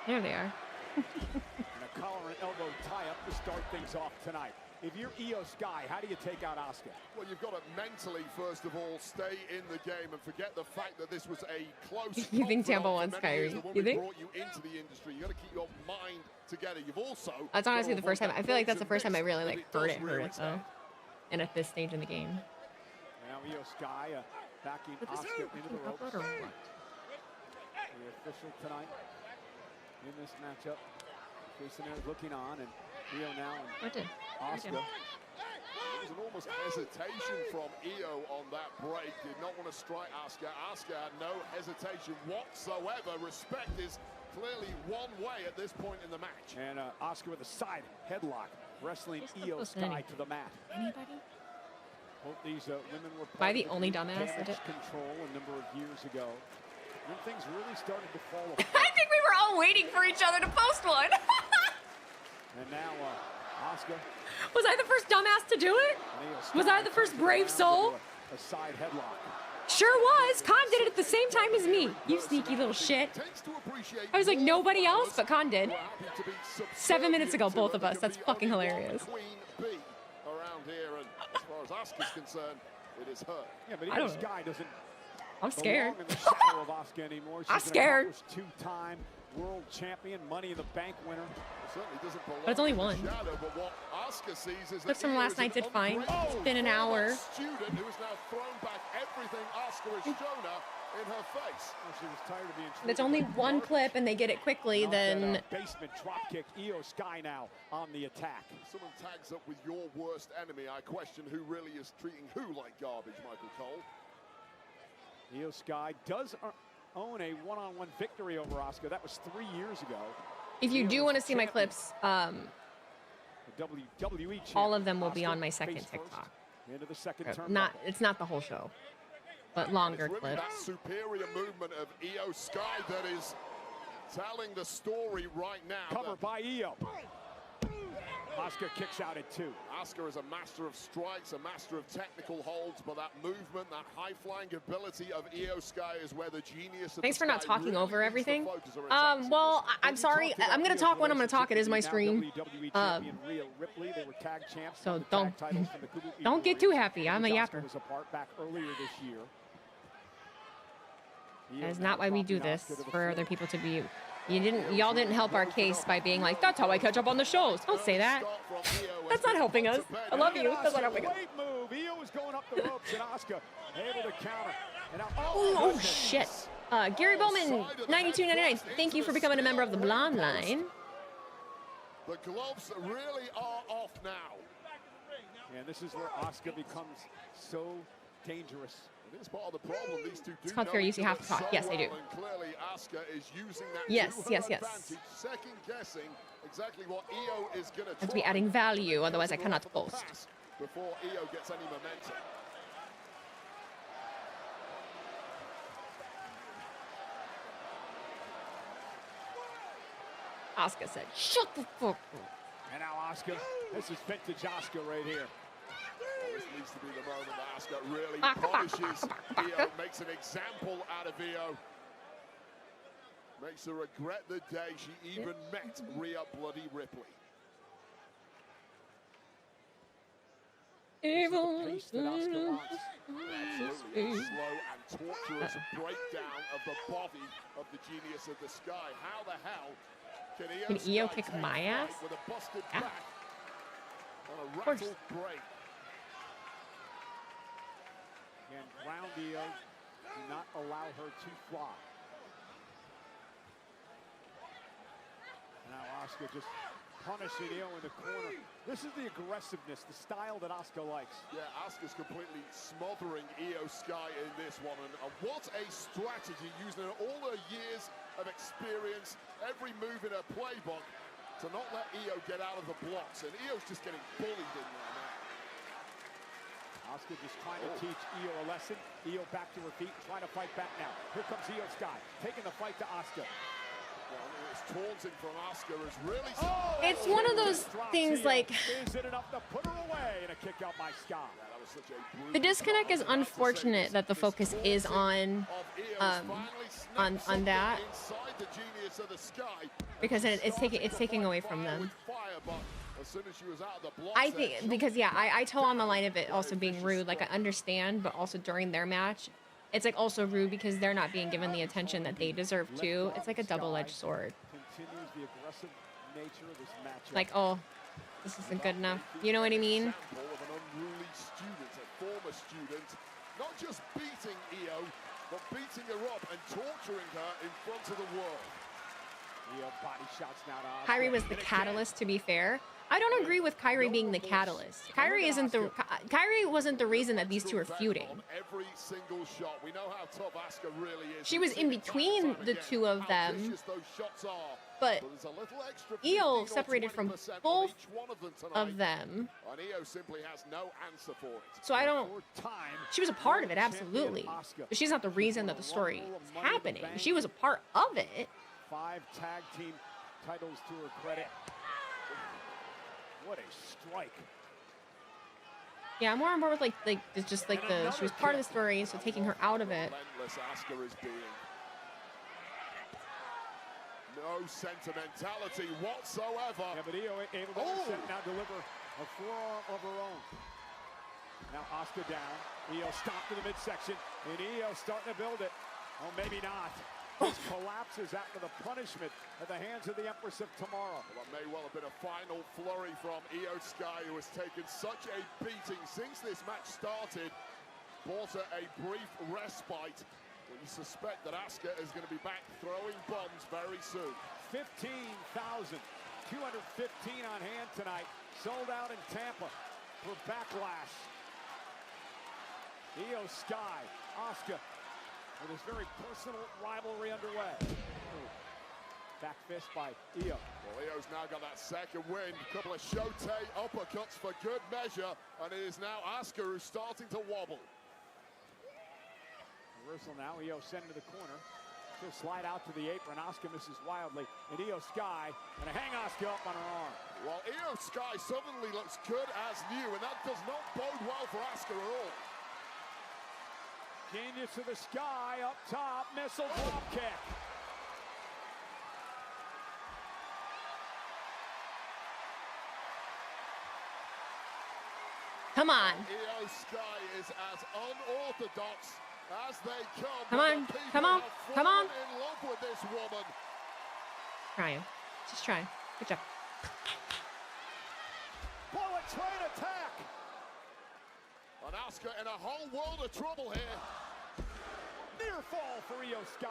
There they are. And a collar and elbow tie-up to start things off tonight. if you're Io Sky, how do you take out Asuka? Well, you've got to mentally, first of all, stay in the game and forget the fact that this was a close. You think Tampa wants Kyrie? You think? Brought you into the industry. You got to keep your mind together. You've also. That's honestly the first time. I feel like that's the first time I really like heard it though. And at this stage in the game. Now Io Sky backing Asuka into the ropes. The official tonight in this matchup. Jason is looking on, and Io now and Asuka. There was an almost hesitation from Io on that break. Did not want to strike Asuka. Asuka had no hesitation whatsoever. Respect is clearly one way at this point in the match. And Asuka with a side headlock, wrestling Io Sky to the mat. Anybody? Both these women were Am I the only dumbass? damage control a number of years ago. When things really started to fall apart. I think we were all waiting for each other to post one. And now Asuka. Was I the first dumbass to do it? Was I the first brave soul? A side headlock. Sure was. Khan did it at the same time as me. You sneaky little shit. I was like, nobody else, but Khan did. 7 minutes ago, both of us. That's fucking hilarious. Around here, and as far as Asuka's concerned, it is her. Yeah, but Io Sky doesn't. I'm scared. In the shadow of Asuka anymore. I'm scared. Two-time world champion, Money in the Bank winner. Certainly doesn't belong. But it's only one. Shadow, but what Asuka sees is Clips from last night did fine. It's been an hour. Student who has now thrown back everything Asuka has shown her in her face. Well, she was tired of being. It's only one clip, and they get it quickly. Then basement drop kick. Io Sky now on the attack. Someone tags up with your worst enemy. I question who really is treating who like garbage, Michael Cole. Io Sky does own a one-on-one victory over Asuka. That was 3 years ago. if you do want to see my clips, WWE all of them will be on my second TikTok. Into the second It's not the whole show, but longer really clips. That superior movement of Io Sky that is telling the story right now. Covered by Io. Asuka kicks out at 2. Asuka is a master of strikes, a master of technical holds, but that movement, that high-flying ability of Io Sky is where the genius of Thanks the for not Sky talking really over everything. Well, I'm sorry. I'm going to talk when I'm going to talk. It is my stream. So don't get too happy. I'm a yapper. That is not why we do this, for other people to be. Y'all didn't help our case by being like, that's how I catch up on the shows. Don't say that. That's not helping us. I love you. That's not helping us. Oh shit. Gary Bowman, 92.99. Thank you for becoming a member of the Blonde Line. The gloves really are off now. And this is where Asuka becomes so dangerous. It is part of the problem. These two It's called fair use. You have to talk. Yes, I do. And clearly, Asuka is using that yes. advantage, second guessing exactly what Io is going to try. I have to be adding value, otherwise I cannot post. Before Io gets any momentum. Asuka said, shut the fuck up. And now Asuka, this is vintage Asuka right here. This needs to be the moment that Asuka really polishes Io, makes an example out of Io. Makes her regret the day she even met Rhea Bloody Ripley. Evil. Absolutely slow and torturous breakdown of the body of the genius of the sky. How the hell can Io kick my ass? With a busted back on a rattled break. And ground Io, do not allow her to fly. Now Asuka just punishing Io in the corner. This is the aggressiveness, the style that Asuka likes. Yeah, Asuka's completely smothering Io Sky in this one. And what a strategy, using all her years of experience, every move in her playbook, to not let Io get out of the blocks. And Io's just getting bullied in there now. Asuka just trying to teach Io a lesson. Io back to her feet, trying to fight back now. Here comes Io Sky, taking the fight to Asuka. Well, it's taunting from Asuka is really... It's one of those things like... Is it enough to put her away and a kick out by Sky? Yeah, that was such a brutal... The disconnect is unfortunate that the focus is on that. Because it's taking away from them. As soon as she was out of the block, I think because yeah, I toe on the line of it also being rude. Like I understand, but also during their match, it's like also rude because they're not being given the attention that they deserve too. It's like a double-edged sword. Continues the aggressive nature of this matchup. Like, oh, this isn't good enough. You know what I mean? Example of an unruly student, a former student, not just beating Io, but beating her up and torturing her in front of the world. Io body shots now to Kyrie was the catalyst, to be fair. I don't agree with Kyrie being the catalyst. Kyrie wasn't the reason that these two are feuding. Every single shot. We know how tough Asuka really is. She was in between the two of them, but Io separated from both of them. And Io simply has no answer for it. So I don't. She was a part of it, absolutely. But she's not the reason that the story is happening. She was a part of it. 5 tag team titles to her credit. What a strike. Yeah, I'm more on board with like it's just like she was part of the story, so taking her out of it. Asuka is being. No sentimentality whatsoever. Yeah, but Io able to now deliver a forearm of her own. Now Asuka down. Io stopped in the midsection, and Io starting to build it. Oh, maybe not. This collapses after the punishment at the hands of the Empress of Tomorrow. Well, that may well have been a final flurry from Io Sky, who has taken such a beating since this match started. Bought her a brief respite. When you suspect that Asuka is going to be back throwing bombs very soon. 15,215 on hand tonight. Sold out in Tampa for Backlash. Io Sky, Asuka, with his very personal rivalry underway. Back fist by Io. Well, Io's now got that second win. A couple of Shote uppercuts for good measure. And it is now Asuka who's starting to wobble. Reversal now. Io sent to the corner. She'll slide out to the apron. Asuka misses wildly. And Io Sky going to hang Asuka up on her arm. Well, Io Sky suddenly looks good as new. And that does not bode well for Asuka at all. Genius to the sky, up top, missile drop kick. Come on. Io Sky is as unorthodox as they come. Come on, come on, come on. In love with this woman. Trying. Just trying. Good job. Bullet train attack. And Asuka in a whole world of trouble here. Near fall for Io Sky.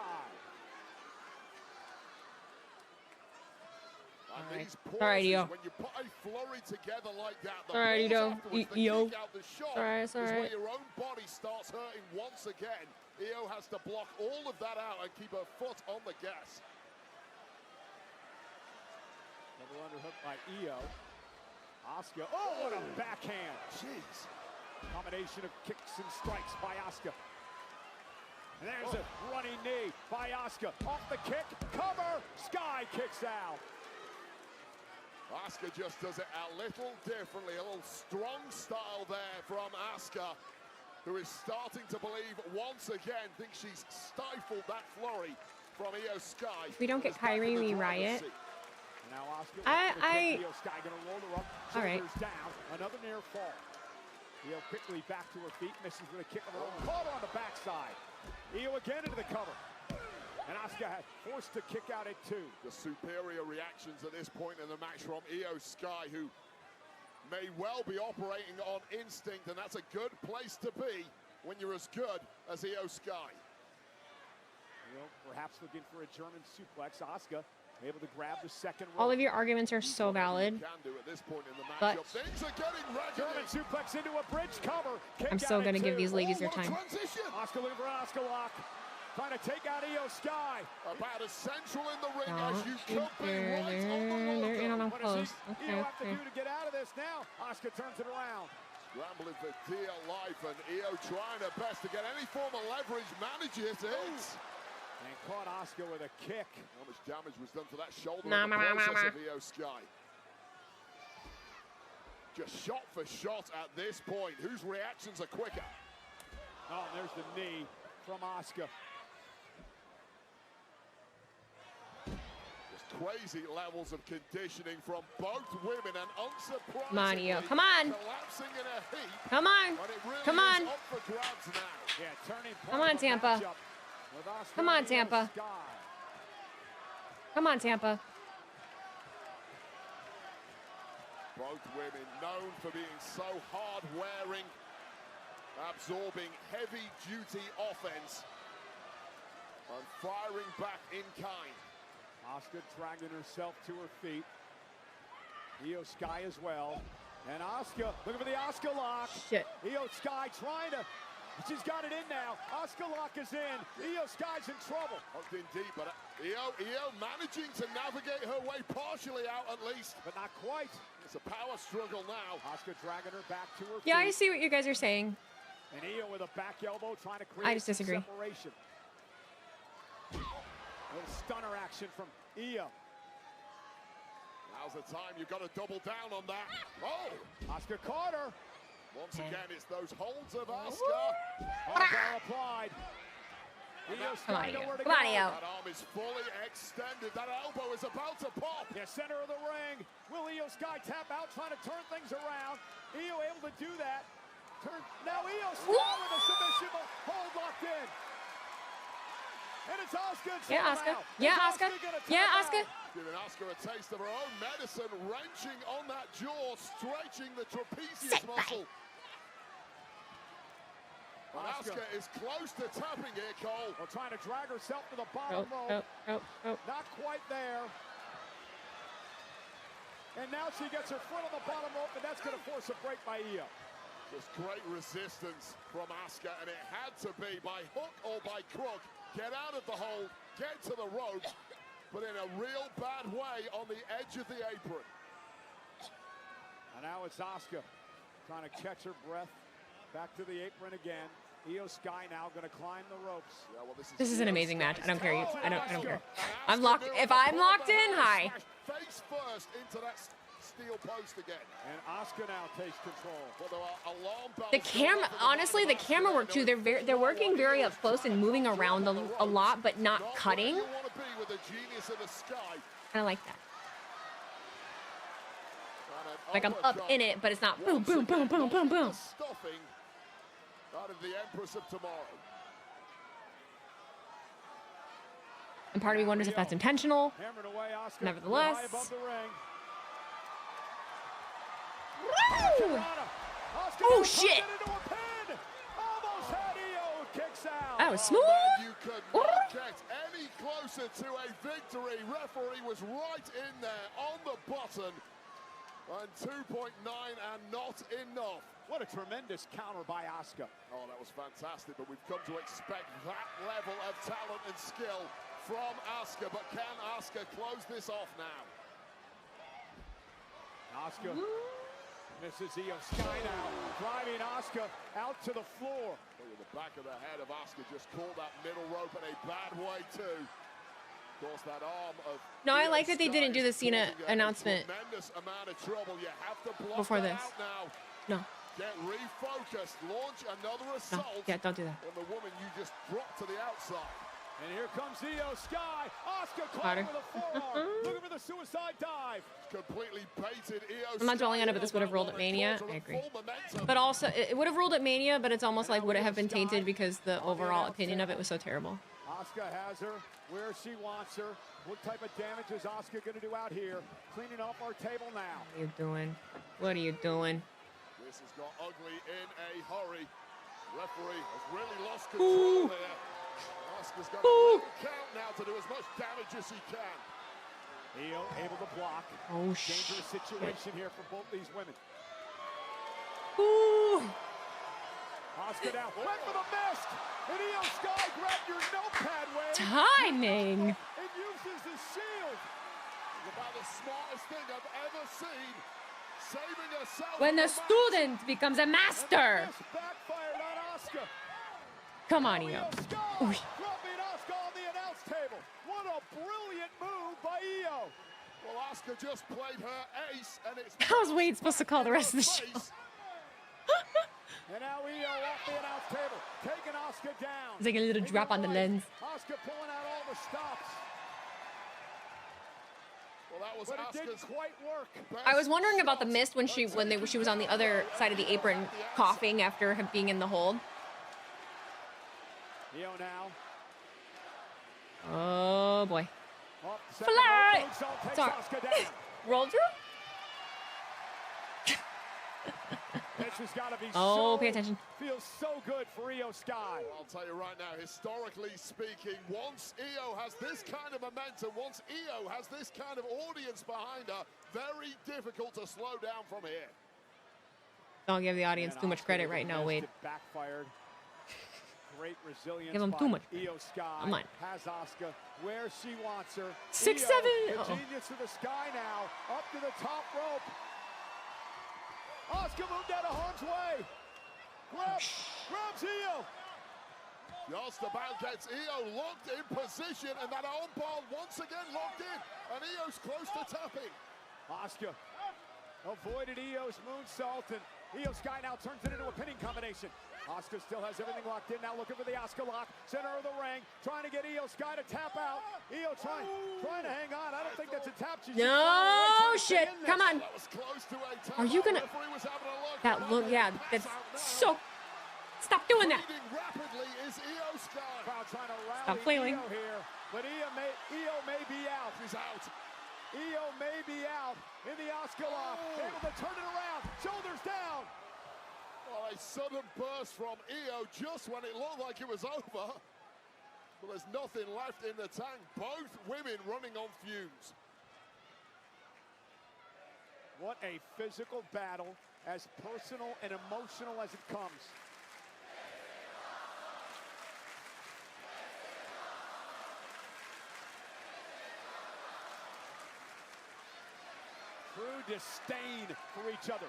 All right, Io. When you put a flurry together like that, all right, Io. Io. All right, it's all right. Where your own body starts hurting once again. Io has to block all of that out and keep her foot on the gas. Double underhook by Io. Asuka. Oh, what a backhand. Jeez. Combination of kicks and strikes by Asuka. And there's a running knee by Asuka. Off the kick, cover, Sky kicks out. Asuka just does it a little differently, a little strong style there from Asuka, who is starting to believe once again, thinks she's stifled that flurry from Io Sky. If we don't get Kyrie, we riot. Now Asuka, Io Sky gonna roll her up, all right. Down, another near fall. Io quickly back to her feet, misses with a kick of her own. Caught her on the backside. Io again into the cover. And Asuka had forced to kick out at 2. The superior reactions at this point in the match from Io Sky, who may well be operating on instinct, and that's a good place to be when you're as good as Io Sky. Io perhaps looking for a German suplex. Asuka able to grab the second rope. All of your arguments are so valid. But German suplex into a bridge cover. I'm still going to give these ladies their time. Asuka looking for an Asuka lock. Trying to take out Io Sky. About as central in the ring as you could be. They're in on them close. Okay, Io have to do to get out of this now. Asuka turns it around. Scrambling for dear life, and Io trying her best to get any form of leverage. Manages it. And caught Asuka with a kick. How much damage was done to that shoulder in the process of Io Sky? Just shot for shot at this point. Whose reactions are quicker? Oh, and there's the knee from Asuka. Just crazy levels of conditioning from both women, and unsurprisingly, Come on, Io. Come on. collapsing in a heap. Come on. But it really Come is on. up for grabs now. Yeah, turning point Come on, of the Tampa. matchup with Asuka Come on, and Io Tampa. Sky. Come on, Tampa. Both women known for being so hard-wearing, absorbing heavy-duty offense, and firing back in kind. Asuka dragging herself to her feet. Io Sky as well. And Asuka, looking for the Asuka lock. Shit. Io Sky trying to, she's got it in now. Asuka lock is in. Io Sky's in trouble. Hooked in deep, but Io managing to navigate her way partially out at least. But not quite. It's a power struggle now. Asuka dragging her back to her feet. Yeah, I see what you guys are saying. And Io with a back elbow trying to create I just disagree. separation. A little stunner action from Io. Now's the time, you've got to double down on that. Oh! Asuka caught her. Once again, it's those holds of Asuka. Armbar applied. Io Come on, Sky Io. nowhere to Come on, go. Io. That arm is fully extended. That elbow is about to pop. Yeah, center of the ring. Will Io Sky tap out, trying to turn things around? Io able to do that. Turn. Now Io Sky with a submission hold locked in. And it's Asuka. Yeah, Asuka. Yeah, Asuka. Yeah, Asuka. Giving Asuka a taste of her own medicine, wrenching on that jaw, stretching the trapezius muscle. And Asuka is close to tapping here, Cole. Well, trying to drag herself to the bottom rope. Not quite there. And now she gets her foot on the bottom rope, and that's going to force a break by Io. Just great resistance from Asuka, and it had to be by hook or by crook. Get out of the hold, get to the ropes, but in a real bad way on the edge of the apron. And now it's Asuka trying to catch her breath. Back to the apron again. Io Sky now going to climb the ropes. Yeah, well, This is an amazing match. I don't care. I don't care. I'm locked. If I'm locked in, hi. Face first into that steel post again. And Asuka now takes control. Well, there are alarm bells. The camera, honestly, the camera work too. They're working very up close and moving around a lot, but not cutting. You want to be with a genius of the sky. I like that. Like I'm up in it, but it's not boom, boom, boom, boom, boom, boom. Stuffing out of the Empress of Tomorrow. And part of me wonders if that's intentional. Hammered away, Asuka. Nevertheless. High above the ring. Woo! Oh shit! Almost had Io kicks out. That was smooth. You could not get any closer to a victory. Referee was right in there on the button. And 2.9 and not enough. What a tremendous counter by Asuka. Oh, that was fantastic, but we've come to expect that level of talent and skill from Asuka. But can Asuka close this off now? Asuka misses Io Sky now, driving Asuka out to the floor. Look at the back of the head of Asuka, just caught that middle rope in a bad way too. Of course, that arm of No, I like that they didn't do the Cena announcement tremendous amount of trouble. You have to block before that this. out now. No. Get refocused, launch another assault. No. Yeah, don't do that. On the woman you just dropped to the outside. And here comes Io Sky. Asuka Harder. caught with a forearm. Looking for the suicide dive. Completely baited Io I'm not dwelling on it, but this would have ruled at Mania. I agree. But also, it would have ruled at Mania, but it's almost like would it have been tainted because the overall opinion of it was so terrible. Asuka has her where she wants her. What type of damage is Asuka going to do out here? Cleaning up our table now. What are you doing? What are you doing? This has got ugly in a hurry. Referee has really lost control here. Asuka's got a count now to do as much damage as he can. Io able to block. Oh, dangerous situation here for both these women. Ooh. Asuka now went for the mist. And Io Sky grabbed your notepad wave. Timing. And uses the shield. It's about the smartest thing I've ever seen. Saving herself. When the student becomes a master. This backfired on Asuka. Come on, Io. Dropping Asuka on the announce table. What a brilliant move by Io. Well, Asuka just played her ace, and it's. How's Wade supposed to call the rest of the show? And now Io off the announce table, taking Asuka down. It's like a little drop on the lens. Asuka pulling out all the stops. Well, that was but it didn't Asuka's quite work. I was wondering about the mist when she was on the other side of the apron coughing after being in the hold. Io now. Oh boy. Fly! Sorry. Roll through? This has got to be pay attention. Feels so good for Io Sky. Well, I'll tell you right now, historically speaking, once Io has this kind of momentum, once Io has this kind of audience behind her, very difficult to slow down from here. Don't give the audience too much credit right now, Wade. Backfired. Great resilience. Give them too much. Io Sky Come on. has Asuka where she wants her. 6'7". The genius of the sky now, up to the top rope. Asuka moved out of harm's way. Grabs Io. Just about gets Io locked in position, and that arm bar once again locked in, and Io's close to tapping. Asuka avoided Io's moonsault, and Io Sky now turns it into a pinning combination. Asuka still has everything locked in, now looking for the Asuka lock, center of the ring, trying to get Io Sky to tap out. Io trying to hang on. I don't think that's a tap. No shit, come on. Are you gonna, that look, yeah, that's so, stop doing that. Stop flailing. Here, but Io may be out. She's out. Io may be out in the Asuka lock, able to turn it around, shoulders down. Well, a sudden burst from Io just when it looked like it was over. But there's nothing left in the tank. Both women running on fumes. What a physical battle, as personal and emotional as it comes. True disdain for each other.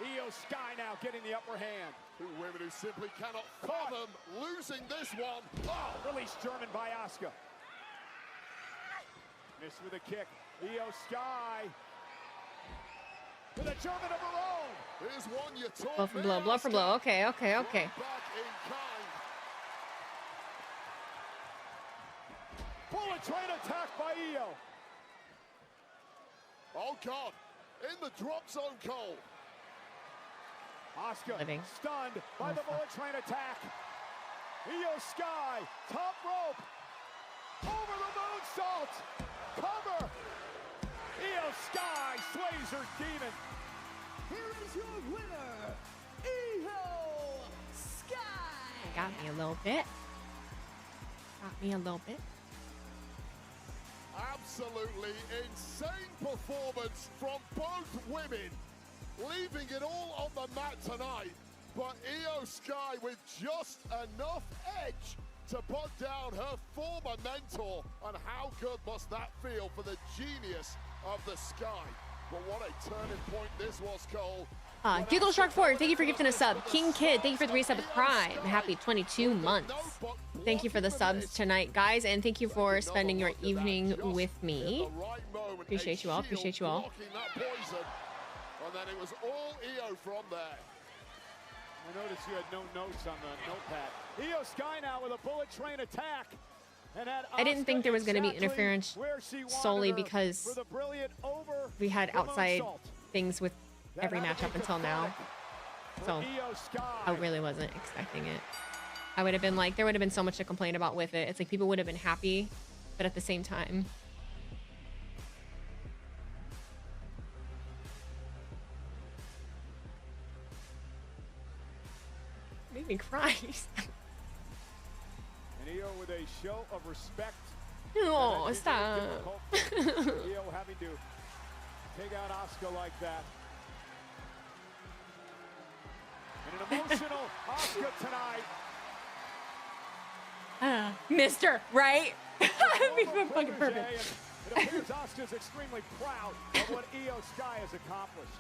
Io Sky now getting the upper hand. Two women who simply cannot fathom losing this one. Oh, released German by Asuka. Missed with a kick. Io Sky with a German of her own. Here's one you told Blow for blow, blow for blow. Okay. Back in kind. Bullet train attack by Io. Oh God, in the drop zone, Cole. Asuka stunned by the bullet train attack. Io Sky, top rope, over the moonsault, cover. Io Sky slays her demon. Here is your winner, Io Sky. Got me a little bit. Got me a little bit. Absolutely insane performance from both women, leaving it all on the mat tonight. But Io Sky with just enough edge to put down her former mentor. And how good must that feel for the genius of the Sky? But what a turning point this was, Cole. Giggle Shark 4, thank you for gifting a sub. King Kid, thank you for the resub with Prime. Happy 22 months. Thank you for the subs tonight, guys, and thank you for spending your evening with me. Appreciate you all. Appreciate you all. And then it was all Io from there. I noticed you had no notes on the notepad. Io Sky now with a bullet train attack. I didn't think there was going to be interference solely because we had outside things with every match up until now. So I really wasn't expecting it. I would have been like, there would have been so much to complain about with it. It's like people would have been happy, but at the same time. Made me cry. And Io with a show of respect. Oh, stop. Io having to take out Asuka like that. And an emotional Asuka tonight. Mister, right? That'd be fucking perfect. It appears Asuka's extremely proud of what Io Sky has accomplished.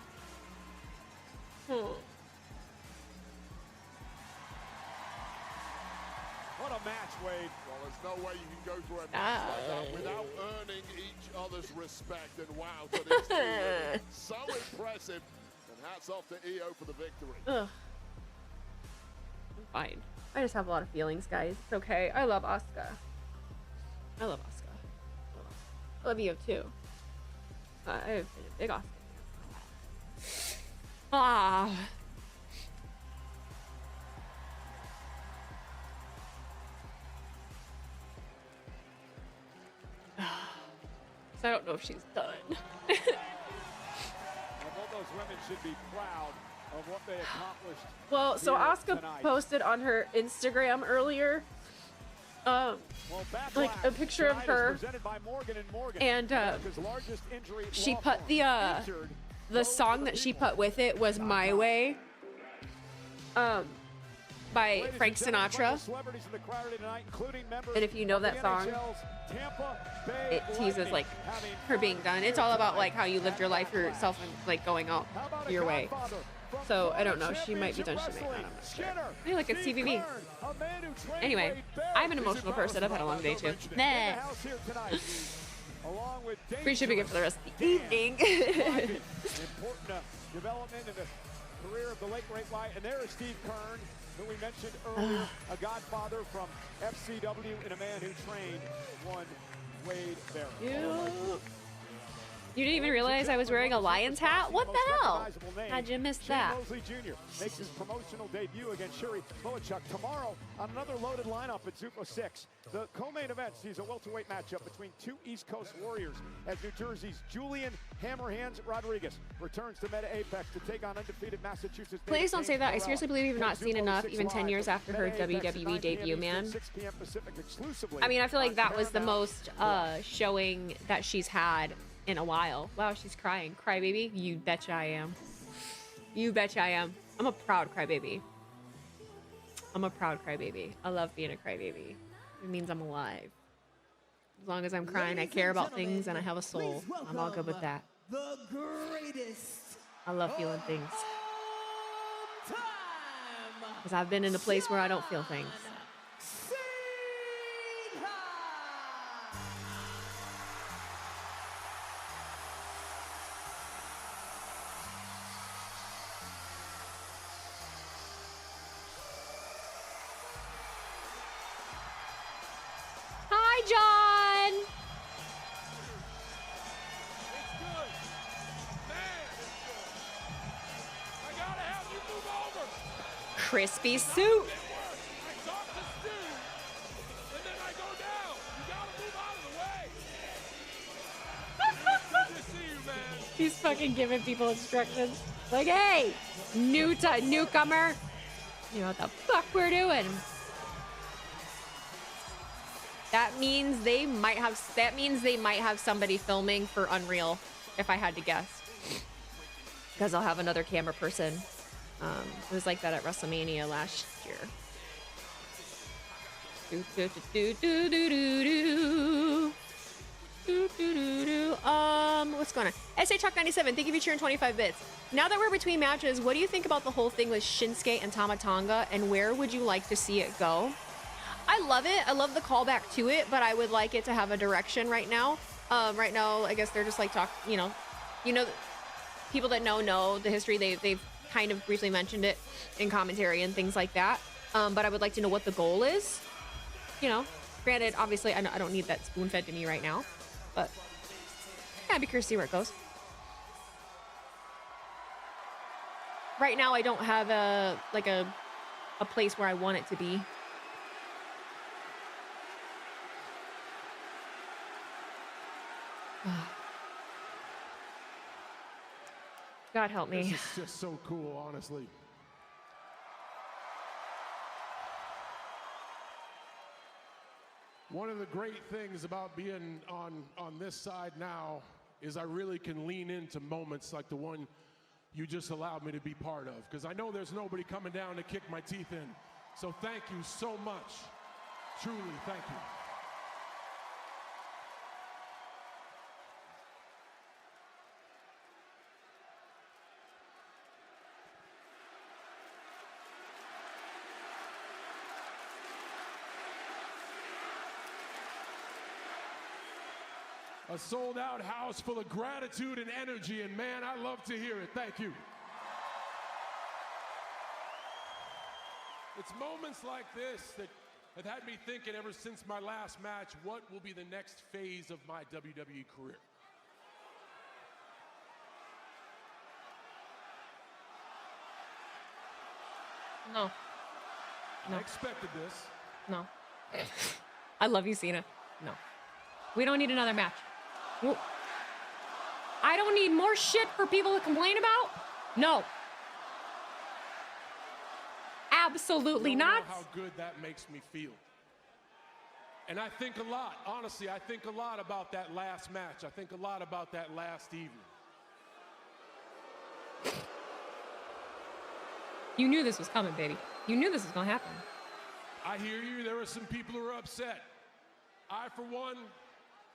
What a match, Wade. Well, there's no way you can go through a match like that without earning each other's respect. And wow, to these two women, so impressive. And hats off to Io for the victory. Ugh. I'm fine. I just have a lot of feelings, guys. It's okay. I love Asuka. I love Asuka. I love Io too. I've been a big Asuka. Ah. So I don't know if she's done. Both those women should be proud of what they accomplished. Well, so here Asuka tonight. posted on her Instagram earlier, like a picture of her, and she put the song that she put with it was "My Way," by Frank Sinatra. And if you know that song, it teases like her being done. It's all about like how you lived your life for yourself and like going out your way. So I don't know. She might be done. She might not. I'm not sure. Hey, look, it's TVB. Anyway, I'm an emotional person. I've had a long day too. Nah. Free shipping it for the rest of the evening. Important development in the career of the late great Wyatt. And there is Steve Kern, who we mentioned earlier, a godfather from FCW and a man who trained one Wade Barrett. You didn't even realize I was wearing a Lion's hat? What the hell? How'd you miss that? Mosley Jr. makes his promotional debut against Shuri Moachuk tomorrow on another loaded lineup at Zuko 6. The co-main event sees a welterweight matchup between two East Coast warriors as New Jersey's Julian Hammerhands Rodriguez returns to Meta Apex to take on undefeated Massachusetts. Please don't say that. I seriously believe you've not seen enough, even 10 years after her WWE debut, man. I mean, I feel like that was the most showing that she's had in a while. Wow, she's crying. Crybaby? You betcha I am. You betcha I am. I'm a proud crybaby. I'm a proud crybaby. I love being a crybaby. It means I'm alive. As long as I'm crying, I care about things, and I have a soul. I'm all good with that. The greatest. I love feeling things. Because I've been in a place where I don't feel things. Hi, John. Crispy soup. He's fucking giving people instructions. Like, hey, newcomer, you know what the fuck we're doing. That means they might have somebody filming for Unreal, if I had to guess. Because I'll have another camera person. It was like that at WrestleMania last year. What's going on? SA Chuck 97, thank you for cheering 25 bits. Now that we're between matches, what do you think about the whole thing with Shinsuke and Tama Tonga, and where would you like to see it go? I love it. I love the callback to it, but I would like it to have a direction right now. Right now, I guess they're just like people that know the history. They've kind of briefly mentioned it in commentary and things like that. But I would like to know what the goal is. You know, granted, obviously, I don't need that spoon fed to me right now, but yeah, I'd be curious to see where it goes. Right now, I don't have a place where I want it to be. God help me. This is just so cool, honestly. One of the great things about being on this side now is I really can lean into moments like the one you just allowed me to be part of, because I know there's nobody coming down to kick my teeth in. So thank you so much. Truly, thank you. A sold-out house full of gratitude and energy, and man, I love to hear it. Thank you. It's moments like this that have had me thinking ever since my last match, what will be the next phase of my WWE career? No. I expected this. No. I love you, Cena. No. We don't need another match. I don't need more shit for people to complain about. No. Absolutely not. Know how good that makes me feel. And I think a lot, honestly, I think a lot about that last match. I think a lot about that last evening. You knew this was coming, baby. You knew this was gonna happen. I hear you. There are some people who are upset. I, for one,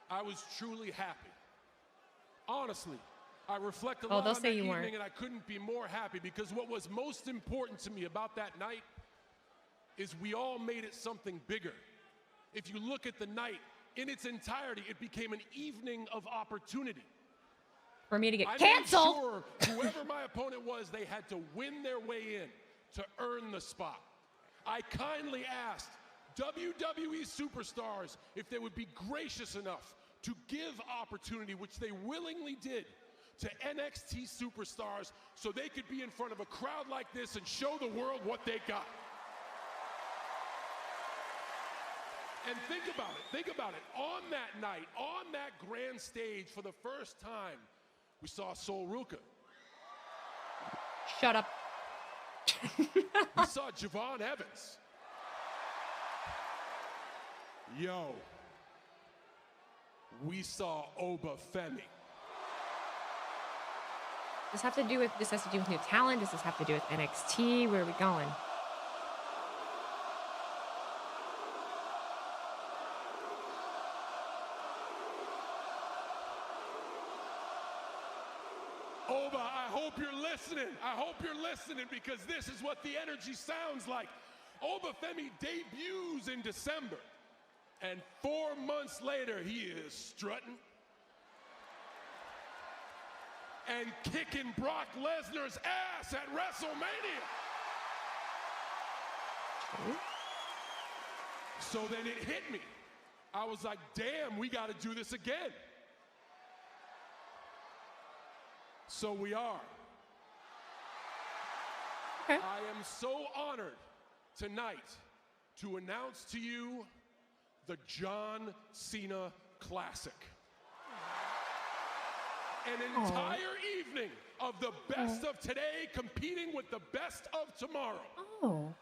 I was truly happy. Honestly, I reflect a lot on that evening, and I couldn't be more happy because what was most important to me about that night is we all made it something bigger. If you look at the night in its entirety, it became an evening of opportunity. For me to get canceled. Sure, whoever my opponent was, they had to win their way in to earn the spot. I kindly asked WWE superstars if they would be gracious enough to give opportunity, which they willingly did, to NXT superstars so they could be in front of a crowd like this and show the world what they got. And think about it. On that night, on that grand stage, for the first time, we saw Sol Ruka. Shut up. We saw Javon Evans. Yo. We saw Oba Femi. This has to do with new talent? Does this have to do with NXT? Where are we going? Oba, I hope you're listening. I hope you're listening because this is what the energy sounds like. Oba Femi debuts in December, and 4 months later, he is strutting and kicking Brock Lesnar's ass at WrestleMania. So then it hit me. I was like, damn, we got to do this again. So we are. Okay. I am so honored tonight to announce to you the John Cena Classic. An entire evening of the best of today competing with the best of tomorrow. Oh.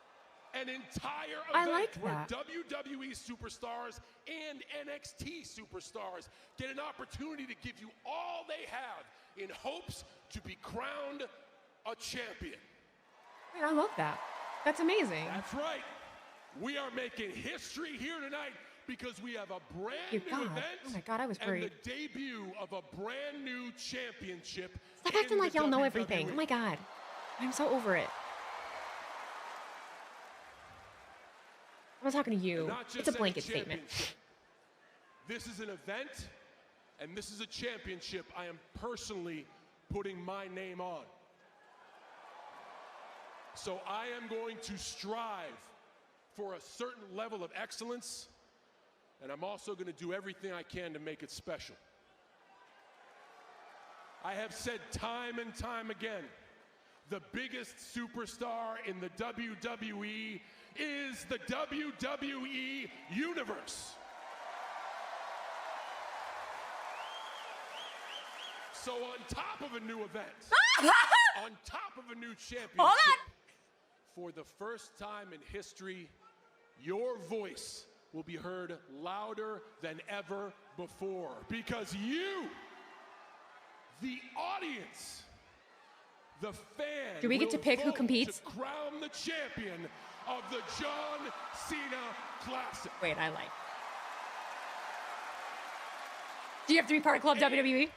An entire I event like where that. WWE superstars and NXT superstars get an opportunity to give you all they have in hopes to be crowned a champion. I love that. That's amazing. That's right. We are making history here tonight because we have a brand new event. Oh my God, I was worried. And the debut of a brand new championship. Stop acting like y'all know everything. Oh my God. I'm so over it. I'm not talking to you. It's a blanket statement. This is an event, and this is a championship I am personally putting my name on. So I am going to strive for a certain level of excellence, and I'm also going to do everything I can to make it special. I have said time and time again, the biggest superstar in the WWE is the WWE Universe. So on top of a new event, on top of a new championship, for the first time in history, your voice will be heard louder than ever before because you, the audience, the fan, do we get to pick who competes? To crown the champion of the John Cena Classic. Wait, I like. Do you have to be part of Club WWE?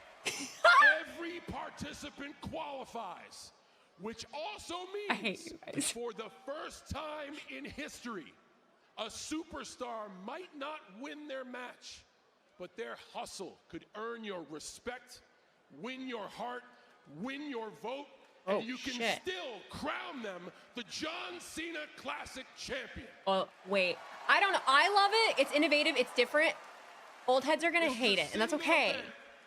Every participant qualifies, which also means I hate you guys. for the first time in history, a superstar might not win their match, but their hustle could earn your respect, win your heart, win your vote, and you can still crown them the John Cena Classic champion. Oh, wait. I don't know. I love it. It's innovative. It's different. Old heads are going to hate it, and that's okay.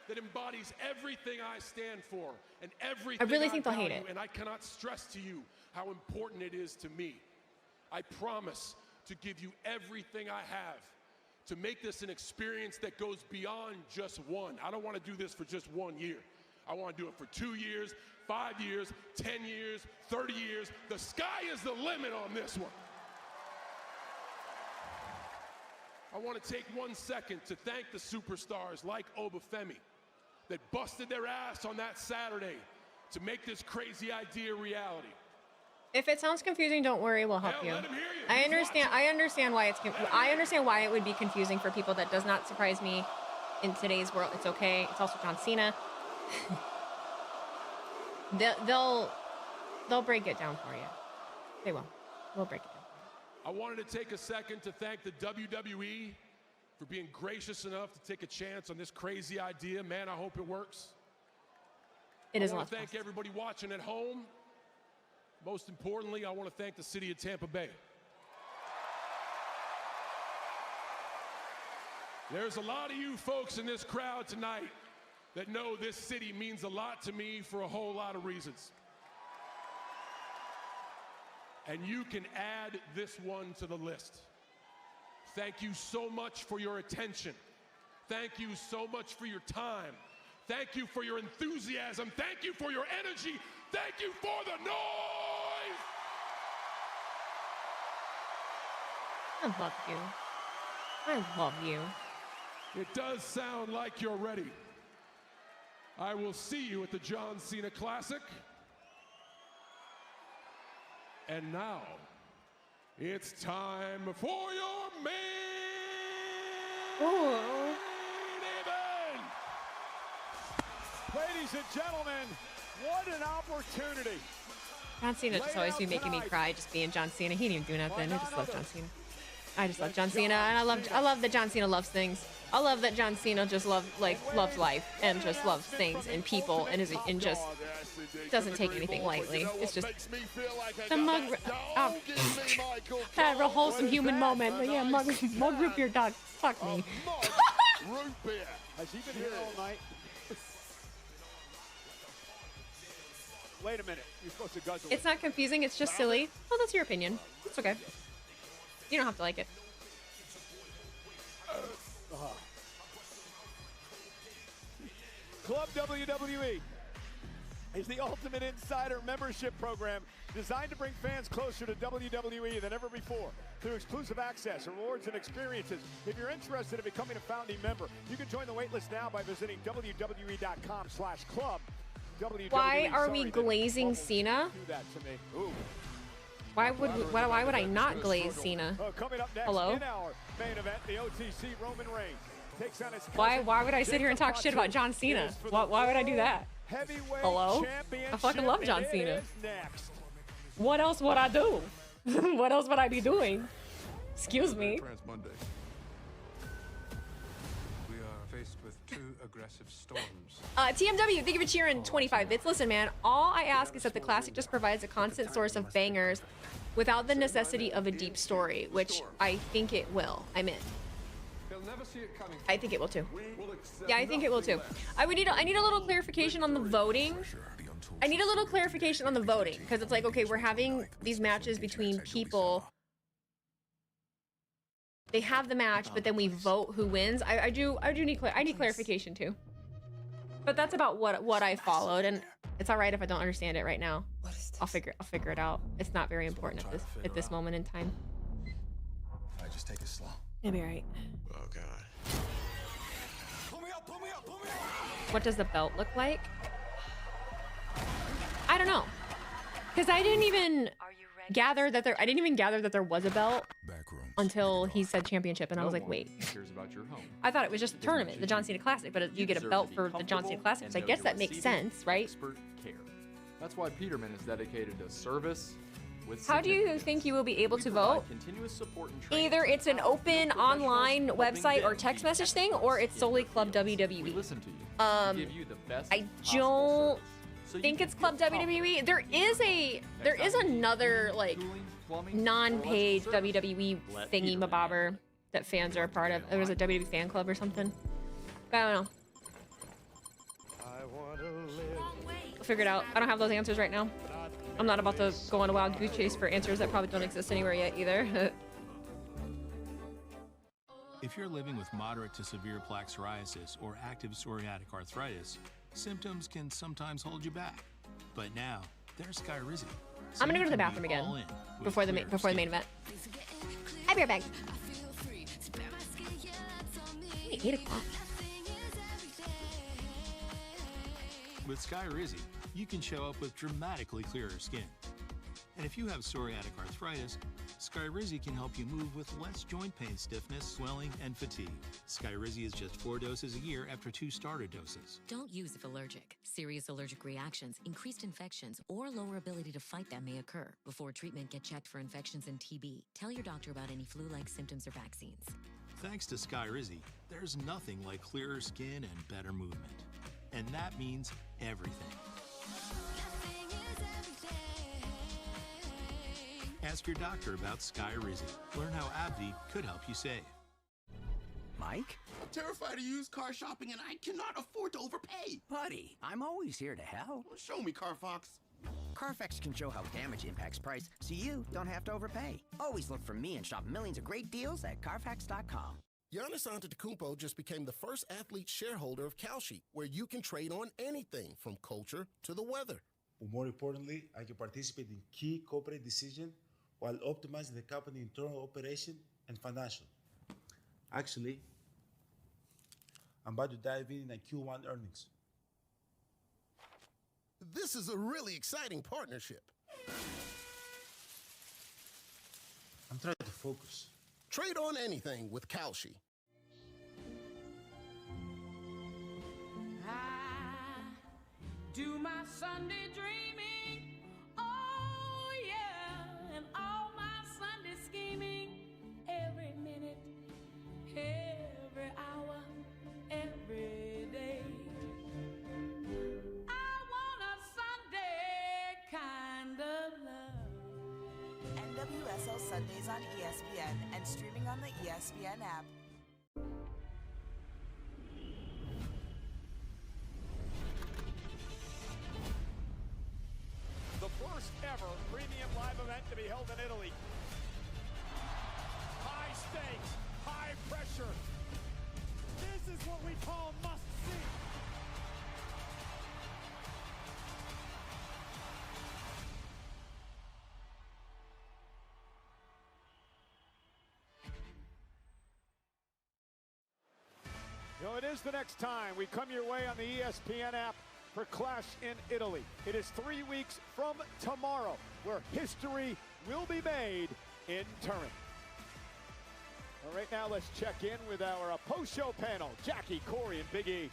that embodies everything I stand for and everything I really think they'll hate value, it. and I cannot stress to you how important it is to me. I promise to give you everything I have to make this an experience that goes beyond just one. I don't want to do this for just 1 year. I want to do it for 2 years, 5 years, 10 years, 30 years. The sky is the limit on this one. I want to take 1 second to thank the superstars like Obafemi that busted their ass on that Saturday to make this crazy idea reality. If it sounds confusing, don't worry, we'll help you. I understand why I understand why it would be confusing for people. That does not surprise me in today's world. It's okay. It's also John Cena. They'll break it down for you. They will. We'll break it down. I wanted to take a second to thank the WWE for being gracious enough to take a chance on this crazy idea. Man, I hope it works. It is a I lot want to thank everybody watching at home. Most importantly, I want to thank the city of Tampa Bay. There's a lot of you folks in this crowd tonight that know this city means a lot to me for a whole lot of reasons. And you can add this one to the list. Thank you so much for your attention. Thank you so much for your time. Thank you for your enthusiasm. Thank you for your energy. Thank you for the noise. I love you. I love you. It does sound like you're ready. I will see you at the John Cena Classic. And now, it's time for your main event. Ladies and gentlemen, what an opportunity. John Cena just always be making me cry, just being John Cena. He didn't even do nothing. I just love John Cena. I just love John Cena, and I love that John Cena loves things. I love that John Cena just loves life and just loves things and people and just doesn't take anything lightly. It's just the mug. That real wholesome human moment. But yeah, mug root beer dog. Fuck me. Root beer. Has he been here all night? Wait a minute. You're supposed to guzzle. It's not confusing. It's just silly. Well, that's your opinion. It's okay. You don't have to like it. Club WWE is the ultimate insider membership program designed to bring fans closer to WWE than ever before through exclusive access, rewards, and experiences. If you're interested in becoming a founding member, you can join the waitlist now by visiting WWE.com/club. Why are we glazing Cena? Do that to me. Ooh. Why would I not glaze Cena? Coming up next Hello? in our main event, the OTC Roman Reigns takes on his Why would I sit here and talk shit about John Cena? Why would I do that? Hello? I fucking love John Cena. What else would I do? What else would I be doing? Excuse me. We are faced with two aggressive storms. TMW, thank you for cheering 25 bits. Listen, man, all I ask is that the Classic just provides a constant source of bangers without the necessity of a deep story, which I think it will. I'm in. I think it will too. Yeah, I think it will too. I need a little clarification on the voting. I need a little clarification on the voting, because it's like, okay, we're having these matches between people. They have the match, but then we vote who wins. I need clarification too. But that's about what I followed, and it's all right if I don't understand it right now. I'll figure it out. It's not very important at this moment in time. I just take it slow. It'll be alright. Oh god. What does the belt look like? I don't know, because I didn't even gather that there was a belt until he said championship, and I was like, wait. I thought it was just a tournament, the John Cena Classic, but you get a belt for the John Cena Classic, so I guess that makes sense, right? Expert care. That's why Peterman is dedicated to service. How do you think you will be able to vote? Either it's an open online website or text message thing, or it's solely Club WWE. I don't think it's Club WWE. There is another like non-paid WWE thingy mabobber that fans are a part of. There was a WWE fan club or something. But I don't know. figure it out. I don't have those answers right now. I'm not about to go on a wild goose chase for answers that probably don't exist anywhere yet either. If you're living with moderate to severe plaque psoriasis or active psoriatic arthritis, symptoms can sometimes hold you back. But now, there's Skyrizi. I'm gonna go to the bathroom again before the main event. I'll be right back. 8 o'clock. With Skyrizi, you can show up with dramatically clearer skin. And if you have psoriatic arthritis, Skyrizi can help you move with less joint pain, stiffness, swelling, and fatigue. Skyrizi is just 4 doses a year after 2 starter doses. Don't use if allergic. Serious allergic reactions, increased infections, or lower ability to fight them may occur. Before treatment, get checked for infections and TB. Tell your doctor about any flu-like symptoms or vaccines. Thanks to Skyrizi, there's nothing like clearer skin and better movement. And that means everything. Ask your doctor about Skyrizi. Learn how AbbVie could help you save. Mike? Terrified of used car shopping and I cannot afford to overpay. Buddy, I'm always here to help. Show me, Carfax. Carfax can show how damage impacts price, so you don't have to overpay. Always look for me and shop millions of great deals at Carfax.com. Giannis Antetokounmpo just became the first athlete shareholder of Kalshi, where you can trade on anything from culture to the weather. But more importantly, I can participate in key corporate decisions while optimizing the company's internal operation and financial. Actually, I'm about to dive in Q1 earnings. This is a really exciting partnership. I'm trying to focus. Trade on anything with Kalshi. I do my Sunday dreaming, oh yeah, and all my Sunday scheming, every minute, every hour, every day. I want a Sunday kind of love. NWSL Sundays on ESPN and streaming on the ESPN app. The first ever premium live event to be held in Italy. High stakes, high pressure. This is what we call must see. You know, it is the next time we come your way on the ESPN app for Clash in Italy. It is 3 weeks from tomorrow where history will be made in Turin. All right, now let's check in with our post-show panel, Jackie, Corey, and Big E.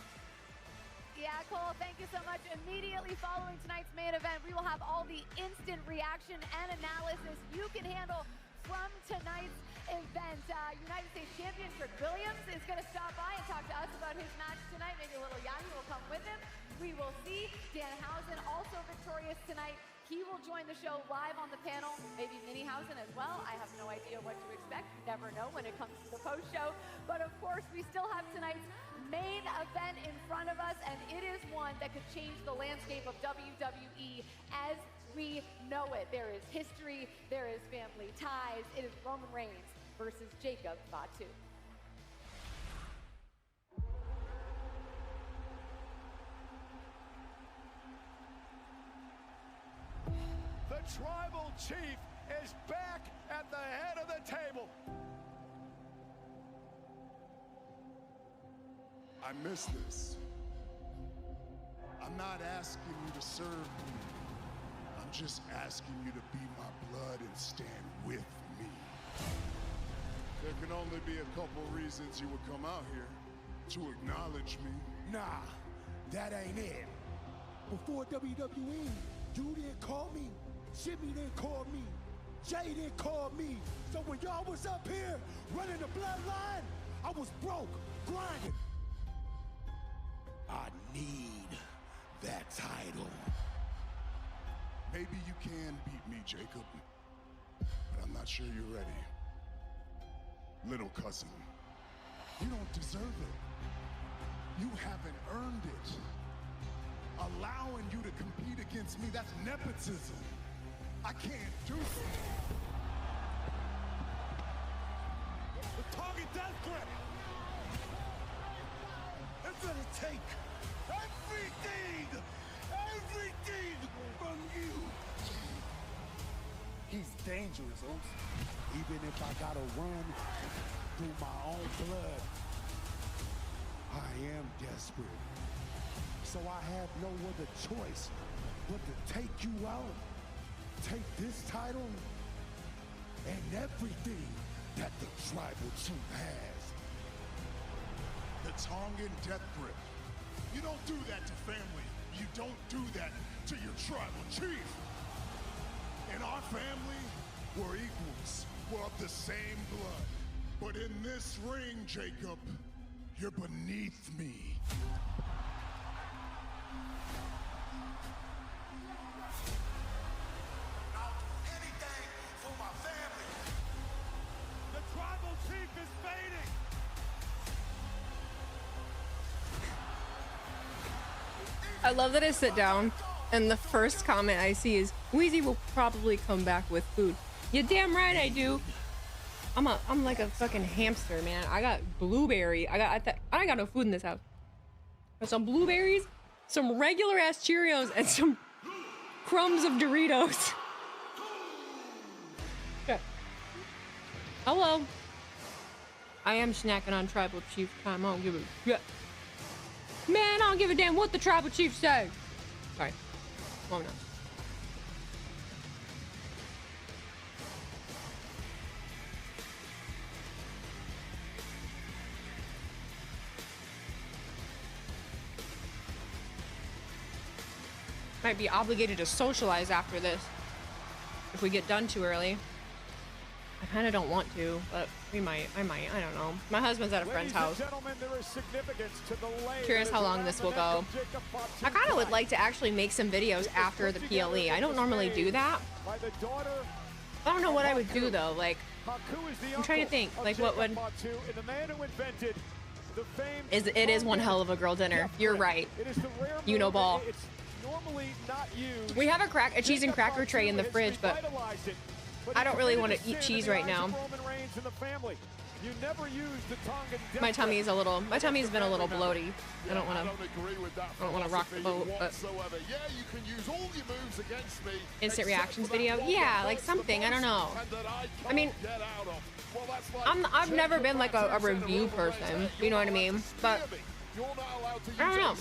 Yeah, Cole, thank you so much. Immediately following tonight's main event, we will have all the instant reaction and analysis you can handle from tonight's event. United States Champion Trick Williams is going to stop by and talk to us about his match tonight. Maybe a little Yanni will come with him. We will see. Danhausen also victorious tonight. He will join the show live on the panel. Maybe Minihausen as well. I have no idea what to expect. You never know when it comes to the post show. But of course, we still have tonight's main event in front of us, and it is one that could change the landscape of WWE as we know it. There is history, there is family ties. It is Roman Reigns versus Jacob Fatu. The Tribal Chief is back at the head of the table. I miss this. I'm not asking you to serve me. I'm just asking you to be my blood and stand with me. There can only be a couple reasons you would come out here. To acknowledge me. Nah, that ain't it. Before WWE, you didn't call me. Jimmy didn't call me. Jay didn't call me. So when y'all was up here running the bloodline, I was broke, grinding. I need that title. Maybe you can beat me, Jacob. But I'm not sure you're ready. Little cousin, you don't deserve it. You haven't earned it. allowing you to compete against me, that's nepotism. I can't do that. The target death grip. It's gonna take everything from you. He's dangerous, Oaks. Even if I gotta run through my own blood, I am desperate. So I have no other choice but to take you out, take this title, and everything that the tribal chief has. The Tongan death grip. You don't do that to family. You don't do that to your tribal chief. In our family, we're equals. We're of the same blood. But in this ring, Jacob, you're beneath me. I'll do anything for my family. The tribal chief is fading. I love that I sit down and the first comment I see is Wheezy will probably come back with food. You damn right I do. I'm like a fucking hamster, man. I got blueberry. I got no food in this house. But some blueberries, some regular ass Cheerios, and some crumbs of Doritos. Okay. Hello. I am snacking on tribal chief time. I don't give a shit. Man, I don't give a damn what the tribal chief says. Sorry. Well, no. Might be obligated to socialize after this if we get done too early. I kind of don't want to, but we might. I might. I don't know. My husband's at a friend's house. Curious how long this will go. I kind of would like to actually make some videos after the PLE. I don't normally do that. I don't know what I would do though. Like, I'm trying to think. Like, what would? It is one hell of a girl dinner. You're right. You know, ball. We have a cheese and cracker tray in the fridge, but I don't really want to eat cheese right now. My tummy's been a little bloaty. I don't want to rock the boat, but instant reactions video, yeah, like something. I don't know. I mean, I've never been like a review person. You know what I mean? But I don't know.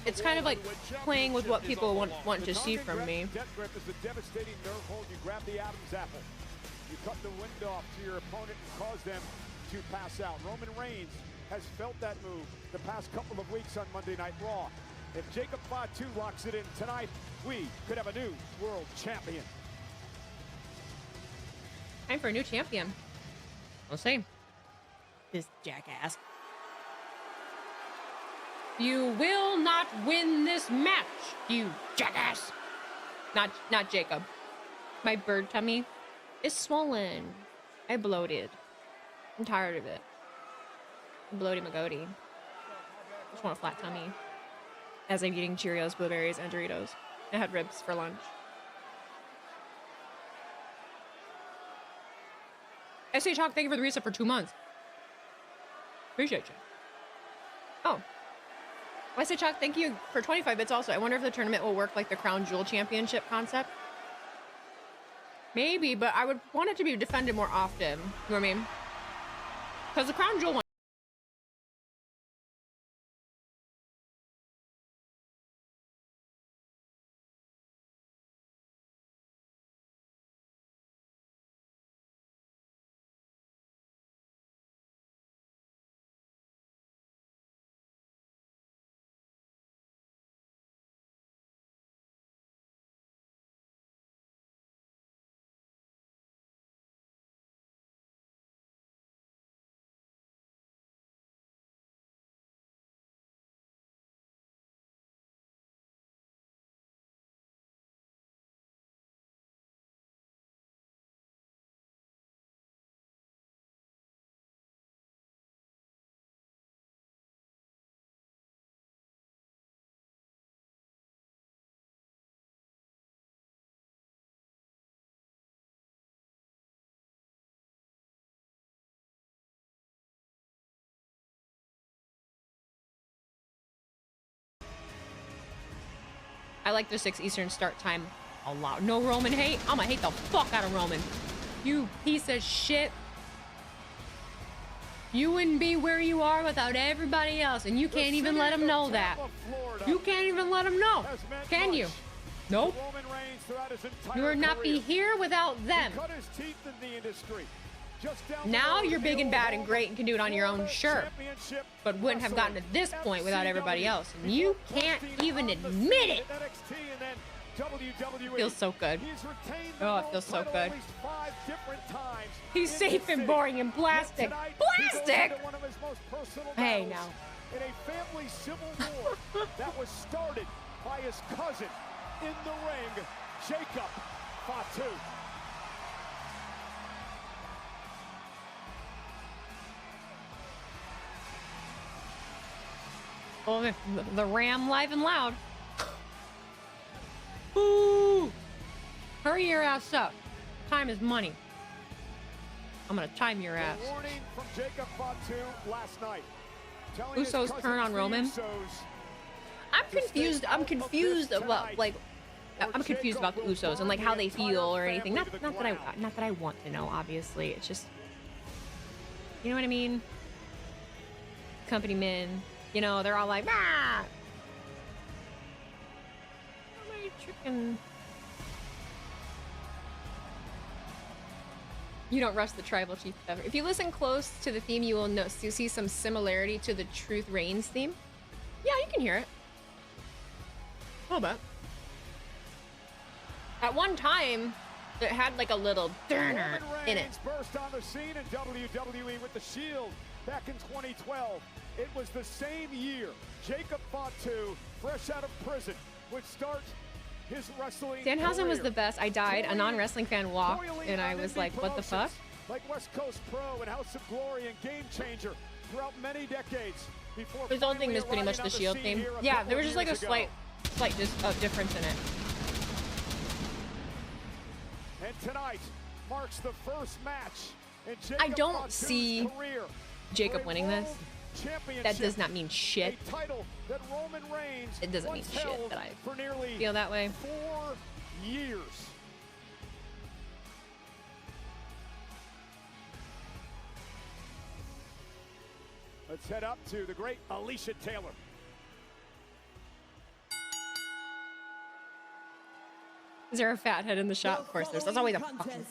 It's kind of like playing with what people want to see from me. You cut the wind off to your opponent and cause them to pass out. Roman Reigns has felt that move the past couple of weeks on Monday Night Raw. If Jacob Fatu locks it in tonight, we could have a new world champion. Time for a new champion. We'll see. This jackass. You will not win this match, you jackass. Not Jacob. My bird tummy is swollen. I bloated. I'm tired of it. Bloaty McGoaty. Just want a flat tummy. As I'm eating Cheerios, blueberries, and Doritos. I had ribs for lunch. SA Chalk, thank you for the reset for 2 months. Appreciate you. Oh. SA Chalk, thank you for 25 bits also. I wonder if the tournament will work like the Crown Jewel Championship concept. Maybe, but I would want it to be defended more often. You know what I mean? Because the Crown Jewel one I like the 6 Eastern start time a lot. No Roman hate? I'm gonna hate the fuck out of Roman. You piece of shit. You wouldn't be where you are without everybody else, and you can't even let them know that. You can't even let them know, can you? Nope. You would not be here without them. Now you're big and bad and great and can do it on your own, sure. But wouldn't have gotten to this point without everybody else. And you can't even admit it. Feels so good. Oh, it feels so good. He's safe and boring and plastic. Plastic! Hey, now. In a family civil war that was started by his cousin in the ring, Jacob Fatu. Oh, the Ram live and loud. Ooh! Hurry your ass up. Time is money. I'm gonna time your ass. Warning from Jacob Fatu last night. Usos turn on Roman. I'm confused. I'm confused about like. I'm confused about the Usos and like how they feel or anything. Not that I want to know. Obviously, it's just. You know what I mean? Company men. You know, they're all like, ah! My chicken. You don't rush the tribal chief ever. If you listen close to the theme, you will see some similarity to the Truth Reigns theme. Yeah, you can hear it. A little bit. At one time, it had like a little durner in it. Burst on the scene in WWE with the Shield back in 2012. It was the same year Jacob Fatu, fresh out of prison, would start his wrestling Danhausen career. was the best. I died. A non-wrestling fan walked, and I was like, what the fuck? Like West Coast Pro and House of Glory and Game Changer throughout many decades. Before his old thing was pretty much the Shield theme. Yeah, there was just like a slight difference in it. And tonight marks the first match in Jacob I don't Fatu's see career Jacob winning this. That does not mean shit. A title that Roman Reigns it doesn't mean shit that I for nearly feel that way. 4 years. Let's head up to the great Alicia Taylor. Is there a fat head in the shot? Of course there's. That's always a fucking...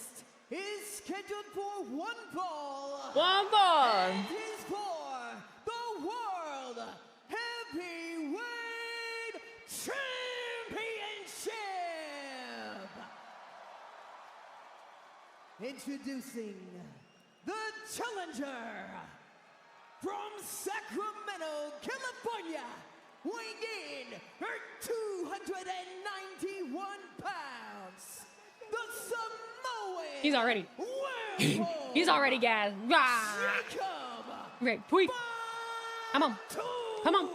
is scheduled for one fall. One fall. And is for the World Heavyweight Championship. Introducing the challenger from Sacramento, California, weighing in her 291 pounds, the Samoan. He's already. He's already gassed. Right, tweet. Come on. Come on.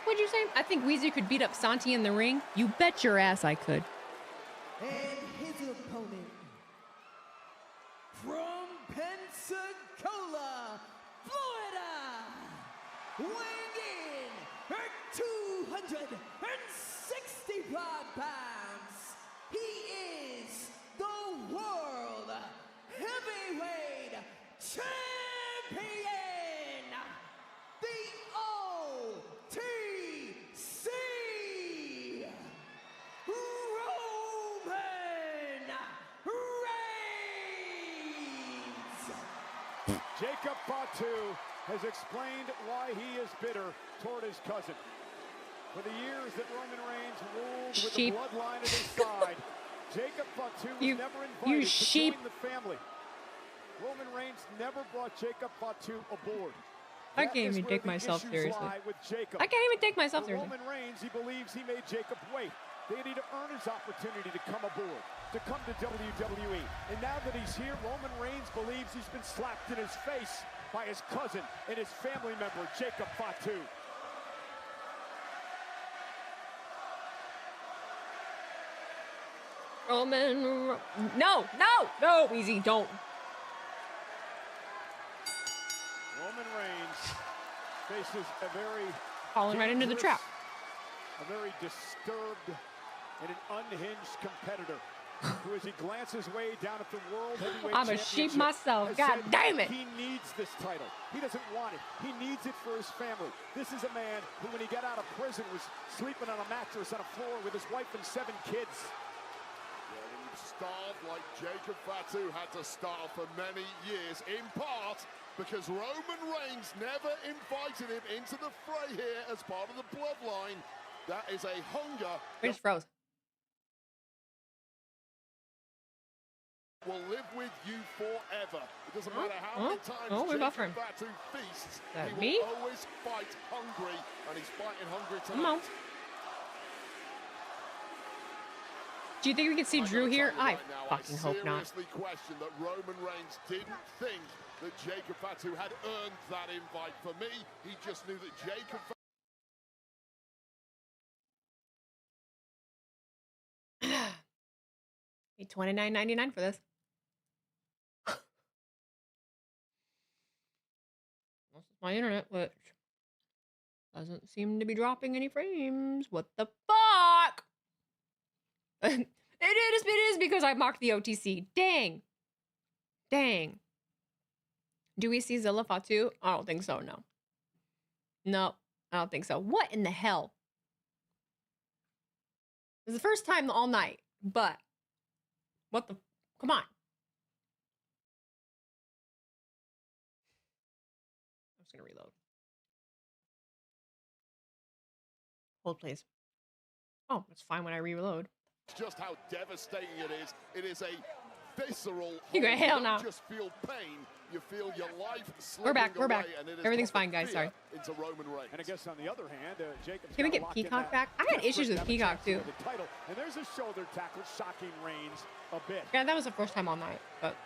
What'd you say? I think Weezy could beat up Santi in the ring. You bet your ass I could. And his opponent from Pensacola, Florida, weighing in her 265 pounds, he is the World Heavyweight Champion, the OTC, Roman Reigns. Jacob Fatu has explained why he is bitter toward his cousin. For the years that Roman Reigns ruled with the bloodline at his side, Jacob Fatu was never invited to join the family. Roman Reigns never brought Jacob Fatu aboard. I can't even take myself seriously. I can't even take myself seriously. Roman Reigns, he believes he made Jacob wait. They need to earn his opportunity to come aboard, to come to WWE. And now that he's here, Roman Reigns believes he's been slapped in his face by his cousin and his family member, Jacob Fatu. Roman, no, Weezy, don't. Roman Reigns faces a very falling right into the trap. A very disturbed and an unhinged competitor who, as he glances way down at the World Heavyweight I'm a sheep myself. God damn it. He needs this title. He doesn't want it. He needs it for his family. This is a man who, when he got out of prison, was sleeping on a mattress on a floor with his wife and 7 kids. Yeah, when you've starved like Jacob Fatu had to starve for many years, in part because Roman Reigns never invited him into the fray here as part of the bloodline. That is a hunger. We just froze. Will live with you forever. It doesn't matter how many times we're buffering. Jacob Fatu feasts, That he me? will always fight hungry, and he's fighting hungry Come on. tonight. Do you think we can see Drew here? I fucking hope not. I seriously question that Roman Reigns didn't think that Jacob Fatu had earned that invite. For me, he just knew that Jacob Paid $29.99 for this. This is my internet, which doesn't seem to be dropping any frames. What the fuck? It is because I mocked the OTC. Dang. Dang. Do we see Zilla Fatu? I don't think so, no. No, I don't think so. What in the hell? It's the first time all night, but what the? Come on. I'm just gonna reload. Hold, please. Oh, it's fine when I reload. just how devastating it is. It is a visceral. You go, hell no. You just feel pain. You feel your life slipping We're back. We're back. away, and it is Everything's put fine, guys. Sorry. into Roman Reigns. And I guess on the other hand, Jacob's Can we got get locked in Peacock that back? I had issues with desperate Peacock too. the title. And there's a shoulder tackle shocking Reigns a bit. Yeah, that was the first time all night. But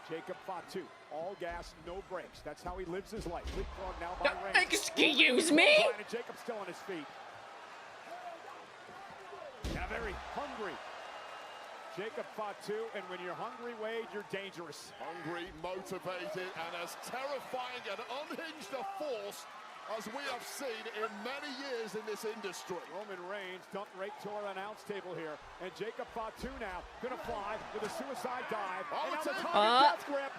Jacob Fatu, all gas, no brakes. That's how he lives his life. Leapfrog now by Reigns. Excuse me? And Jacob's still on his feet. Now very hungry. Jacob Fatu, and when you're hungry, Wade, you're dangerous. Hungry, motivated, and as terrifying and unhinged a force as we have seen in many years in this industry. Roman Reigns dumped right to our announce table here, and Jacob Fatu now gonna fly with a suicide dive. And now the death grip.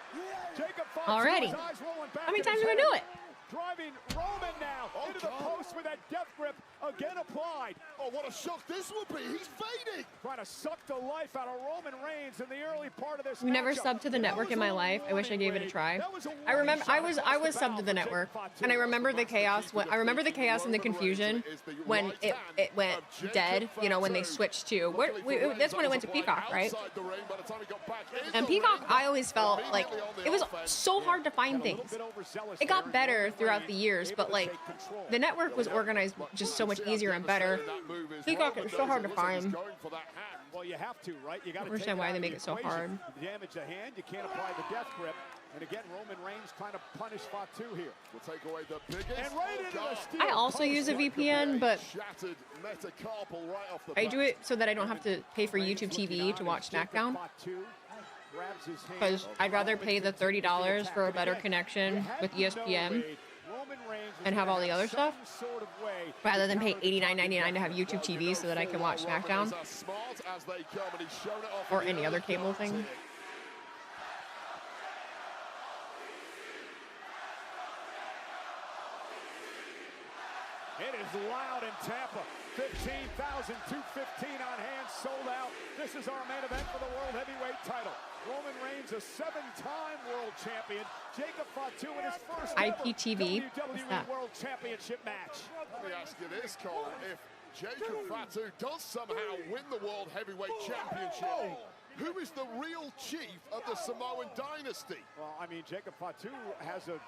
Jacob Fatu, already. his eyes rolling back. How many in times his are we gonna do head. it? Driving Roman now into the post with that death grip again applied. Oh, what a shock this would be. He's fading. Trying to suck the life out of Roman Reigns in the early part of this we never matchup. subbed to the network in my life. I wish I gave it a try. I remember I was subbed to the network, and I remember the chaos when I remember the chaos and the confusion when it went dead. You know, when they switched to that's when it went to Peacock, right? And Peacock, I always felt like it was so hard to find things. It got better throughout the years, but like the network was organized just so much easier and better. Peacock is so hard to find. Well, you have to, right? You got to understand why they make it so hard. Damage the hand, you can't apply the death grip. And again, Roman Reigns trying to punish Fatu here. We'll take away the biggest. And right into the steel I also use a VPN, but shattered metacarpal right off the I do it so that I don't have to pay for YouTube TV to watch SmackDown. Because I'd rather pay the $30 for a better connection with ESPN and have all the other stuff, rather than pay $89.99 to have YouTube TV so that I can watch SmackDown or any other cable thing. It is loud in Tampa. 15,215 on hand, sold out. This is our main event for the World Heavyweight title. Roman Reigns, a 7-time world champion. Jacob Fatu in his first IPTV. WWE World Championship match. Let me ask you this, Cole. If Jacob Fatu does somehow win the World Heavyweight Championship, who is the real chief of the Samoan dynasty? Well, I mean, Jacob Fatu has a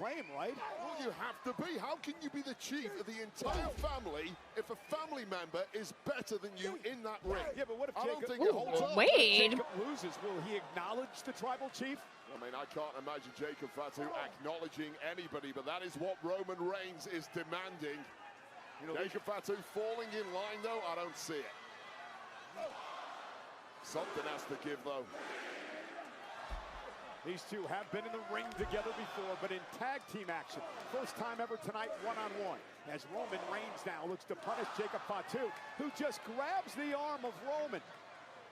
claim, right? Well, you have to be. How can you be the chief of the entire family if a family member is better than you in that ring? Yeah, but what if I don't Jacob, think it holds up. Wade. Jacob loses? Will he acknowledge the tribal chief? I mean, I can't imagine Jacob Fatu acknowledging anybody, but that is what Roman Reigns is demanding. You know, Jacob Fatu falling in line, though, I don't see it. Something has to give, though. These two have been in the ring together before, but in tag team action. First time ever tonight, one-on-one. As Roman Reigns now looks to punish Jacob Fatu, who just grabs the arm of Roman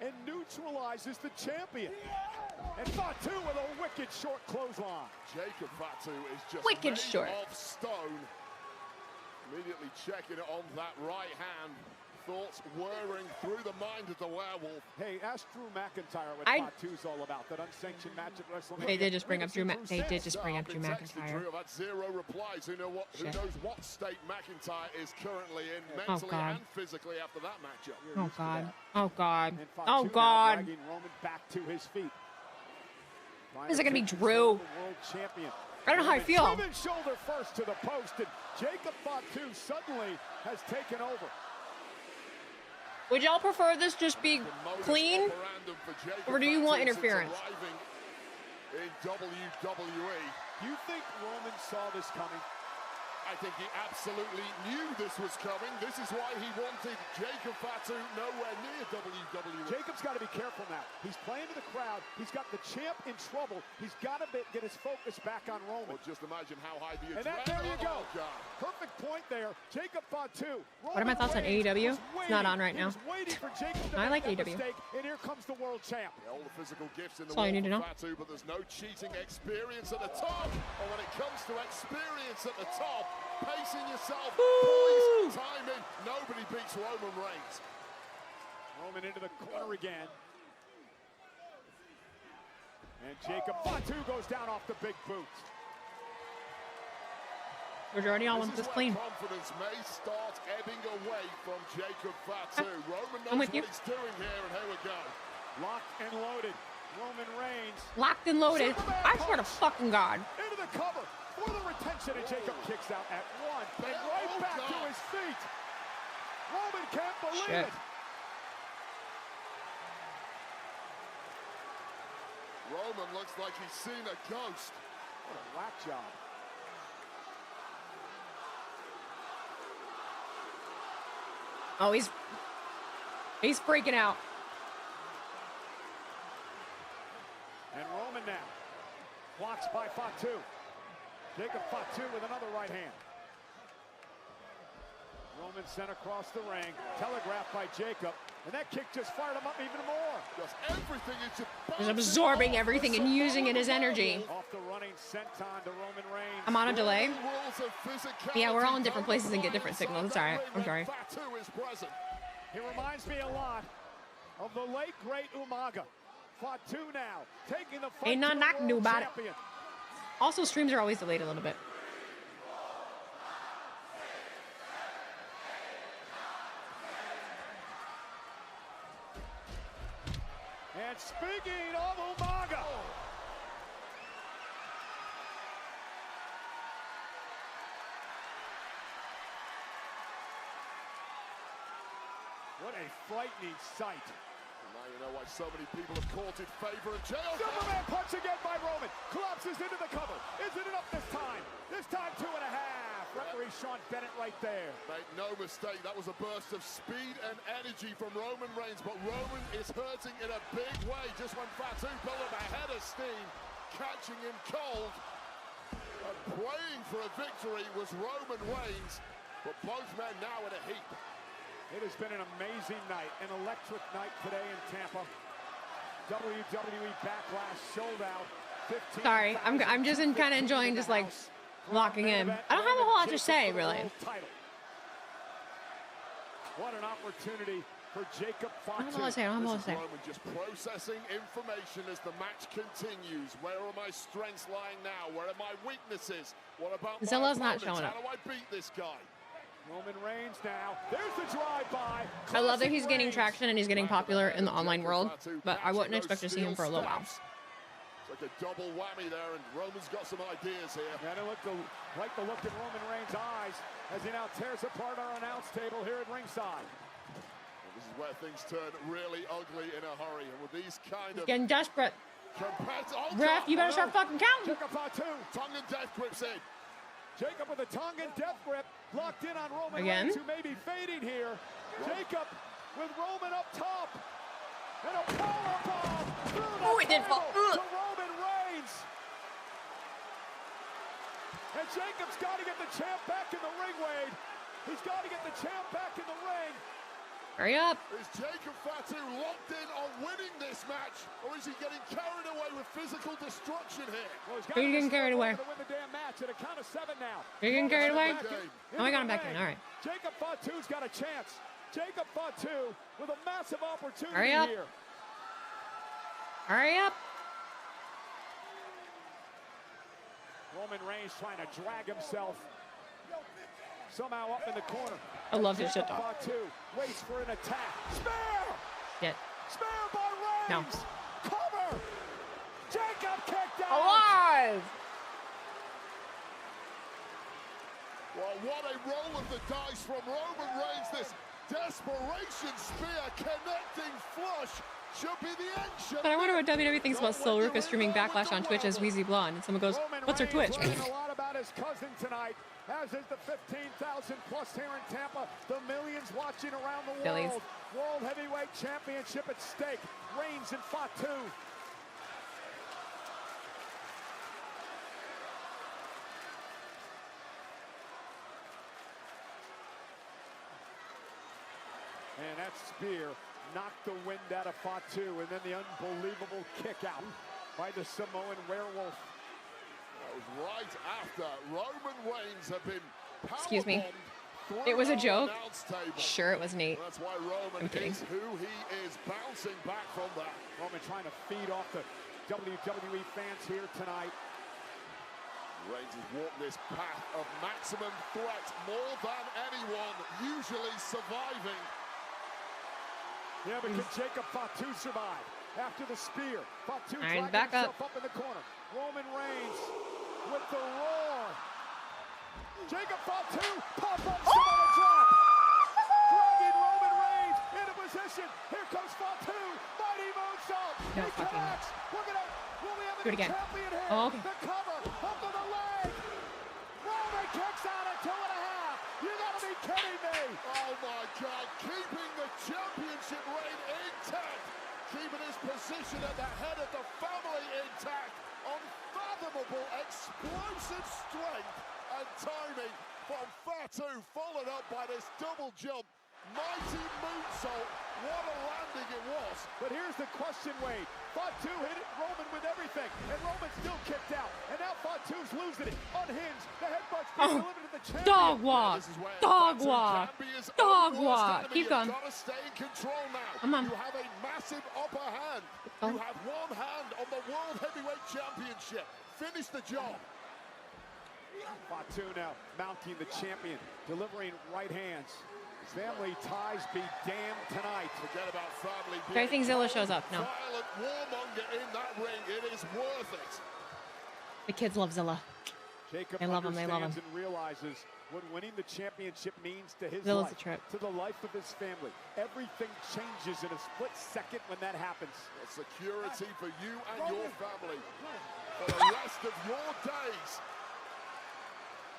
and neutralizes the champion. And Fatu with a wicked short clothesline. Jacob Fatu is just wicked made short of stone. Immediately checking it on that right hand. Thoughts whirring through the mind of the werewolf. Hey, ask Drew McIntyre what Fatu's all about. That unsanctioned match at WrestleMania. They did just bring up Drew McIntyre. Drew about zero replies. Who knows what state McIntyre is currently in, mentally and physically after that matchup. Oh God. Oh God. And Fatu Oh now God. dragging Roman back to his feet. Is it gonna be Drew? World champion. I don't know how I feel. Driven shoulder first to the post, and Jacob Fatu suddenly has taken over. Would y'all prefer this just be clean, or do you want interference? In WWE. Do you think Roman saw this coming? I think he absolutely knew this was coming. This is why he wanted Jacob Fatu nowhere near WWE. Jacob's got to be careful now. He's playing to the crowd. He's got the champ in trouble. He's got to get his focus back on Roman. Well, just imagine how high the and there you go. Perfect point there. Jacob Fatu. What are my thoughts on AEW? It's not on right now. I like AEW. And here comes the world champ. All the physical gifts in the That's all you need to know. Fatu, but there's no cheating experience at the top. Or when it comes to experience at the top, pacing yourself, poise, timing, nobody beats Roman Reigns. Roman into the corner again. And Jacob Fatu goes down off the big boots. We're already on with this clean. Confidence may start ebbing away from Jacob Fatu. Roman knows I'm with you. what he's doing here, and here we go. Locked and loaded. Roman Reigns. Locked and loaded. I swear to fucking God. Into the cover for the retention, and Jacob kicks out at one. And right back to his feet. Roman can't believe it. Roman looks like he's seen a ghost. What a whack job. Oh, he's freaking out. And Roman now blocks by Fatu. Jacob Fatu with another right hand. Roman sent across the ring, telegraphed by Jacob, and that kick just fired him up even more. Just everything is just He's absorbing everything and using it as energy. Off the running senton to Roman Reigns. I'm on a delay. Yeah, we're all in different places and get different signals. It's all right. I'm sorry. He reminds me a lot of the late, great Umaga. Fatu now taking the fight Ain't not to the new world about it. champion. Also, streams are always delayed a little bit. And speaking of Umaga, what a frightening sight. Now you know why so many people have courted favor and jail. Superman punch again by Roman. Collapses into the cover. Is it enough this time? This time 2.5. Referee Sean Bennett right there. Make no mistake, that was a burst of speed and energy from Roman Reigns, but Roman is hurting in a big way. Just when Fatu built up a head of steam, catching him cold. And praying for a victory was Roman Reigns, but both men now in a heap. It has been an amazing night, an electric night today in Tampa. WWE Backlash sold out. Sorry, I'm just kind of enjoying just like locking in. I don't have a whole lot to say really. What an opportunity for Jacob Fatu. I don't know what to say. I don't know what to say. Roman just processing information as the match continues. Where are my strengths lying now? Where are my weaknesses? What about my Zilla's not opponents? showing up. How do I beat this guy? Roman Reigns now. There's the drive-by. I love that he's getting traction and he's getting popular in the online world, but I wouldn't expect to see him for a little while. It's like a double whammy there, and Roman's got some ideas here. Yeah, I like the look in Roman Reigns' eyes as he now tears apart our announce table here at ringside. Well, this is where things turn really ugly in a hurry, and with these kind He's of getting desperate. oh, Ref, you better start fucking counting. Jacob Fatu. Tongue and death grips in. Jacob with a tongue and death grip, locked in on Roman Again? Reigns, who may be fading here. Jacob with Roman up top. And a powerbomb through the Oh, it did fall. to Roman Reigns. Reigns. And Jacob's got to get the champ back in the ring, Wade. He's got to get the champ back in the ring. Hurry up. Is Jacob Fatu locked in on winning this match, or is he getting carried away with physical destruction here? Well, Are you getting carried away? To win the damn match at a count of 7 now. Are you getting carried away? Oh, I got him back in. All right. Jacob Fatu's got a chance. Jacob Fatu with a massive opportunity Hurry up. here. Hurry up. Roman Reigns trying to drag himself somehow up in the corner. I love his shit talk. Fatu waits for an attack. Spear! Shit. Spear by Reigns! No. Cover! Jacob kicked out! Alive! Well, what a roll of the dice from Roman Reigns. This desperation spear connecting flush should be the end. But I wonder what WWE thinks about Silruka streaming Backlash on Twitch as Wheezy Blonde. And someone goes, what's her Twitch? Roman Reigns a lot about his cousin tonight, as is the 15,000 plus here in Tampa. The millions watching around the world. Billies. World Heavyweight Championship at stake. Reigns and Fatu. And that spear knocked the wind out of Fatu, and then the unbelievable kick out by the Samoan werewolf. That was right after Roman Reigns had been Excuse me. powerbombed It was a through joke. our announce table. Sure, it was Nate. That's why Roman I'm kidding. is who he is, bouncing back from that. Roman trying to feed off the WWE fans here tonight. Reigns has walked this path of maximum threat more than anyone, usually surviving. Yeah, but can Jacob Fatu survive? After the spear, Fatu And dragging back himself up in the corner. Roman Reigns with the roar. Jacob Fatu, pop-up Samoa drop. Dragging Roman Reigns into position. Here comes Fatu, mighty moonsault. No He fucking connects. Look at it. Will we have a Do it new again. champion here? Oh, okay. The cover, up to the leg. Roman kicks out at 2.5. You gotta be kidding me. Oh my God, keeping the championship reign intact, keeping his position at the head of the family intact. Unfathomable, explosive strength and timing from Fatu, followed up by this double jump. Mighty moonsault, what a landing it was. But here's the question, Wade. Fatu hit it Roman with everything, and Roman still kicked out. And now Fatu's losing it. Unhinged, the headbutt's being delivered to the champion. Dog walk. Dog walk. Dog walk. Keep going. You've got to stay in control now. Come on. You have a massive upper hand. You have one hand on the World Heavyweight Championship. Finish the job. Fatu now mounting the champion, delivering right hands. Family ties be damned tonight. Forget about family. I think Zilla shows up. No. Violent warmonger in that ring. It is worth it. The kids love Zilla. Jacob They love him. They love him. understands and realizes what winning the championship means to his Zilla's life, a trip. to the life of his family. Everything changes in a split second when that happens. Security for you and your family for the rest of your days.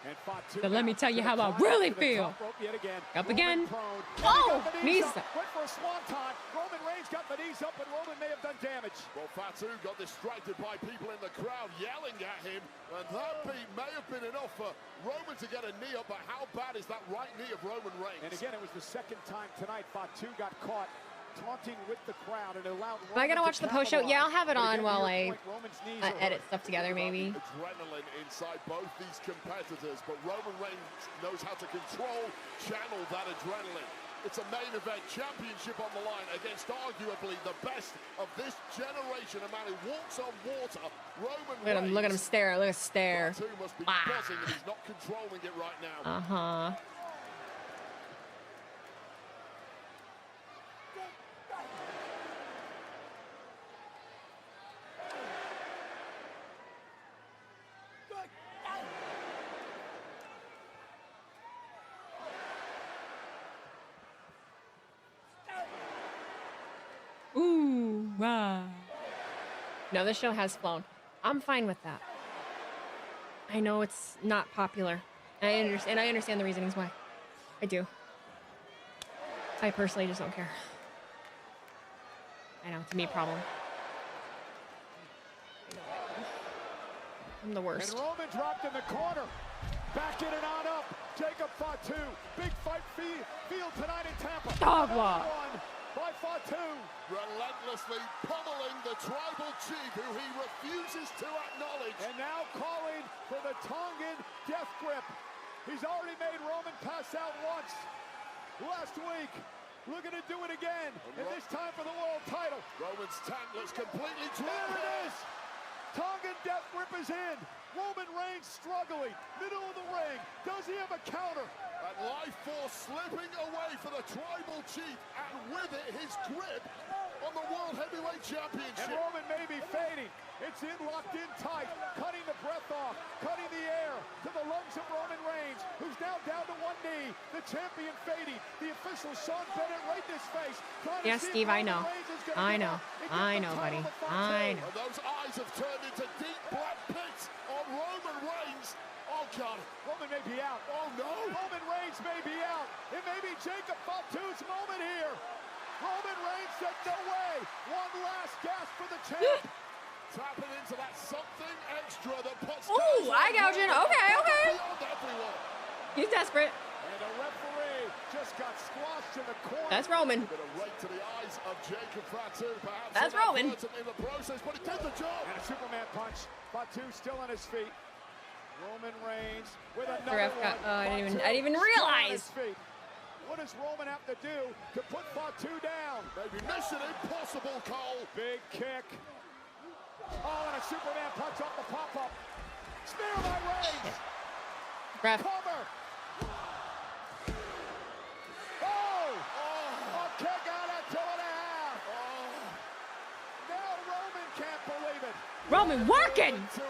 And Fatu But let me now tell you how I gonna climb really to the feel. top rope yet again. Up Roman again. prone. Oh, And he got the knees up. up. Went for a swanton. Roman Reigns got the knees up, and Roman may have done damage. Well, Fatu got distracted by people in the crowd yelling at him, and that beat may have been enough for Roman to get a knee up, but how bad is that right knee of Roman Reigns? And again, it was the second time tonight Fatu got caught taunting with the crowd and allowed Am I gonna watch the post show? Yeah, I'll have it on while I Roman's knees are edit stuff together, maybe. Adrenaline inside both these competitors, but Roman Reigns knows how to control, channel that adrenaline. It's a main event championship on the line against arguably the best of this generation, a man who walks on water. Roman Reigns. Look at him stare. Look at him stare. Fatu must be buzzing and he's not controlling it right now. Uh-huh. Ooh, wow. No, this show has flown. I'm fine with that. I know it's not popular. I understand the reasonings why. I do. I personally just don't care. I know, it's a me problem. I'm the worst. And Roman dropped in the corner. Back in and on up. Jacob Fatu. Big fight field tonight in Tampa. Dog walk. By Fatu. Relentlessly pummeling the tribal chief who he refuses to acknowledge. And now calling for the Tongan death grip. He's already made Roman pass out once last week. Looking to do it again. And this time for the world title. Roman's tank looks completely dry. There it is. Tongan death grip is in. Roman Reigns struggling. Middle of the ring. Does he have a counter? And life force slipping away for the tribal chief. And with it, his grip on the World Heavyweight Championship. And Roman may be fading. It's in, locked in tight. Cutting the breath off. Cutting the air to the lungs of Roman Reigns, who's now down to one knee. The champion fading. The official Sean Bennett right in his face. Yeah, Steve, I know. I know. I know, buddy. I know. And those eyes have turned into deep black pits on Roman Reigns. Oh, God. Roman may be out. Oh, no. Roman Reigns may be out. It may be Jacob Fatu's moment here. Roman Reigns said no way. One last gasp for the champ. Tapping into that something extra that puts... Ooh, eye gouging. Okay, okay. He's desperate. And the referee just got squashed in the corner. That's Roman. Bit of right to the eyes of Jacob Fatu. Perhaps that's Roman. In the process, but he did the job. And a Superman punch. Fatu still on his feet. Roman Reigns with The another ref got, one. I didn't even realize. What does Roman have to do to put Fatu down? Maybe mission impossible, Cole. Big kick. Oh, and a Superman punch off the pop-up. Spear by Reigns. Ref. Cover. A kick out at 2.5. Now Roman can't believe it. Roman working. 2.5,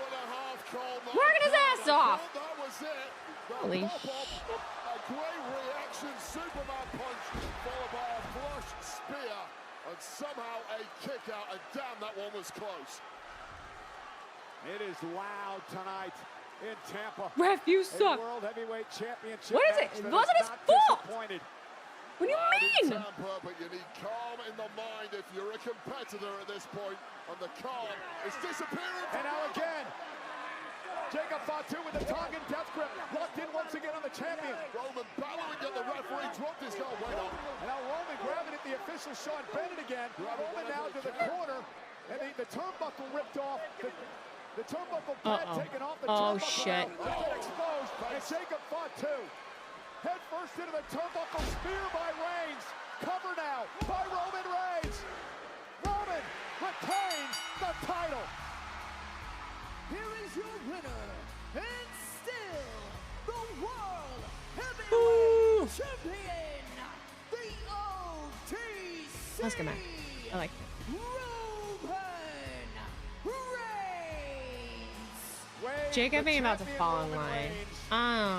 Cole. Working his ass off. That was it. Holy shit. A great reaction. Superman punch followed by a flush spear. And somehow a kick out. And damn, that one was close. It is loud tonight in Tampa. Ref, you suck. World Heavyweight Championship. What is it? It wasn't his fault. What do you mean? Tampa, but you need calm in the mind if you're a competitor at this point. And the calm is disappearing. And now again. Jacob Fatu with the Tongan death grip. Locked in once again on the champion. Roman bellowing at the referee. Dropped his guard. Wait up. And now Roman grabbing at the official Sean Bennett again. Roman now to the corner. And the turnbuckle ripped off. The turnbuckle pad taken off the turnbuckle. Oh, shit. Exposed. And Jacob Fatu. Head first into the turnbuckle. Spear by Reigns. Cover now by Roman Reigns. Roman retains the title. Here is your winner, and still the World Heavyweight Champion, the OTC. Let's go back. I like it. Reigns. Jacob ain't about to fall in line. I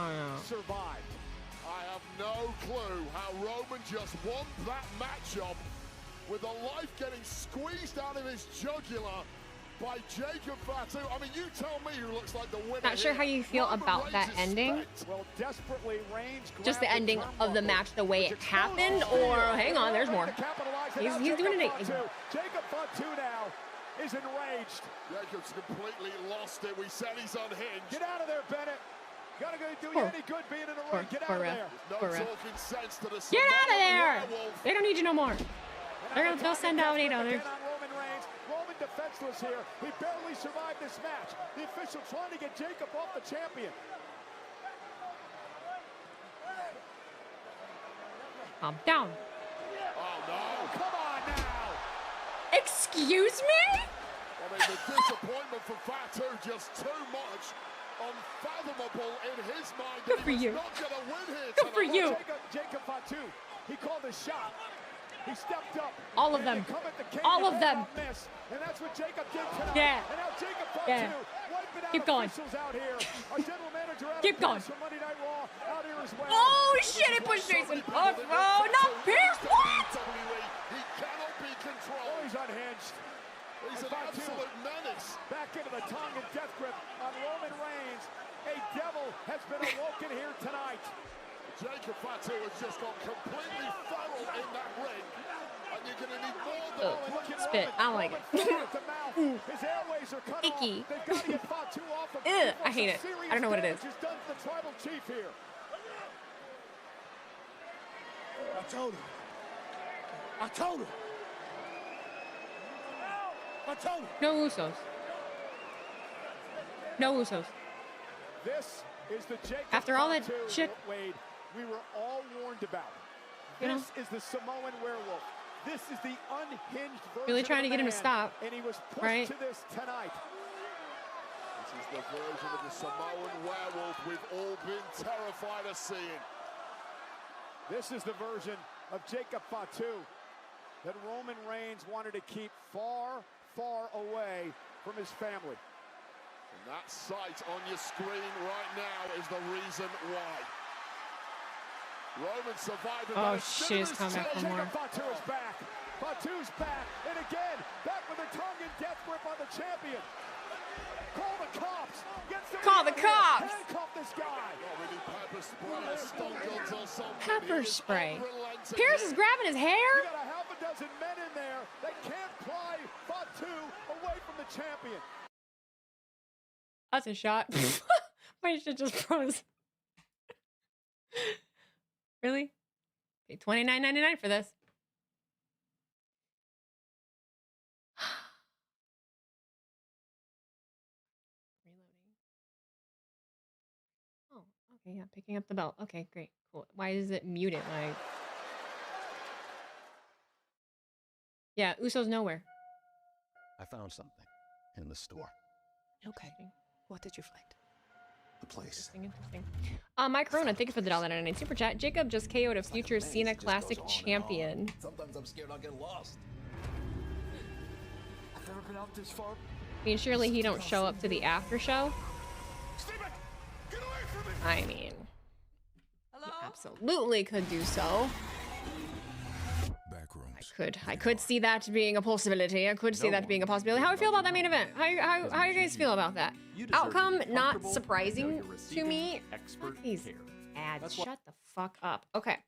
don't know. Survived. I have no clue how Roman just won that matchup with the life getting squeezed out of his jugular by Jacob Fatu. I mean, you tell me who looks like the winner. Not sure how you feel about that ending. Well, desperately Reigns Just the ending of the match, the way it happened, or hang on, there's more. He's doing it. Jacob Fatu now is enraged. Jacob's completely lost it. We said he's unhinged. Get out of there, Bennett. Gotta do you any good being in a ring. Get out of there. No talking sense to the Get out of there. They don't need you no more. They'll send out 8 others. Roman defenseless here. He barely survived this match. The official trying to get Jacob off the champion. Calm down. Oh, no. Come on now. Excuse me? I mean, the disappointment for Fatu just too much. Unfathomable in his mind. Good for you. Not gonna win here Good for you. Jacob Fatu. He called a shot. He stepped up. All of them. All of them. And that's what Jacob did tonight. Yeah. And now Jacob Fatu wiping out Keep going. officials out here. Our general manager out Keep going. from Monday Night Raw out here as well. Oh shit! It pushed Jason. Oh not Pierce. What? He cannot be controlled. Oh, he's unhinged. He's an absolute menace. Back into the Tongan death grip on Roman Reigns. A devil has been awoken here tonight. Jacob Fatu has just gone completely feral in that ring. And you're going to need more than Spit. I don't like it. His airways are cut Icky. off. They've got to get Fatu off of Ew, I hate it. I don't know what it is. Done to the tribal chief here. I told him. I told him. I told him. No Usos. No Usos. This is the Jacob After all that Fatu, shit. Wade, we were all warned about. You know? This is the Samoan werewolf. This is the unhinged version Really trying to of get him to man, stop. And he was pushed right? to this tonight. This is the version of the Samoan werewolf we've all been terrified of seeing. This is the version of Jacob Fatu that Roman Reigns wanted to keep far, far away from his family. And that sight on your screen right now is the reason why. Roman surviving. Oh shit, it's coming back for more. Jacob Fatu is back. Fatu's back, and again, back with a tongue and death grip on the champion. Call the cops. Call the cops. Handcuff this guy. Pepper spray. Pierce is grabbing his hair. You got a half a dozen men in there that can't pry Fatu away from the champion. That's a shot. My shit just froze. Really? Pay $29.99 for this. Reloading. Oh, okay, yeah, picking up the belt. Okay, great, cool. Why is it muted? Like, yeah, Usos nowhere. I found something in the store. Okay. What did you find? The place. Interesting. Mike Corona, thank you for the $1.99 super chat. Jacob just KO'd a future Cena Classic champion. Sometimes I'm scared I'll get lost. I've never been out this far. I mean, surely he don't show up to the after show. I mean, he absolutely could do so. I could see that being a possibility. I could see that being a possibility. How do you feel about that main event? How you guys feel about that? Outcome not surprising to me. These ads, shut the fuck up. Okay.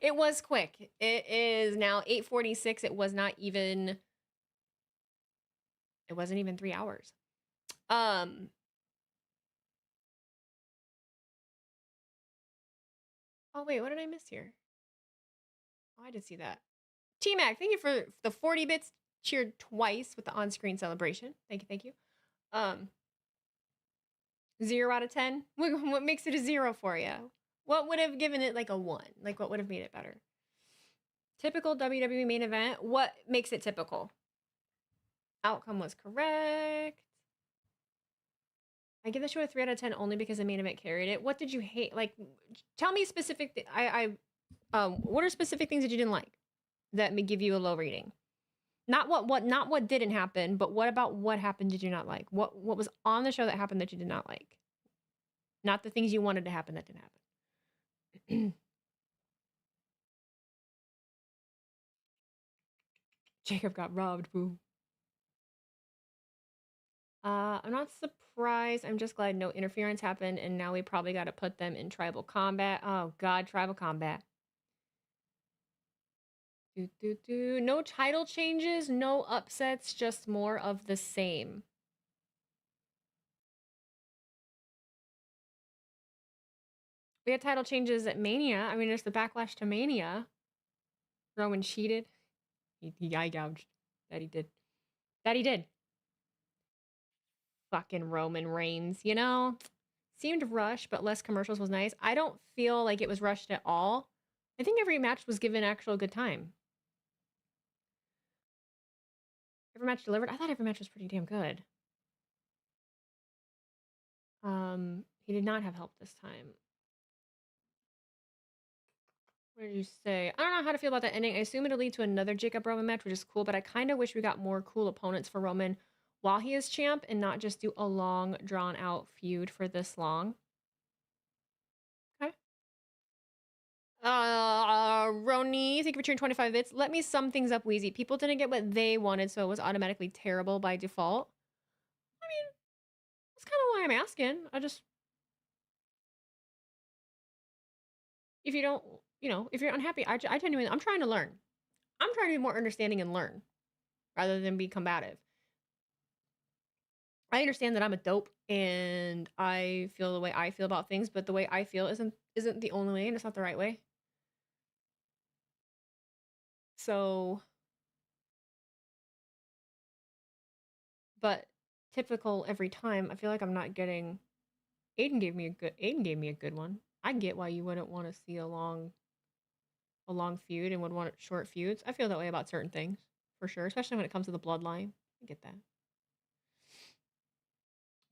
It was quick. It is now 8:46. It wasn't even 3 hours. Oh wait, what did I miss here? Oh, I did see that. T-Mac, thank you for the 40 bits. Cheered twice with the on-screen celebration. Thank you, thank you. 0 out of 10. What makes it a 0 for you? What would have given it like a 1? Like what would have made it better? Typical WWE main event. What makes it typical? Outcome was correct. I give the show a 3 out of 10 only because the main event carried it. What did you hate? Like, tell me specific. What are specific things that you didn't like that may give you a low rating? Not what didn't happen, but what about what happened did you not like? What was on the show that happened that you did not like? Not the things you wanted to happen that didn't happen. Jacob got robbed, boo. I'm not surprised. I'm just glad no interference happened, and now we probably got to put them in tribal combat. Oh God, tribal combat. No title changes, no upsets, just more of the same. We had title changes at Mania. I mean, there's the Backlash to Mania. Roman cheated. He eye gouged. That he did. That he did. Fucking Roman Reigns, you know? Seemed rushed, but less commercials was nice. I don't feel like it was rushed at all. I think every match was given actual good time. Every match delivered. I thought every match was pretty damn good. He did not have help this time. What did you say? I don't know how to feel about that ending. I assume it'll lead to another Jacob Roman match, which is cool, but I kind of wish we got more cool opponents for Roman while he is champ and not just do a long, drawn-out feud for this long. Okay. Roni, thank you for cheering 25 bits. Let me sum things up, Wheezy. People didn't get what they wanted, so it was automatically terrible by default. I mean, that's kind of why I'm asking. If you don't, if you're unhappy, I genuinely, I'm trying to learn. I'm trying to be more understanding and learn rather than be combative. I understand that I'm a dope and I feel the way I feel about things, but the way I feel isn't the only way, and it's not the right way. So, but typical every time, I feel like I'm not getting. Aiden gave me a good one. I get why you wouldn't want to see a long feud and would want short feuds. I feel that way about certain things, for sure, especially when it comes to the bloodline. I get that.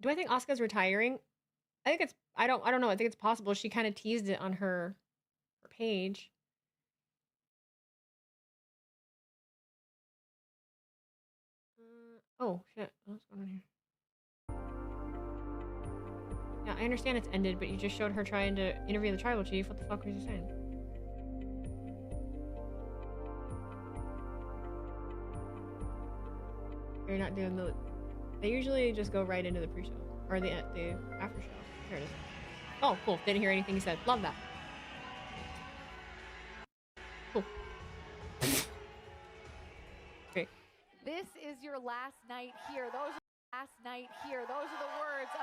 Do I think Asuka's retiring? I think it's I don't know. I think it's possible. She kind of teased it on her page. Oh shit. What's going on here? Yeah, I understand it's ended, but you just showed her trying to interview the tribal chief. What the fuck was you saying? You're not doing the... They usually just go right into the pre-show. Or the after show. Here it is. Oh, cool. Didn't hear anything he said. Love that. Cool. Great. This is your last night here. Those are last night here. Those are the words of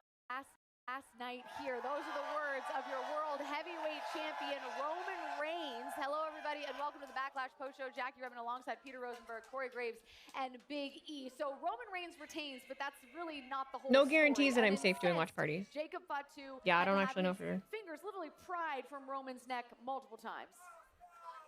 last night here. Those are the words of your world heavyweight champion, Roman Reigns. Hello, everybody, and welcome to the Backlash post-show. Jackie Redmond alongside Peter Rosenberg, Corey Graves, and Big E. So Roman Reigns retains, but that's really not the whole No story. guarantees that I'm safe doing watch parties. Jacob Fatu. Yeah, I don't actually know for sure. Fingers literally pried from Roman's neck multiple times.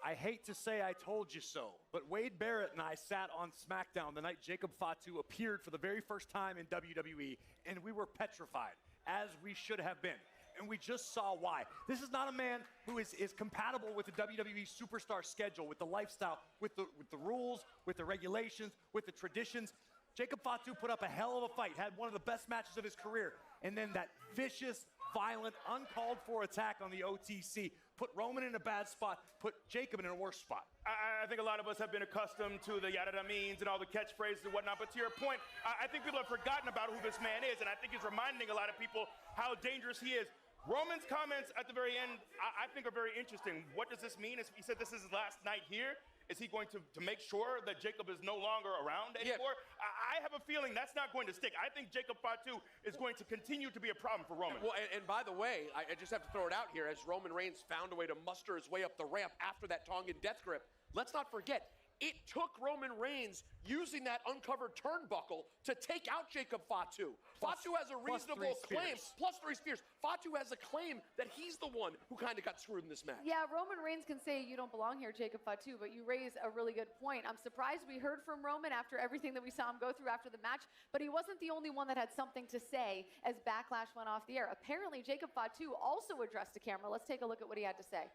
I hate to say I told you so, but Wade Barrett and I sat on SmackDown the night Jacob Fatu appeared for the very first time in WWE, and we were petrified, as we should have been. And we just saw why. This is not a man who is compatible with the WWE superstar schedule, with the lifestyle, with the rules, with the regulations, with the traditions. Jacob Fatu put up a hell of a fight, had one of the best matches of his career, and then that vicious, violent, uncalled for attack on the OTC put Roman in a bad spot, put Jacob in a worse spot. I think a lot of us have been accustomed to the yada that means and all the catchphrases and whatnot, but to your point, I think people have forgotten about who this man is, and I think he's reminding a lot of people how dangerous he is. Roman's comments at the very end, I think, are very interesting. What does this mean? He said this is his last night here. Is he going to make sure that Jacob is no longer around anymore? Yeah. I have a feeling that's not going to stick. I think Jacob Fatu is going to continue to be a problem for Roman. Well, and by the way, I just have to throw it out here, as Roman Reigns found a way to muster his way up the ramp after that Tongan death grip, let's not forget, it took Roman Reigns using that uncovered turnbuckle to take out Jacob Fatu. Fatu has a reasonable claim, plus 3 spears. Fatu has a claim that he's the one who kind of got screwed in this match. Yeah, Roman Reigns can say you don't belong here, Jacob Fatu, but you raise a really good point. I'm surprised we heard from Roman after everything that we saw him go through after the match, but he wasn't the only one that had something to say as Backlash went off the air. Apparently, Jacob Fatu also addressed the camera. Let's take a look at what he had to say.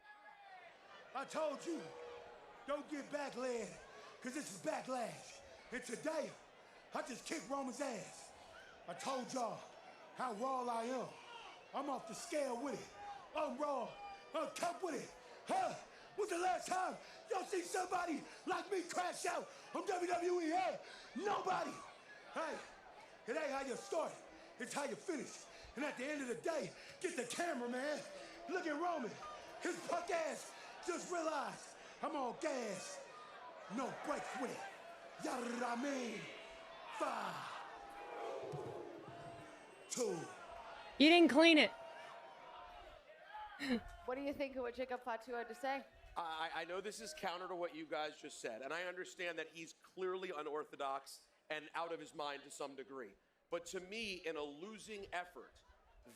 I told you, don't get backlash, because this is Backlash. And today, I just kicked Roman's ass. I told y'all how raw I am. I'm off the scale with it. I'm raw. I'm tough with it. Huh? When's the last time y'all see somebody like me crash out on WWE? Hey, nobody. Hey, it ain't how you start. It's how you finish. And at the end of the day, get the camera, man. Look at Roman. His punk ass just realized I'm on gas. No breaks with it. Yada I mean. 5, 2. You didn't clean it. What do you think of what Jacob Fatu had to say? I know this is counter to what you guys just said, and I understand that he's clearly unorthodox and out of his mind to some degree. But to me, in a losing effort,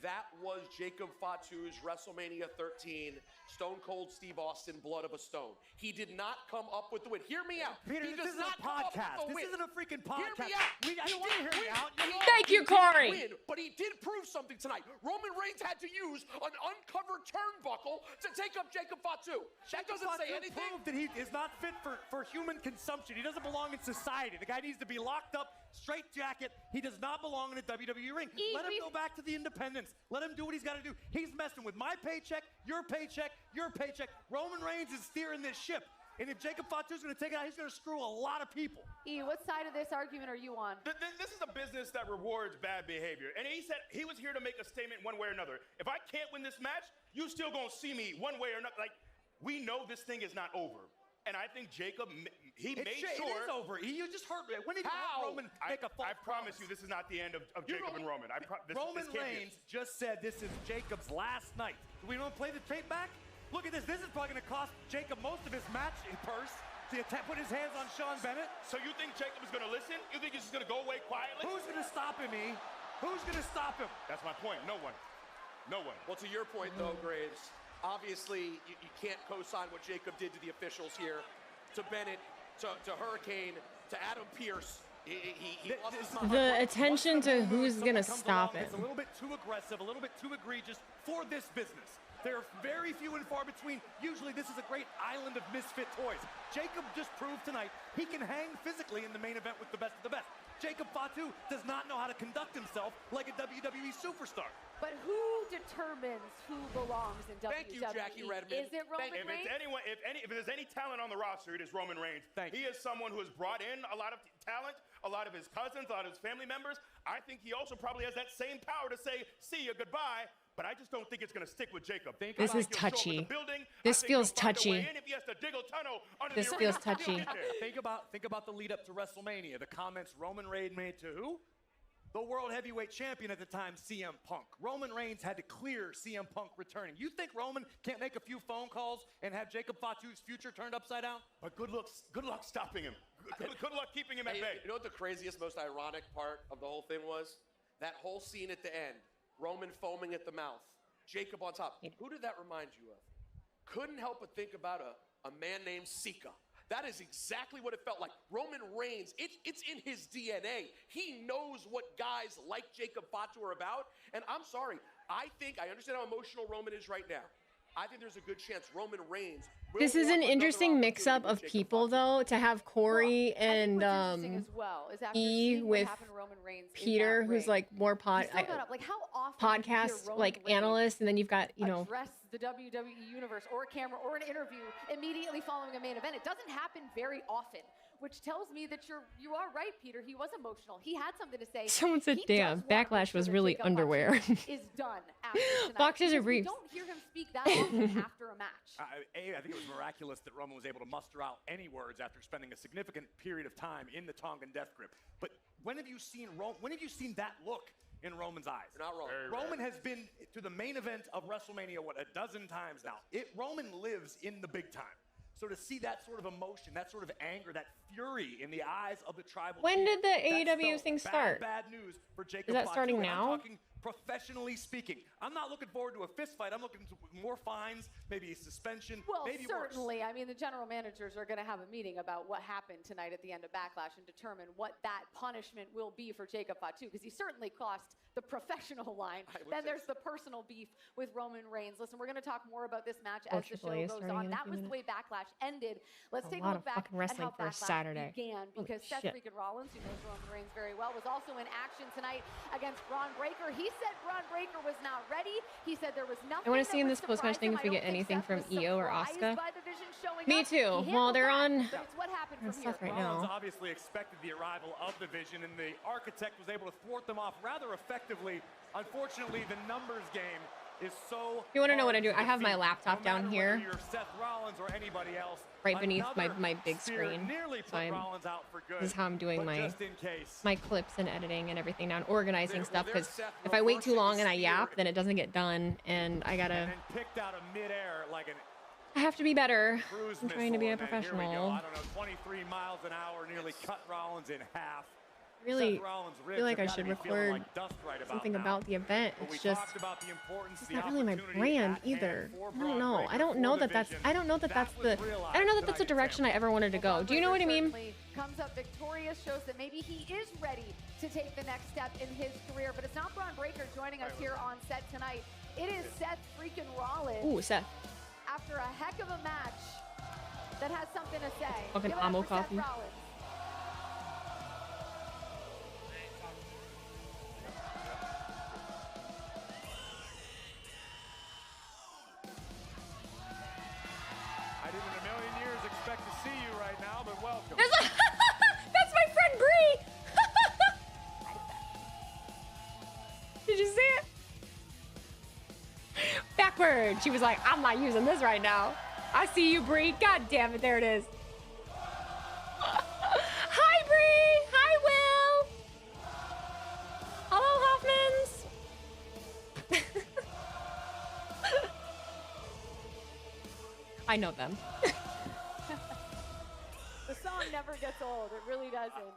that was Jacob Fatu's WrestleMania 13 Stone Cold Steve Austin Blood of a Stone. He did not come up with the win. Hear me out. Peter, he this does isn't not a podcast. Come up with the This win. isn't a freaking podcast. Hear me out. I don't want to hear you out. Thank you, Corey. Win, but he did prove something tonight. Roman Reigns had to use an uncovered turnbuckle to take up Jacob Fatu. That doesn't say anything. Proved that he is not fit for human consumption. He doesn't belong in society. The guy needs to be locked up, straight jacket. He does not belong in a WWE ring. Let him go back to the independents. Let him do what he's got to do. He's messing with my paycheck, your paycheck, your paycheck. Roman Reigns is steering this ship. And if Jacob Fatu's going to take it out, he's going to screw a lot of people. E, what side of this argument are you on? This is a business that rewards bad behavior. And he said he was here to make a statement one way or another. If I can't win this match, you still going to see me one way or another. Like, we know this thing is not over. And I think Jacob, He made It sure. is over. You just heard. When did you heard Roman make a false I promise you, this is not the end of Jacob and Roman. Roman Reigns just said this is Jacob's last night. Do we want to play the tape back? Look at this. This is probably going to cost Jacob most of his match in purse. To put his hands on Sean Bennett. So you think Jacob is going to listen? You think he's just going to go away quietly? Who's going to stop him, E? Who's going to stop him? That's my point. No one. No one. Well, to your point, though, Graves, obviously you can't co-sign what Jacob did to the officials here, to Bennett, to Hurricane, to Adam Pearce. He lost his mind. The attention to who's gonna stop it. It's a little bit too aggressive, a little bit too egregious for this business. There are very few and far between. Usually this is a great island of misfit toys. Jacob just proved tonight he can hang physically in the main event with the best of the best. Jacob Fatu does not know how to conduct himself like a WWE superstar. But who determines who belongs in WWE? Thank you, Jackie Redmond. Is it Roman Reigns? If there's any talent on the roster, it is Roman Reigns. He is someone who has brought in a lot of talent, a lot of his cousins, a lot of his family members. I think he also probably has that same power to say, see you, goodbye. But I just don't think it's going to stick with Jacob. This is touchy. This feels touchy. This feels touchy. Think about the lead up to WrestleMania. The comments Roman Reigns made to who? The World Heavyweight Champion at the time, CM Punk. Roman Reigns had to clear CM Punk returning. You think Roman can't make a few phone calls and have Jacob Fatu's future turned upside down? But good luck stopping him. Good luck keeping him at bay. You know what the craziest, most ironic part of the whole thing was? That whole scene at the end. Roman foaming at the mouth, Jacob on top. Who did that remind you of? Couldn't help but think about a man named Asuka. That is exactly what it felt like. Roman Reigns, it's in his DNA. He knows what guys like Jacob Fatu are about. And I'm sorry, I understand how emotional Roman is right now. I think there's a good chance Roman Reigns will. This is an interesting mix-up of people, though, to have Corey and E with Peter, who's like more podcast analyst, and then you've got address the WWE universe or a camera or an interview immediately following a main event. It doesn't happen very often, which tells me that you are right, Peter. He was emotional. He had something to say. Someone said, "Damn, Backlash was really underwear." Is done after tonight. Boxers are briefs. We don't hear him speak that often after a match. I think it was miraculous that Roman was able to muster out any words after spending a significant period of time in the Tongan death grip. But when have you seen that look in Roman's eyes? You're not wrong. Roman has been to the main event of WrestleMania, a dozen times now. Roman lives in the big time. So to see that sort of emotion, that sort of anger, that fury in the eyes of the tribal When chief, did the AEW thing start? Bad news for Jacob Is that Fatu. starting And now? I'm talking professionally speaking. I'm not looking forward to a fist fight. I'm looking to more fines, maybe a suspension, Well, maybe certainly. worse. I mean, the general managers are going to have a meeting about what happened tonight at the end of Backlash and determine what that punishment will be for Jacob Fatu, because he certainly crossed the professional line. Then there's the personal beef with Roman Reigns. Listen, we're going to talk more about this match as the show goes on. That was the way Backlash ended. Let's take a look back at how Backlash began, because Seth freaking Rollins, who knows Roman Reigns very well, was also in action tonight against Braun Breaker. He said Braun Breaker was not ready. He said there was nothing. I want to see in this post-match thing if we get anything from EO or Asuka. Me too. Well, they're on Seth right Rollins now. obviously expected the arrival of the Vision, and the Architect was able to thwart them off rather effectively. Unfortunately, the numbers game is so. You want to know what I do? I have my laptop down here, You're Seth Rollins or anybody else. right beneath my big screen. So this is how I'm doing my clips and editing and everything now, and organizing stuff. Because if I wait too long and I yap, then it doesn't get done, and I gotta. And picked out of midair like an. I have to be better. Cruise I'm trying to be a missile, and here we go. professional. I don't know, 23 miles an hour, nearly cut Rollins in half. Really Seth Rollins' feel ribs like I have should gotta be feeling record like dust right something now. about the event. But we It's just talked about the importance, it's the not really my opportunity brand at either. hand for I don't know. Braun I don't know Breaker that that's. for I don't know that that's the. realized I don't know that that's the tonight in direction I ever wanted to go. Do you know what I mean? Comes up victorious, shows that maybe he is ready to take the next step in his career. But it's not Braun Breaker joining us here on set tonight. It is Seth freaking Rollins. Ooh, Seth. After a heck of a match that has something to say. Fucking Give it up Amo for Seth coffee. Rollins. I didn't in a million years expect to see you right now, but welcome. That's my friend Bree. Did you see it? Backward. She was like, I'm not using this right now. I see you, Bree. God damn it. There it is. I know them. The song never gets old. It really doesn't.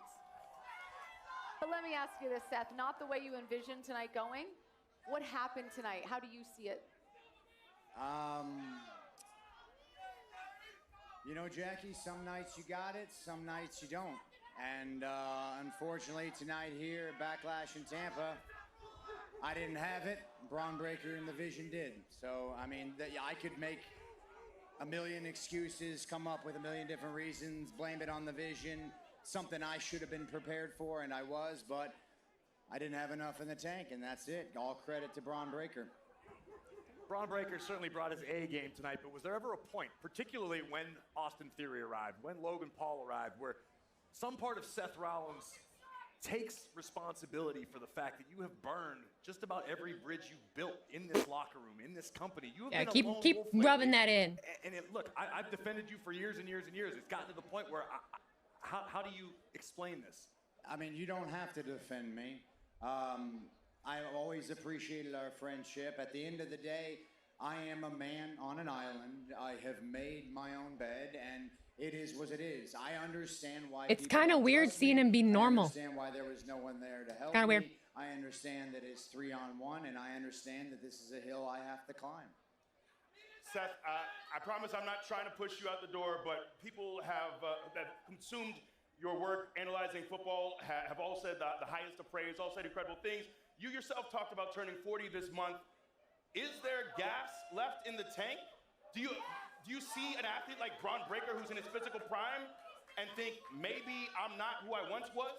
But let me ask you this, Seth. Not the way you envisioned tonight going. What happened tonight? How do you see it? You know, Jackie, some nights you got it, some nights you don't. And unfortunately, tonight here at Backlash in Tampa, I didn't have it. Braun Breaker and the Vision did. So, I mean, I could make a million excuses, come up with a million different reasons, blame it on the Vision, something I should have been prepared for, and I was, but I didn't have enough in the tank, and that's it. All credit to Braun Breaker. Braun Breaker certainly brought his A game tonight, but was there ever a point, particularly when Austin Theory arrived, when Logan Paul arrived, where some part of Seth Rollins takes responsibility for the fact that you have burned just about every bridge you've built in this locker room, in this company? You have been a lone keep wolf rubbing lately. that in. And look, I've defended you for years and years and years. It's gotten to the point where, how do you explain this? I mean, you don't have to defend me. I always appreciated our friendship. At the end of the day, I am a man on an island. I have made my own bed, and it is what it is. I understand why. It's kind of weird seeing him be normal. I understand why there was no one there to help Kind of me. weird. I understand that it's 3-on-1, and I understand that this is a hill I have to climb. Seth, I promise I'm not trying to push you out the door, but people that consumed your work analyzing football have all said the highest of praise, all said incredible things. You yourself talked about turning 40 this month. Is there gas left in the tank? Do you see an athlete like Braun Breaker who's in his physical prime and think, maybe I'm not who I once was?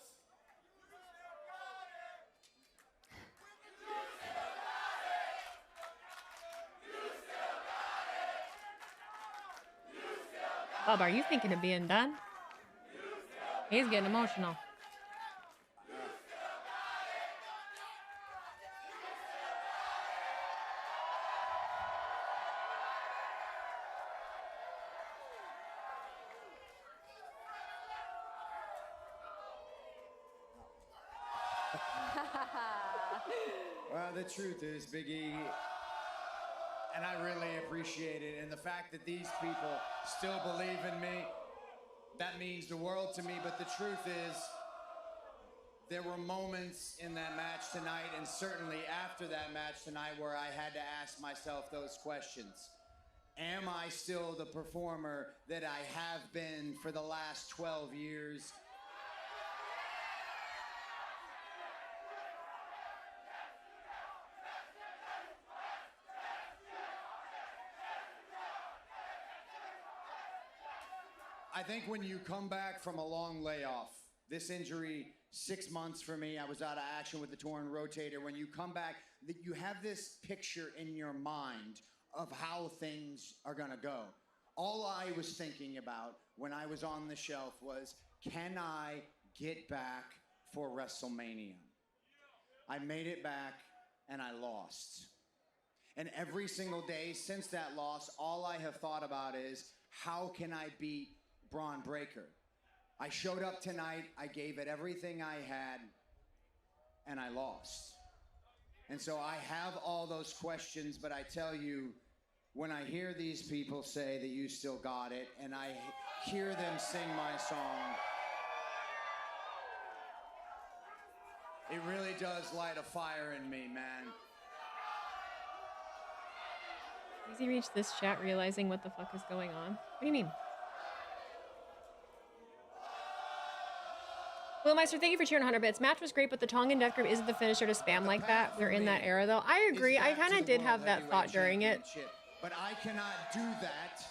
Bob, are you thinking of being done? He's getting emotional. Well, the truth is, Big E, and I really appreciate it, and the fact that these people still believe in me, that means the world to me. But the truth is, there were moments in that match tonight, and certainly after that match tonight, where I had to ask myself those questions. Am I still the performer that I have been for the last 12 years? I think when you come back from a long layoff, this injury, 6 months for me, I was out of action with the torn rotator. When you come back, you have this picture in your mind of how things are gonna go. All I was thinking about when I was on the shelf was, can I get back for WrestleMania? I made it back and I lost. And every single day since that loss, all I have thought about is, how can I beat Braun Breaker? I showed up tonight, I gave it everything I had, and I lost. And so I have all those questions, but I tell you, when I hear these people say that you still got it, and I hear them sing my song, it really does light a fire in me, man. Easy reach this chat realizing what the fuck is going on. What do you mean? Will Meister, thank you for cheering 100 bits. Match was great, but the Tongan death grip isn't the finisher to spam like that. We're in that era, though. I agree. I kind of did have that thought during it. But I cannot do that.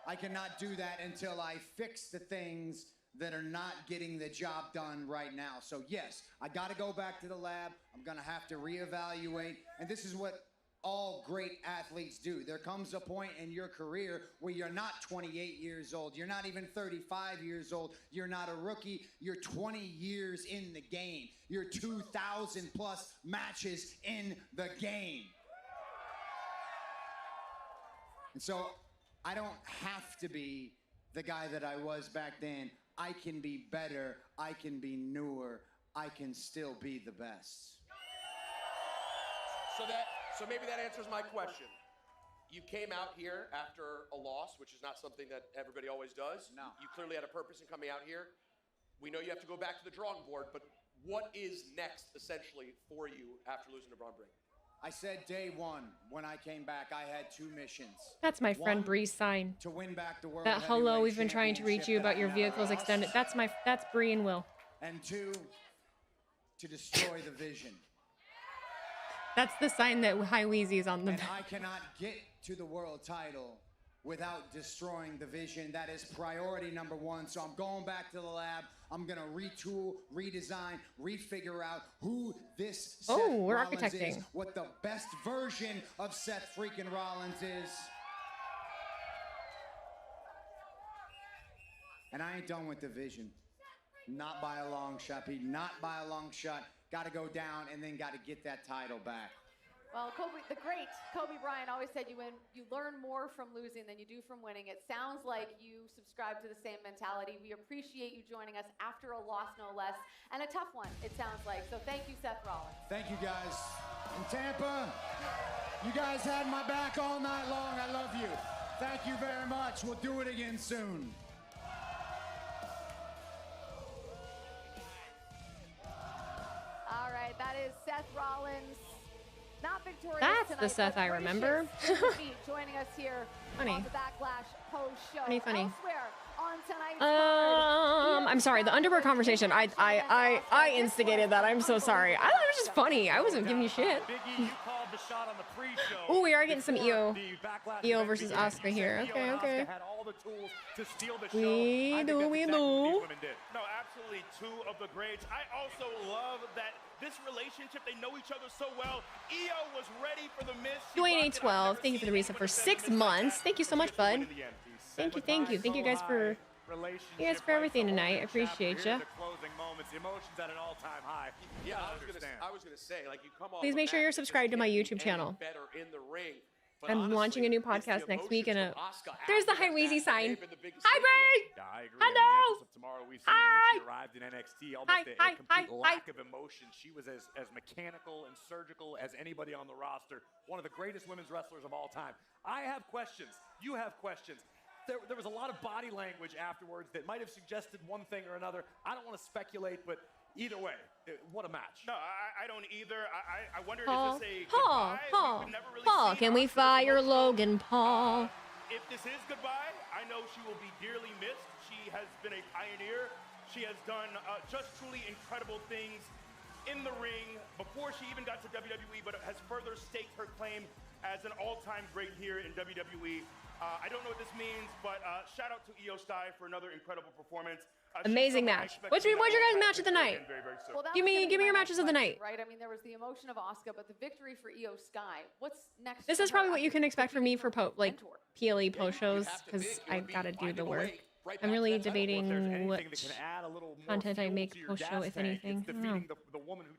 I cannot do that until I fix the things that are not getting the job done right now. So yes, I got to go back to the lab. I'm going to have to reevaluate. And this is what all great athletes do. There comes a point in your career where you're not 28 years old. You're not even 35 years old. You're not a rookie. You're 20 years in the game. You're 2,000 plus matches in the game. And so I don't have to be the guy that I was back then. I can be better. I can be newer. I can still be the best. So maybe that answers my question. You came out here after a loss, which is not something that everybody always does. No. You clearly had a purpose in coming out here. We know you have to go back to the drawing board, but what is next, essentially, for you after losing to Braun Breaker? I said day one when I came back, I had 2 missions. That's my friend One, Bree's sign. to win back the world That hello, heavyweight we've been trying to reach you about your championship vehicle's that I never extended. lost. That's Bree and Will. And 2, to destroy the vision. That's the sign that High Wheezy's on the And back. I cannot get to the world title without destroying the vision. That is priority number 1. So I'm going back to the lab. I'm going to retool, redesign, refigure out who this Seth we're Rollins architecting. is, what the best version of Seth freaking Rollins is. And I ain't done with the vision. Not by a long shot, Pete. Not by a long shot. Got to go down and then got to get that title back. Well, the great Kobe Bryant always said you learn more from losing than you do from winning. It sounds like you subscribe to the same mentality. We appreciate you joining us after a loss, no less, and a tough one, it sounds like. So thank you, Seth Rollins. Thank you, guys. In Tampa, you guys had my back all night long. I love you. Thank you very much. We'll do it again soon. All right, that is Seth Rollins. Not victorious That's tonight, the Seth but I remember. gracious joining us here Funny. on the Backlash post show. Funny. Elsewhere on tonight's card, I'm sorry. The underwear conversation. I instigated that. I'm so sorry. I thought it was just funny. I wasn't giving you shit. Biggie, you called the shot on the pre-show. Oh, we are getting some EO. The Backlash EO event versus began. Asuka here. You said EO Okay, and okay. Asuka had all the tools to steal the show. We I think do, that's we exactly what these do. women did. No, absolutely 2 of the greats. I also love that this relationship, they know each other so well. Io was ready for the miss. Dwayne A12, thank you for the reset for 6 months. Thank you so much, bud. Thank you. Thank you guys for everything tonight. I appreciate you. The closing moments, emotions at an all-time high. Yeah, I was gonna say, like, you come off Please the make sure mat, you're you subscribed to my can't YouTube be channel. any better in the ring. But I'm honestly, launching a new it's the podcast next week, and emotions from Asuka there's the after High that Wheezy match that sign. they've been the biggest Hi, staple. Bray. Yeah, I agree. Hello. In the episode tomorrow, we've seen when she arrived in NXT, almost a complete lack of emotion. She was as mechanical and surgical as anybody on the roster. One of the greatest women's wrestlers of all time. I have questions. You have questions. There was a lot of body language afterwards that might have suggested one thing or another. I don't want to speculate, but either way, what a match. No, I don't either. I wonder Paul, if this is a Paul, goodbye? Paul, We've never really Paul, seen can we Asuka fire emotional. Logan Paul? If this is goodbye, I know she will be dearly missed. She has been a pioneer. She has done just truly incredible things in the ring before she even got to WWE, but has further staked her claim as an all-time great here in WWE. I don't know what this means, but shout out to Io Sky for another incredible performance. Amazing match. What's your guys' match of the night? Well, that Give was me gonna be your my matches of the next night. question, Right? I mean, there was the emotion of Asuka, but the victory for Io Sky. What's next? This for is probably her? what you can expect from me for PLE post shows, because I've got to do the work. I'm really debating what content I make post show, if anything. I don't know. Do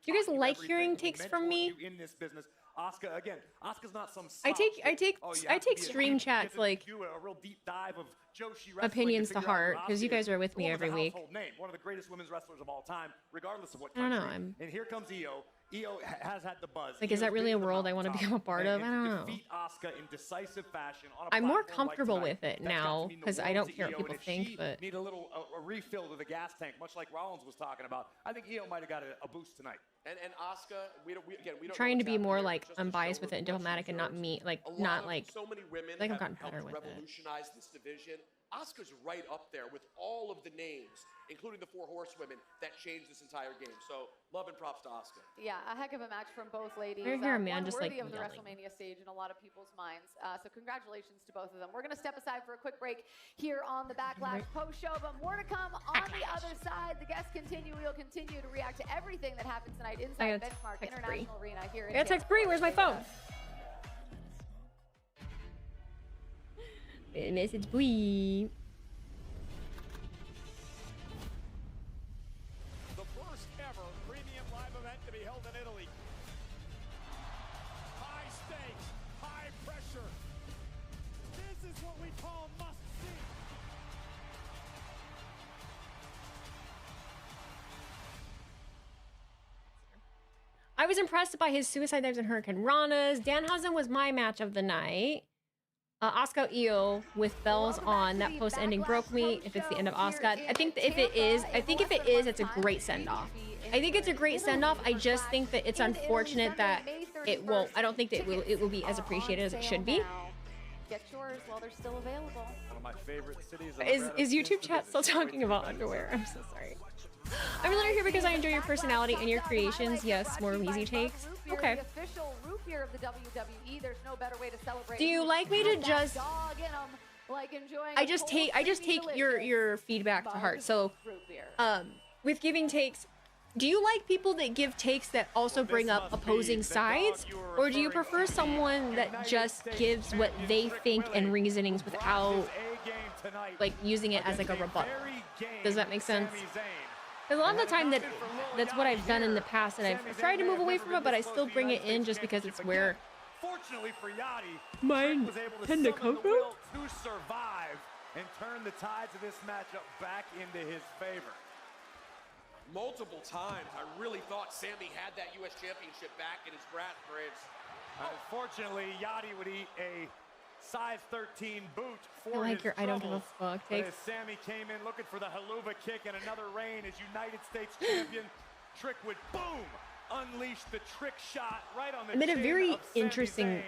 you guys like hearing takes from me? In this business, Asuka again. Asuka's not some. I take stream chats like a real deep dive of Joshi opinions to heart, because you guys are with me every week. Name, one of the greatest women's wrestlers of all time, regardless of what I don't country. know. And here comes Io. Io has had the buzz. Like, is that really a world I want to become a part of? I don't know. Defeat Asuka in decisive fashion on a I'm more platform like comfortable tonight. with it That's got to now, mean the because I world don't to care what Io, people and if think, she but need a little a refill to the gas tank, much like Rollins was talking about. I think Io might have got a boost tonight. And Asuka, we don't know trying to what's be more happening like here, just to unbiased show with it and her what diplomatic she and not deserves. me, like A lot not of like so many women like I've have gotten better helped with it. revolutionize this division. Asuka's right up there with all of the names, including the 4 horsewomen that changed this entire game. So love and props to Asuka. Yeah, a heck of a match from both ladies. I hear a man one just, worthy like, of the yelling. WrestleMania stage in a lot of people's minds. So congratulations to both of them. We're going to step aside for a quick break here on the Backlash post show, but more to come on the other side. The guests continue. We'll continue to react to everything that happens tonight inside Benchmark International Arena here in I gotta text Bree. Where's my phone? Message Bree. The first ever premium live event to be held in Italy. High stakes, high pressure. This is what we call must see. I was impressed by his suicide dives and Hurricane Ranas. Danhausen was my match of the night. Asuka Io with bells on. That post ending broke me. If it's the end of Asuka, I think that if it is, it's a great send off. I think it's a great send off. I just think that it's unfortunate that it won't. I don't think that it will be as appreciated as it should be. Get yours while they're still available. One of my favorite cities. Is YouTube chat still talking about underwear? I'm so sorry. I'm literally here because I enjoy your personality and your creations. Yes, more easy takes. Okay. The official root beer of the WWE. There's no better way to celebrate. Do you like me to just? Like enjoying I just take your feedback to heart. So, with giving takes, do you like people that give takes that also bring up opposing sides, or do you prefer someone that just gives what they think and reasonings without like using it as like a rebuttal? Does that make sense? Because a lot of the time that's what I've done in the past, and I've tried to move away from it, but I still bring it in just because it's where fortunately for Yachty, mine was able to tend to summon come the will to survive and turn the tides of this matchup back into his favor. Multiple times, I really thought Sammy had that U.S. Championship back in his grasp, Graves. Unfortunately, Yachty would eat a size 13 boot for I like his your I don't give a troubles. fuck But takes. as Sammy came in looking for the haluva kick and another reign as United States champion, Trick would boom unleash the trick shot right on the I'm in a chin very of Sami interesting. Zayn.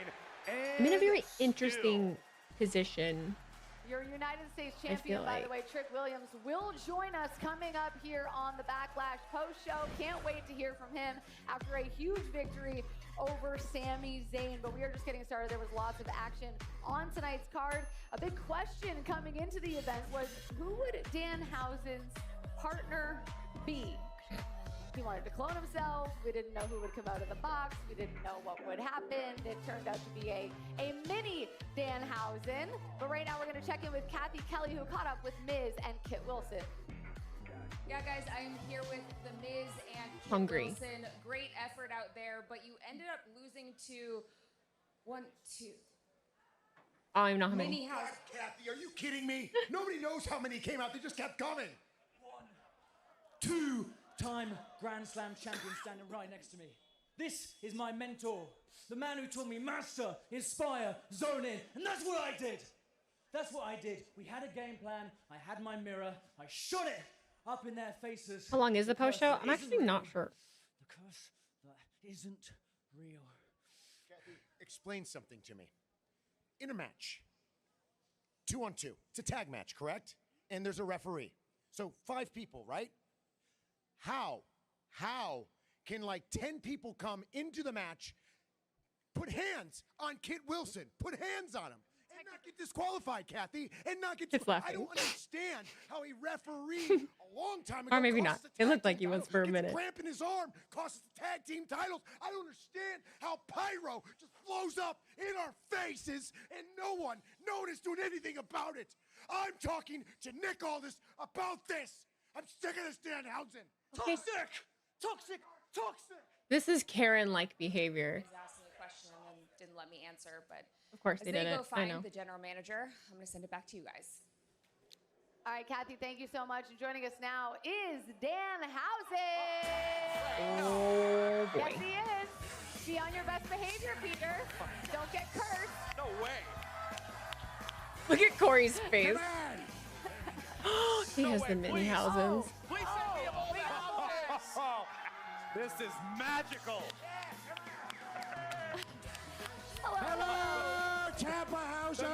I'm in a very And interesting position. Your United States I champion, feel by like. the way, Trick Williams, will join us coming up here on the Backlash post-show. Can't wait to hear from him after a huge victory over Sami Zayn. But we are just getting started. There was lots of action on tonight's card. A big question coming into the event was, who would Danhausen's partner be? He wanted to clone himself. We didn't know who would come out of the box. We didn't know what would happen. It turned out to be a mini Danhausen. But right now we're going to check in with Kathy Kelly, who caught up with Miz and Kit Wilson. Yeah, guys, I'm here with The Miz and Kit Hungry. Wilson. Great effort out there, but you ended up losing to 1, 2. I don't even know how Mini many. house. Kathy, are you kidding me? Nobody knows how many came out. They just kept coming. 2-time Grand Slam champion standing right next to me. This is my mentor, the man who taught me master, inspire, zone in, and that's what I did. That's what I did. We had a game plan. I had my mirror. I shot it up in their faces. How long is the post show? I'm actually not sure. The curse that isn't real. Kathy, explain something to me. In a match, 2-on-2, it's a tag match, correct? And there's a referee. So 5 people, right? How can like 10 people come into the match, put hands on Kit Wilson, put hands on him, and not get disqualified, Kathy, and not get It's laughing. I don't understand how a referee a long time ago Or maybe not. cost the It looked tag like he team was title, for a gets minute. cramp in his arm, costs the tag team titles. I don't understand how pyro just flows up in our faces and no one is doing anything about it. I'm talking to Nick Aldis about this. I'm sick of this Danhausen. Okay. Toxic! This is Karen-like behavior. Was asking a question and then didn't let me answer, but Of course as they they didn't. go I find know. the general manager, I'm going to send it back to you guys. All right, Kathy, thank you so much. And joining us now is Danhausen. Oh boy. Yes, he is. Be on your best behavior, Peter. Don't get cursed. No way. Look at Corey's face. He has the mini Hausens. Please send me a ball back. Oh, this is magical. Hello, Tampa Hausen.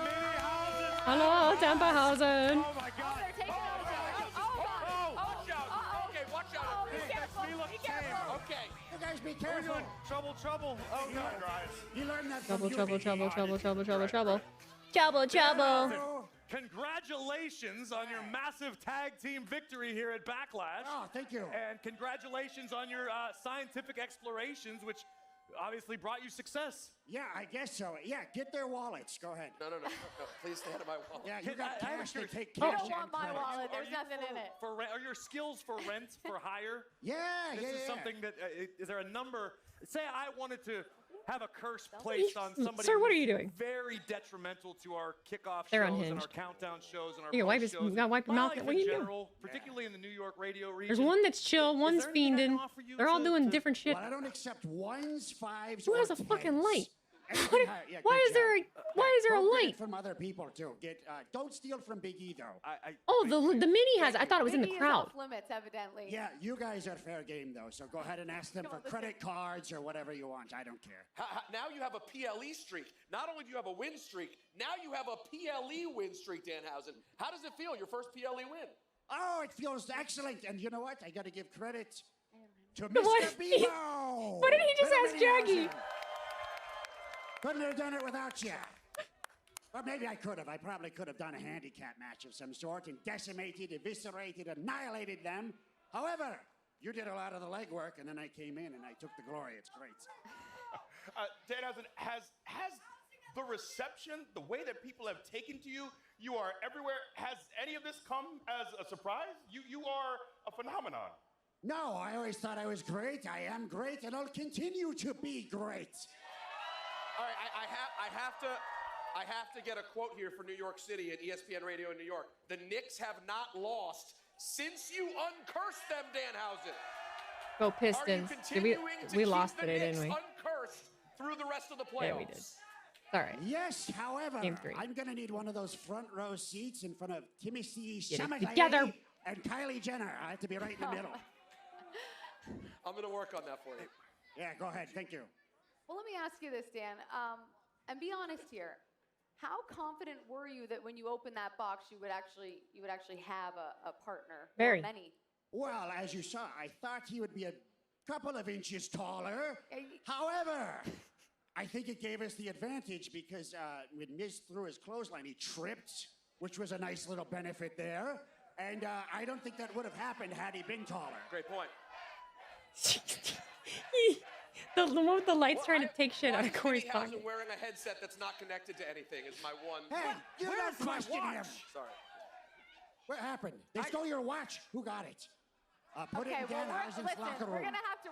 Hello, Tampa Hausen. Oh my God. They're taking over. Oh, Watch out. Okay, watch out. be careful. Be careful. Okay. You guys be What are we careful. doing? Trouble. Oh, no, guys. You learned that from Trouble. WWE. Trouble. Congratulations on your massive tag team victory here at Backlash. Oh, thank you. And congratulations on your scientific explorations, which obviously brought you success. Yeah, I guess so. Yeah, get their wallets. Go ahead. No. Please stay out of my wallet. Yeah, you got I have a cash. They curious- take You cash. don't want my and wallet. credit. There's nothing in it. For rent, are your skills for rent, for hire? Yeah, This is yeah. something that, is there a number? Say I wanted to have a curse placed on somebody. Sir, what are who's you doing? Very detrimental to our kickoff They're shows and unhinged. our countdown shows and our Here, wipe post his- shows. you gotta wipe your My mouth. life What in are you doing? general, particularly in the New York radio region. There's one that's chill, one's there anything I can fiending. offer you They're all to- doing to- different shit. Well, I don't accept 1s, 5s, Who or has a 10s. fucking light? Everything higher. Yeah, Why good is there job. a are a Don't get light. it from other people too. Don't steal from Big E though. Oh, the mini has. I thought it was in the Big E is crowd. off limits, evidently. Yeah, you guys are fair game though. So go ahead and ask them for credit cards or whatever you want. I don't care. Now you have a PLE streak. Not only do you have a win streak, now you have a PLE win streak, Danhausen. How does it feel, your first PLE win? Oh, it feels excellent. And you know what? I got to give credit to What? Mr. Bebo. What did he just ask Jackie? Couldn't have done it without you. Or maybe I could have. I probably could have done a handicap match of some sort and decimated, eviscerated, annihilated them. However, you did a lot of the legwork, and then I came in and I took the glory. It's great. Danhausen, has the reception, the way that people have taken to you, you are everywhere. Has any of this come as a surprise? You are a phenomenon. No, I always thought I was great. I am great, and I'll continue to be great. All right, I have to get a quote here for New York City at ESPN Radio in New York. The Knicks have not lost since you uncursed them, Danhausen. Go Pistons. We lost today, didn't we? Uncursed through the rest of the playoffs. Yeah, we did. Sorry. Yes, however, Game 3. I'm going to need one of those front row seats in front of Timothy Get it Chalamet together. and Kylie Jenner. I have to be right in the middle. I'm going to work on that for you. Yeah, go ahead. Thank you. Well, let me ask you this, Dan, and be honest here. How confident were you that when you opened that box, you would actually have a partner? Very. Or many. Well, as you saw, I thought he would be a couple of inches taller. However, I think it gave us the advantage because when Miz threw his clothesline, he tripped, which was a nice little benefit there. And I don't think that would have happened had he been taller. Great point. The one with the lights trying to take shit out of Corey's pocket. Wearing a headset that's not connected to anything is my one. Hey, you're not questioning him. Sorry. What happened? They stole your watch. Who got it? Put it in Danhausen's locker room.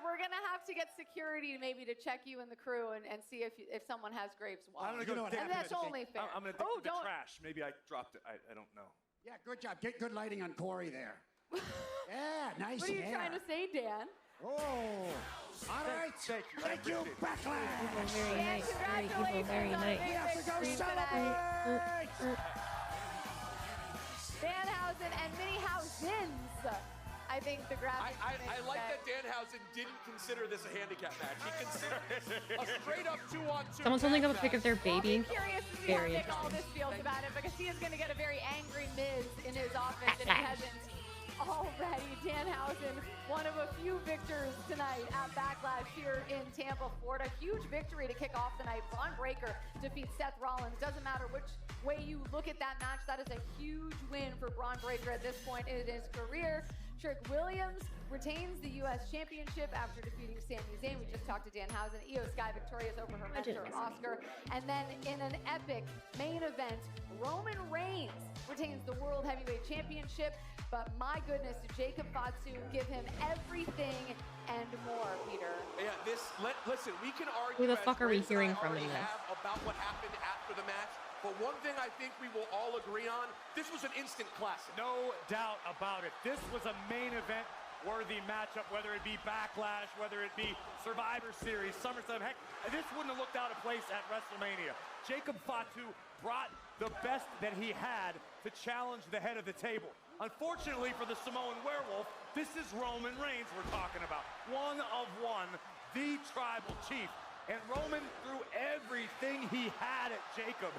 We're gonna have to get security maybe to check you and the crew and see if someone has Grape's watch. I'm gonna go and that's only fair. I'm gonna dig through the trash. Maybe I dropped it. I don't know. Yeah, good job. Get good lighting on Corey there. Yeah, nice What are you hair. trying to say, Dan? Oh, all right. Thank you, Backlash. Very nice. Very evil. Very nice. We have to go celebrate. Danhausen and Mini-Housens. I think the graphics. I like that Danhausen didn't consider this a handicap match. He considered this a straight up 2-on-2. Someone's holding up a pic of their baby. I'm curious to see Very how Nick all interesting. this feels about it because he is going to get a very angry Miz in his office if he hasn't already. Danhausen, one of a few victors tonight at Backlash here in Tampa, Florida. Huge victory to kick off the night. Braun Breaker defeats Seth Rollins. Doesn't matter which way you look at that match, that is a huge win for Braun Breaker at this point in his career. Trick Williams retains the U.S. Championship after defeating Sami Zayn. We just talked to Danhausen. Io Sky victorious over her mentor, Asuka. And then in an epic main event, Roman Reigns retains the World Heavyweight Championship. But my goodness, did Jacob Fatu give him everything and more, Peter? Yeah, listen, we can argue. Who the fuck are we as hearing I from in already this? have about what happened after the match. But one thing I think we will all agree on, this was an instant classic. No doubt about it. This was a main event worthy matchup, whether it be Backlash, whether it be Survivor Series, SummerSlam. Heck, this wouldn't have looked out of place at WrestleMania. Jacob Fatu brought the best that he had to challenge the head of the table. Unfortunately for the Samoan Werewolf, this is Roman Reigns we're talking about. One of one, the tribal chief. And Roman threw everything he had at Jacob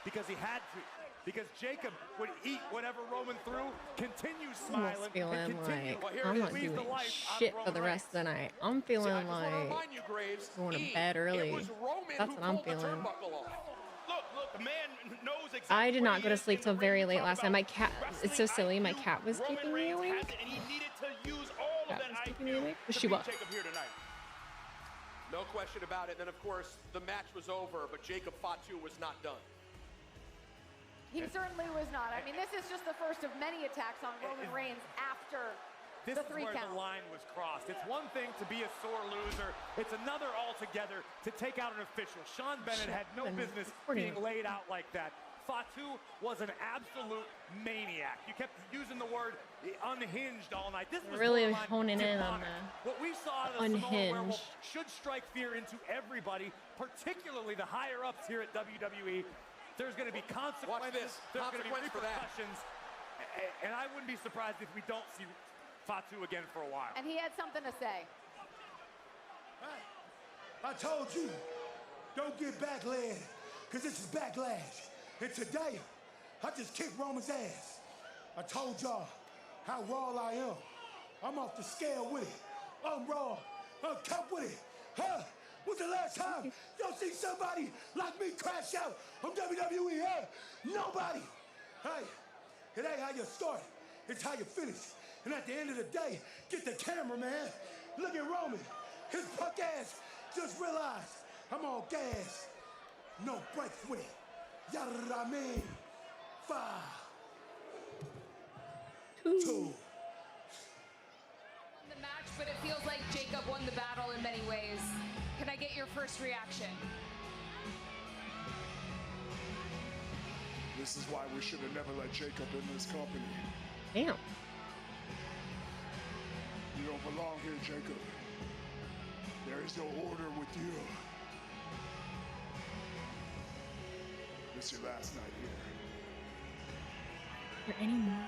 because he had to. Because Jacob would eat whatever Roman threw, continue smiling, I'm feeling and continue. like I'm not doing shit for the rest of the night. I'm feeling like going to bed early. That's what I'm feeling. Look, the man knows exactly. I did not go to sleep till very late last night. My cat, it's so silly. My cat was keeping me awake. And he needed to use all of that keeping me awake. She was. Jacob here tonight. No question about it. Then, of course, the match was over, but Jacob Fatu was not done. He certainly was not. I mean, this is just the first of many attacks on Roman Reigns after This the is 3 where count. the line was crossed. It's one thing to be a sore loser. It's another altogether to take out an official. Sean Bennett had no business being laid out like that. Fatu was an absolute maniac. You kept using the word unhinged all night. This was Really borderline honing in on demonic. the What we saw out of the Samoan Werewolf unhinged. should strike fear into everybody, particularly the higher ups here at WWE. There's going to be consequences. Watch this. There's going to be Consequence for that. repercussions. And I wouldn't be surprised if we don't see Fatu again for a while. And he had something to say. I told you, don't get backlash, because this is Backlash. And today, I just kicked Roman's ass. I told y'all how raw I am. I'm off the scale with it. I'm raw. I'm cut with it. Huh? When's the last time y'all see somebody like me crash out on WWE? Huh? Nobody. Hey, it ain't how you start. It's how you finish. And at the end of the day, get the camera, man. Look at Roman. His punk ass just realized I'm on gas. No brakes with it. Yada I mean. 5, 2. The match, but it feels like Jacob won the battle in many ways. Can I get your first reaction? This is why we should have never let Jacob in this company. Damn. You don't belong here, Jacob. There is no order with you. This is your last night here. Is there any more?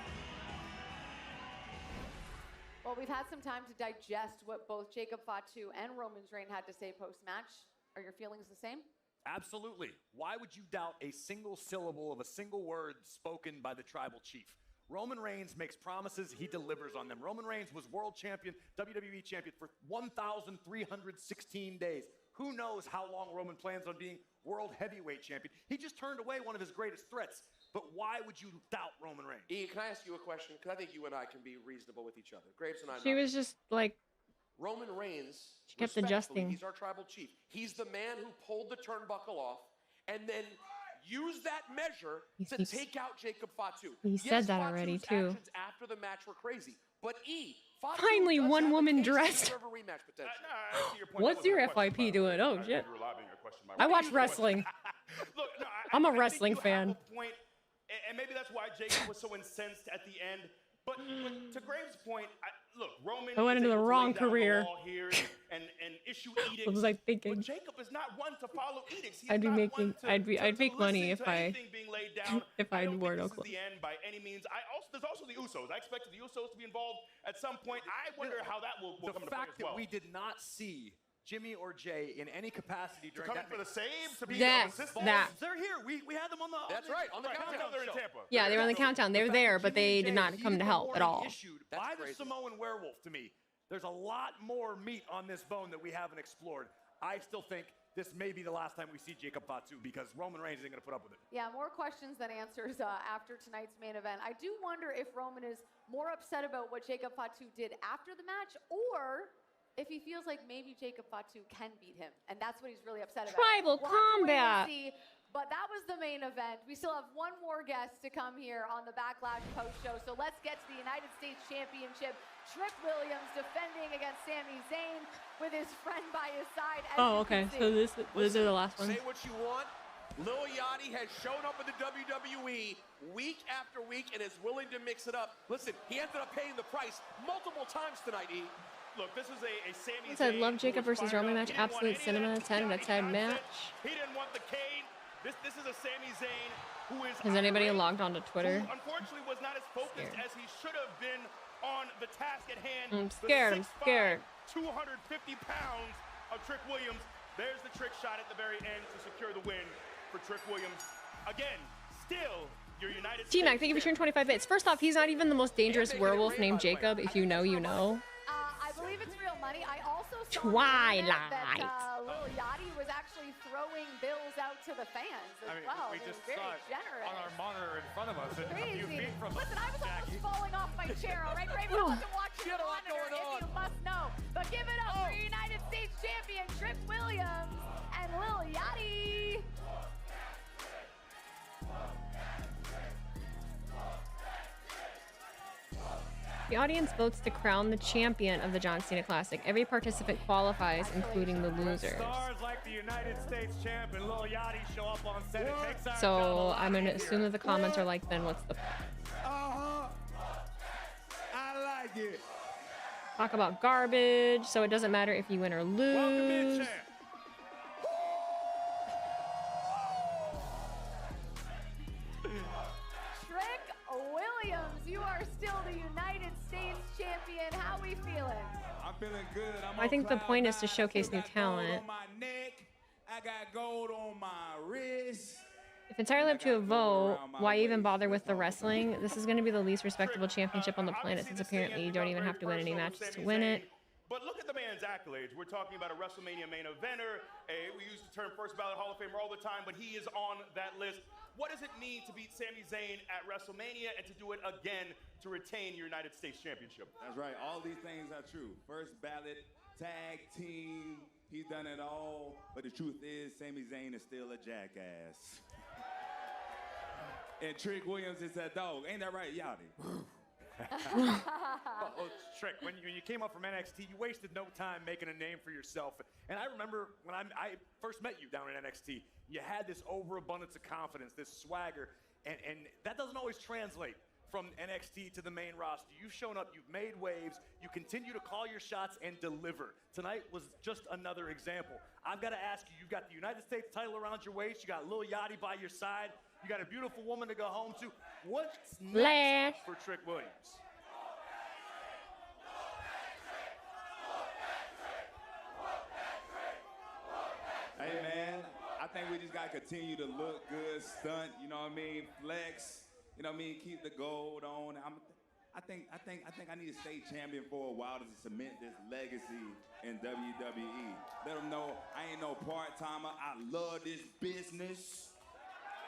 Well, we've had some time to digest what both Jacob Fatu and Roman Reigns had to say post-match. Are your feelings the same? Absolutely. Why would you doubt a single syllable of a single word spoken by the tribal chief? Roman Reigns makes promises, he delivers on them. Roman Reigns was world champion, WWE champion for 1,316 days. Who knows how long Roman plans on being world heavyweight champion? He just turned away one of his greatest threats. But why would you doubt Roman Reigns? E, can I ask you a question? Because I think you and I can be reasonable with each other. Graves and I. She was just like, Roman Reigns. she kept respectfully, adjusting. He's our tribal chief. He's the man who pulled the turnbuckle off and then used that measure to take out Jacob Fatu. He said that already, Fatu's too. actions after the match were crazy. But Fatu Finally, does one have a woman case dressed. for a rematch potential. What's your FYP doing? Oh, shit. I watch wrestling. Look, no, I'm a I wrestling think you have fan. a point, and maybe that's why Jacob was so incensed at the end. But to Graves' point, look, Roman. I went into the wrong career. Here and issue edicts. What was I thinking? But Jacob is not one to follow edicts. He's I'd be not making, one to, I'd make money listen if to I, anything being laid down. if I wore no This is clothes. the end by any means. There's also the Usos. I expected the Usos to be involved at some point. I wonder how that will come The into play fact as well. that we did not see Jimmy or Jay in any capacity during coming that for the save, to be That- assistant. that. They're here. We had them on the. That's right, on the countdown They're in show. Tampa. Yeah, they were on the countdown. They were there, but they did not come to help at all. Issued by the Samoan werewolf to me. There's a lot more meat on this bone that we haven't explored. I still think this may be the last time we see Jacob Fatu because Roman Reigns isn't going to put up with it. Yeah, more questions than answers after tonight's main event. I do wonder if Roman is more upset about what Jacob Fatu did after the match, or if he feels like maybe Jacob Fatu can beat him, and that's what he's really upset about. Tribal We'll have to wait and combat. see, but that was the main event. We still have one more guest to come here on the Backlash post show, so let's get to the United States Championship. Trick Williams defending against Sami Zayn with his friend by his side. As Oh, you okay. can So see. these are the last ones. Say what you want. Lil Yachty has shown up in the WWE week after week and is willing to mix it up. Listen, he ended up paying the price multiple times tonight, E. Look, this is a Sami I said, Zayn love Jacob who was versus fired Roman up. match. He didn't want Absolute any cinema. of that 10 out of 10 nonsense. match. He didn't want the cane. This is a Sami Zayn who is Has anybody irate, logged onto Twitter? who unfortunately was not as focused Scared. as he should have been on the task at hand. I'm The scared, I'm 6'5", scared. 250 pounds of Trick Williams. There's the trick shot at the very end to secure the win for Trick Williams. Again, still your United States. T-Mac, thank you for sharing 25 bits. First off, he's not even the most dangerous werewolf named Jacob. If you know, you know. I believe it's real money. I also saw Twilight. that Lil Yachty was actually throwing bills out to the fans as well. We They just were very saw it generous. on our monitor in front of us, and a few Crazy. feet from Listen, I was Jackie. almost falling off my chair, all right? Raven, I wasn't watching the monitor, if you must know. But give it up for United States champion Trick Williams and Lil Yachty. The audience votes to crown the champion of the John Cena Classic. Every participant qualifies, including the losers. Stars like the United States champ and Lil Yachty show up on set. It takes our So I'm gonna assume that the comments are like, then what's the point? I like it. Talk about garbage, so it doesn't matter if you win or lose. feeling? I'm feeling good. I think the point is to showcase new talent. I got gold on my wrist. If entirely up to a vote, why even bother with the wrestling? This is going to be the least respectable championship on the planet, since apparently you don't even have to win any matches to win it. But look at the man's accolades. We're talking about a WrestleMania main eventer. We use the term first ballot Hall of Famer all the time, but he is on that list. What does it mean to beat Sami Zayn at WrestleMania and to do it again to retain your United States Championship? That's right. All these things are true. First ballot, tag team. He's done it all. But the truth is, Sami Zayn is still a jackass. And Trick Williams is a dog. Ain't that right, Yachty? Trick, when you came up from NXT, you wasted no time making a name for yourself. And I remember when I first met you down in NXT, you had this overabundance of confidence, this swagger, and that doesn't always translate from NXT to the main roster. You've shown up, you've made waves, you continue to call your shots and deliver. Tonight was just another example. I've got to ask you, you've got the United States title around your waist, you got Lil Yachty by your side, you got a beautiful woman to go home to. What's next for Trick Williams? Hey, man, I think we just got to continue to look good, stunt, you know what I mean, flex, you know what I mean, keep the gold on. I think I need to stay champion for a while to cement this legacy in WWE. Let them know I ain't no part-timer. I love this business.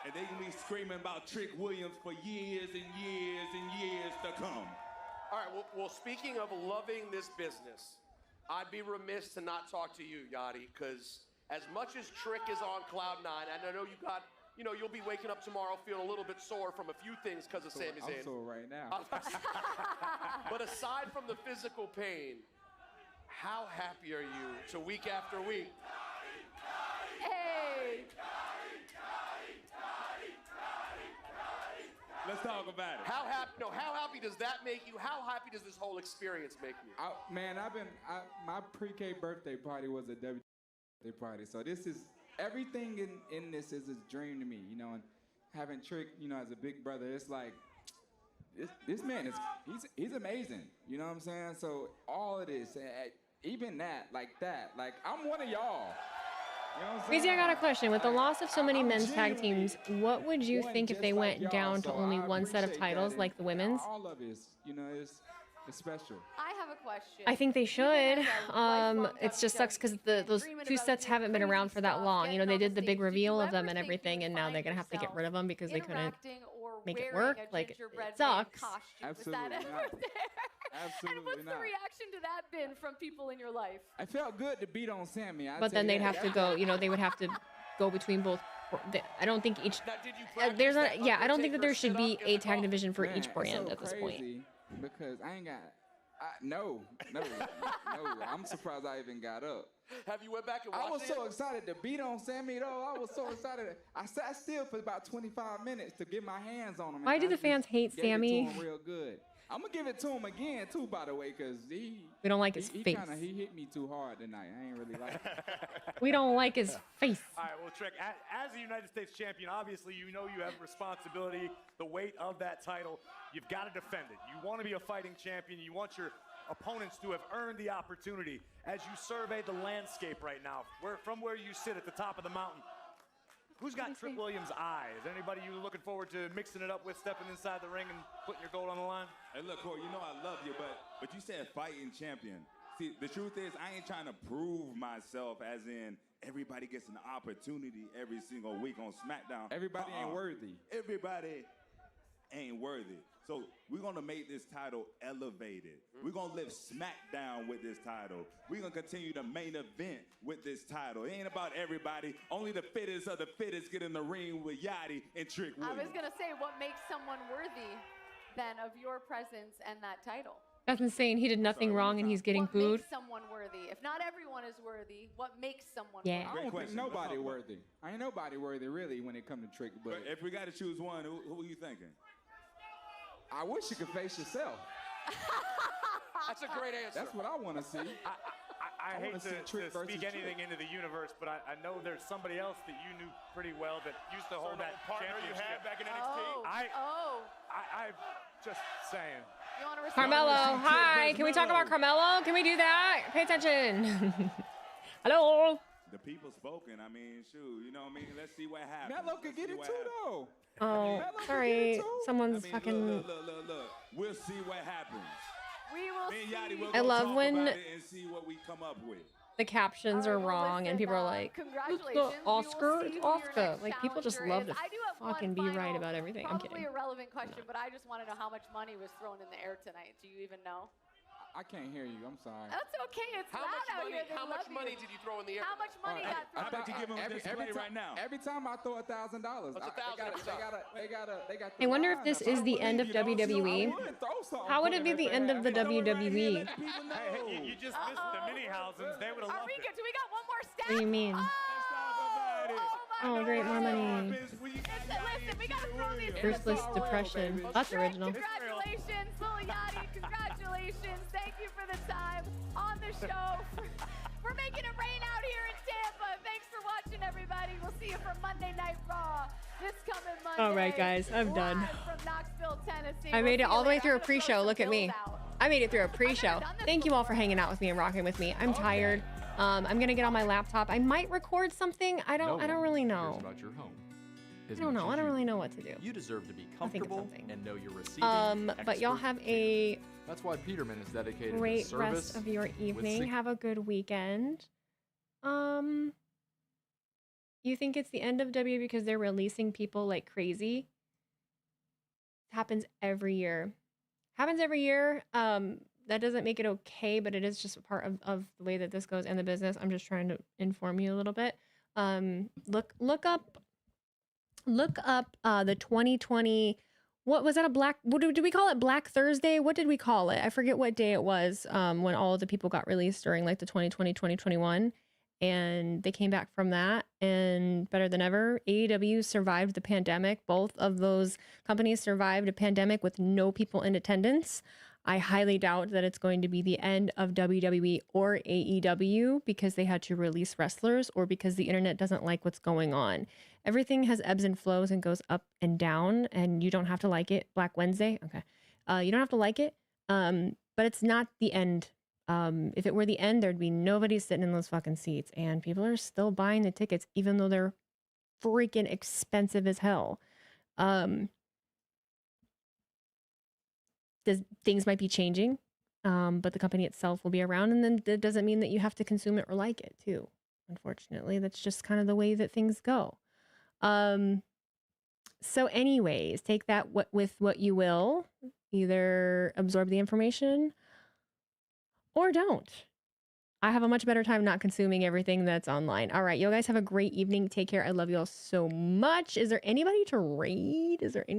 And they can be screaming about Trick Williams for years and years and years to come. All right, well, speaking of loving this business, I'd be remiss to not talk to you, Yachty, because as much as Trick is on cloud nine, and I know you'll be waking up tomorrow feeling a little bit sore from a few things because of Sami Zayn. I'm sore right now. But aside from the physical pain, how happy are you to week after week? Hey! Let's talk about it. How happy does that make you? How happy does this whole experience make you? Man, my pre-K birthday party was a WWE birthday party, so this is everything in this is a dream to me, you know. And having Trick, you know, as a big brother, it's like this man is he's amazing, you know what I'm saying? So all of this, even that, like I'm one of y'all. You know what I'm saying? Crazy, I got a question. With the loss of so many men's tag teams, what would you think if they went down to only one set of titles like the women's? All of it, you know, it's special. I have a question. I think they should. It just sucks because those two sets haven't been around for that long. You know, they did the big reveal of them and everything, and now they're gonna have to get rid of them because they couldn't make it work. Like, it sucks. Absolutely not. Absolutely and what's not. the reaction to that been from people in your life? I felt good to beat on Sammy. But then they'd have to go. You know, they would have to go between both. I don't think each. There's not. Yeah, I don't think that there should be a tag division for each brand at this point. Because I ain't got. No. I'm surprised I even got up. Have you went back and watched I was so excited to beat on Sammy, though. I was so excited. I sat still for about 25 minutes to get my hands on him. Why do the fans hate Sammy? It to him real good. I'm gonna give it to him again too, by the way, because we don't like his face. He hit me too hard tonight. I ain't really like it. We don't like his face. All right, well, Trick, as a United States champion, obviously you know you have responsibility, the weight of that title. You've got to defend it. You want to be a fighting champion. You want your opponents to have earned the opportunity. As you survey the landscape right now, from where you sit at the top of the mountain, who's got Trick Williams' eyes? Anybody you looking forward to mixing it up with, stepping inside the ring and putting your gold on the line? Hey, look, Corey, you know I love you, but you said fighting champion. See, the truth is I ain't trying to prove myself as in everybody gets an opportunity every single week on SmackDown. Everybody ain't worthy. Everybody ain't worthy. So we're going to make this title elevated. We're going to lift SmackDown with this title. We're going to continue the main event with this title. It ain't about everybody. Only the fittest of the fittest get in the ring with Yachty and Trick Williams. I was going to say, what makes someone worthy, then, of your presence and that title? That's insane. He did nothing wrong and he's getting booed. What makes someone worthy? If not everyone is worthy, what makes someone worthy? I don't think nobody worthy. I ain't nobody worthy, really, when it comes to Trick. But if we got to choose one, who are you thinking? I wish you could face yourself. That's a great answer. That's what I want to see. I hate to speak anything into the universe, but I know there's somebody else that you knew pretty well that used to hold that partner championship. you had back in NXT? I'm just saying. You want to respond? Carmelo, hi. Can we talk about Carmelo? Can we do that? Pay attention. Hello. The people spoken. I mean, shoot, you know what I mean? Let's see what happens. Melo could get it too, though. Oh, sorry. Someone's fucking. Look. We'll see what happens. We will Me and Yachty will I go love talk when about it and see what we come up with. the captions are wrong and people are like, congratulations. Oscar, it's Oscar. Like, people just love to fucking be right about everything. I'm Probably kidding. a relevant question, but I just want to know how much money was thrown in the air tonight. Do you even know? I can't hear you. I'm sorry. That's okay. It's How loud much out money? here. They How much love money you. did you throw in the air? How much money got thrown? I'd like to give him a display right now. Every time I throw $1,000, What's they got. I wonder if this is the end of WWE. How would it be the end of the WWE? Hey, you just missed the mini houses. They would have loved it. Do we got one more stat? What do you mean? Oh, great, more money. Listen, we got to throw these. Ruthless Depression. That's original. Congratulations, Lil Yachty. Congratulations. Thank you for the time on the show. We're making it rain out here in Tampa. Thanks for watching, everybody. We'll see you for Monday Night Raw this coming Monday. All right, guys, I'm done. Live from Knoxville, Tennessee. I made it all the way through a I'm gonna pre-show. throw Look at some me. bills out. I made it through a pre-show. Thank you all for hanging out with me and rocking with me. I'm tired. I'm gonna get on my laptop. I might record something. I don't really know. About your home. I don't know. I don't really know what to do. You deserve to be I'll think of comfortable something. and know you're receiving. But y'all have a That's why Peterman is dedicated great to service rest of your evening. with Have a good weekend. You think it's the end of WWE because they're releasing people like crazy? It happens every year. Happens every year. That doesn't make it okay, but it is just a part of the way that this goes in the business. I'm just trying to inform you a little bit. Look up the 2020. What was that? What did we call it? Black Thursday? What did we call it? I forget what day it was. When all of the people got released during like the 2020, 2021, and they came back from that and better than ever. AEW survived the pandemic. Both of those companies survived a pandemic with no people in attendance. I highly doubt that it's going to be the end of WWE or AEW because they had to release wrestlers or because the internet doesn't like what's going on. Everything has ebbs and flows and goes up and down, and you don't have to like it. Black Wednesday, okay. You don't have to like it, but it's not the end. If it were the end, there'd be nobody sitting in those fucking seats, and people are still buying the tickets, even though they're freaking expensive as hell. Things might be changing, but the company itself will be around, and then that doesn't mean that you have to consume it or like it too. Unfortunately, that's just kind of the way that things go. So anyways, take that with what you will. Either absorb the information or don't. I have a much better time not consuming everything that's online. All right, you guys have a great evening. Take care. I love you all so much. Is there anybody to raid? Is there any